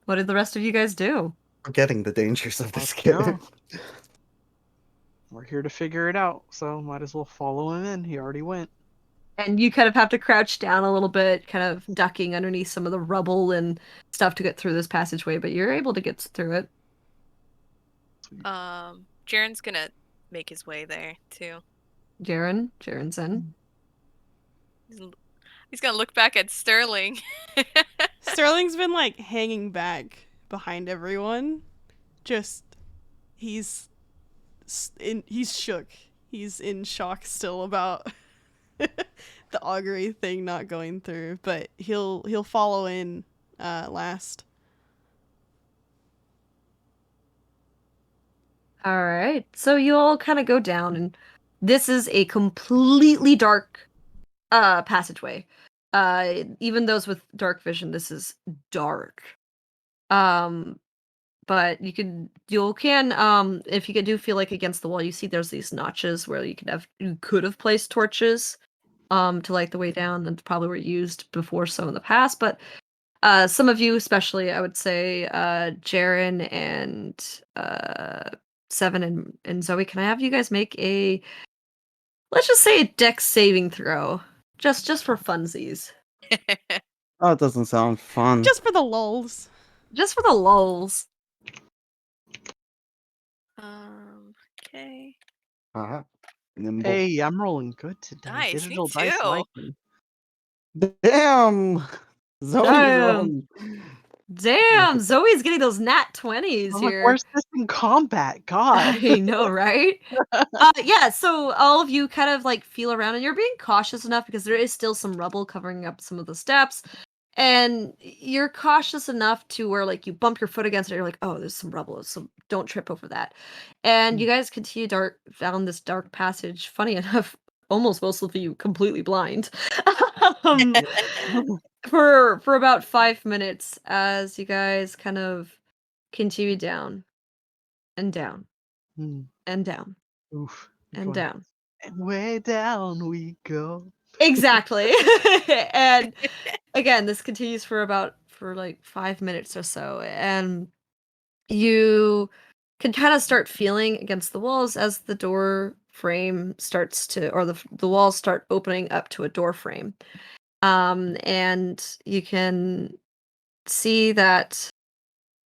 What did the rest of you guys do? Forgetting the dangers of this Let's kid. go. We're here to figure it out, so might as well follow him in. He already went. And you kind of have to crouch down a little bit, kind of ducking underneath some of the rubble and stuff to get through this passageway, but you're able to get through it. Jaren's gonna make his way there too. Jaren's in. He's gonna look back at Sterling. Sterling's been like hanging back behind everyone. Just he's shook. He's in shock still about the augury thing not going through, but he'll follow in last. All right. So you all kind of go down, and this is a completely dark passageway. Even those with dark vision, this is dark. Um, but you can if you do feel like against the wall, you see there's these notches where you could have placed torches to light the way down, and probably were used before some in the past, but some of you, especially, I would say, Jaren and Seven and Zoe, can I have you guys make let's just say a dex saving throw, just for funsies, Oh, it doesn't sound fun. Just for the lulls. just for the lulls. Okay. Uh-huh. Nimble. Hey, I'm rolling good today. Nice, me Digital dice too. like me. Damn! Zoe's Damn. rolling. Damn, Zoe's getting those nat 20s I'm like, here. where's this in combat? God. I know, right? Yeah, so all of you kind of like feel around and you're being cautious enough because there is still some rubble covering up some of the steps. And you're cautious enough to where like you bump your foot against it, you're like, oh, there's some rubble, so don't trip over that. And you guys continue down this dark passage. Funny enough, almost most of you completely blind. um, for about 5 minutes as you guys kind of continue down and down Hmm. and down Oof. and Going- down. And way down we go. Exactly. And again, this continues for like 5 minutes or so, and you can kind of start feeling against the walls as the door frame starts to, or the walls start opening up to a door frame. And you can see that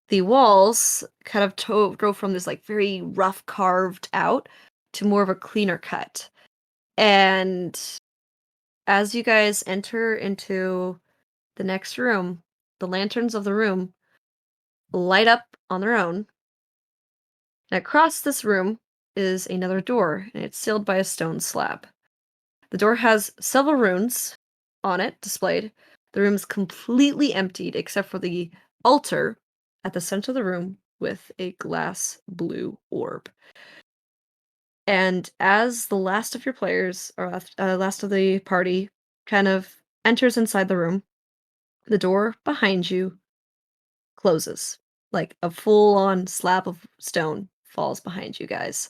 the walls kind of go from this like very rough carved out to more of a cleaner cut. And as you guys enter into the next room, the lanterns of the room light up on their own. And across this room is another door, and it's sealed by a stone slab. The door has several runes on it displayed. The room is completely emptied except for the altar at the center of the room with a glass blue orb. And as the last of your players, or last of the party, kind of enters inside the room, the door behind you closes. Like a full-on slab of stone falls behind you guys.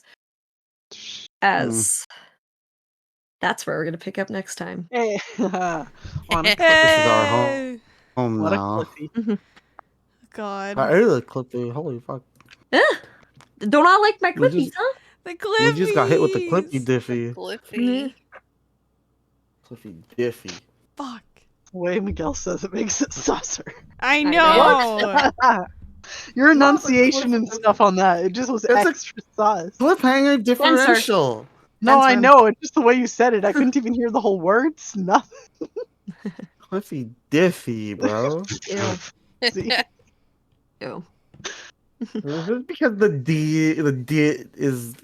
As that's where we're going to pick up next time. Hey. On a This is our Hey! home What a now. cliffy. God. I ate a clippy. Holy fuck. Don't I like my We clippies, just- huh? The Cliffies! We just got hit with the Clippy Diffy. Gliffy. Cliffy Diffy. Fuck. The way Miguel says it makes it susser. I know. know! Your enunciation and stuff on that, it just was It's a- extra sus. Cliffhanger differential. No, I Answer. know, it's just the way you said it. I couldn't even hear the whole words. Nothing. Cliffy Diffy, bro. Ew. See? Ew. Is it because the D is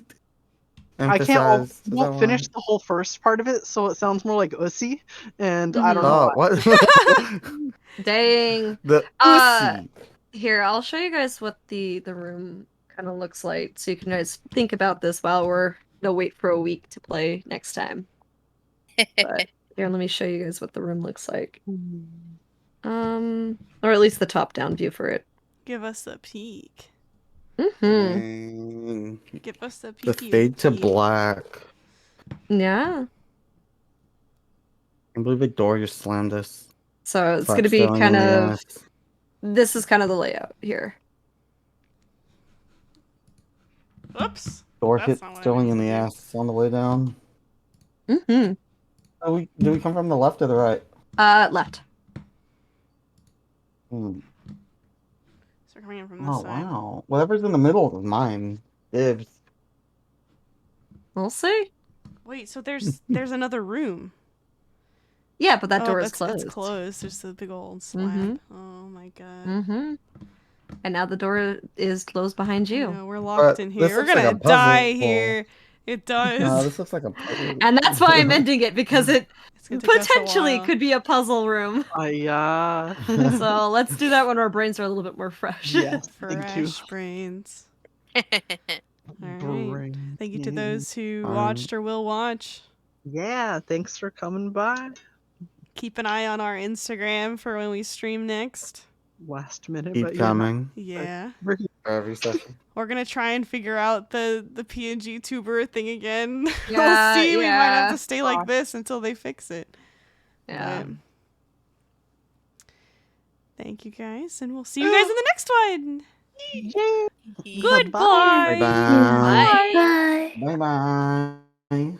I emphasized? can't Is that won't why? finish the whole first part of it, so it sounds more like ussy, and I don't know. Oh, what? Dang. The Uh, ussy. Here, I'll show you guys what the room kind of looks like, so you can guys think about this while we're gonna wait for a week to play next time. But here, let me show you guys what the room looks like. Or at least the top-down view for it. Give us a peek. Mm-hmm. Give us a The peeky. fade to black. Yeah. I believe the door just slammed us. So it's Flat gonna be filling kind in the of. ass. This is kind of the layout here. Oops. Door That's hit not what I Sterling in meant the to do. ass on the way down. Mm-hmm. Do we come from the left or the right? Left. Hmm. So we're coming in from this Oh side. wow. Whatever's in the middle is mine. Dibs. We'll see. Wait, so there's another room. Yeah, but that door is that's closed. It's closed. There's a big old slab. Mhm. Oh my god. Mm-hmm. And now the door is closed behind you. No, we're locked But in this here. We're looks like gonna a puzzle. die here. It does. No, this looks like a puzzle. And that's why I'm ending it, because it It's gonna take us a potentially while. could be a puzzle room. So let's do that when our brains are a little bit more fresh. Yes, thank you. Fresh brains. Alright. Thank you to those who Um, watched or will watch. Yeah, thanks for coming by. keep an eye on our Instagram for when we stream next. Last minute, Keep but coming Yeah. for every session. We're gonna try and figure out the PNG tuber thing again. Yeah, We'll see. We might have yeah. to stay like this until they fix it. Yeah. But thank you guys, and we'll see you guys in the next one. Ye- Goodbye. Bye bye. Bye. Bye. Bye bye.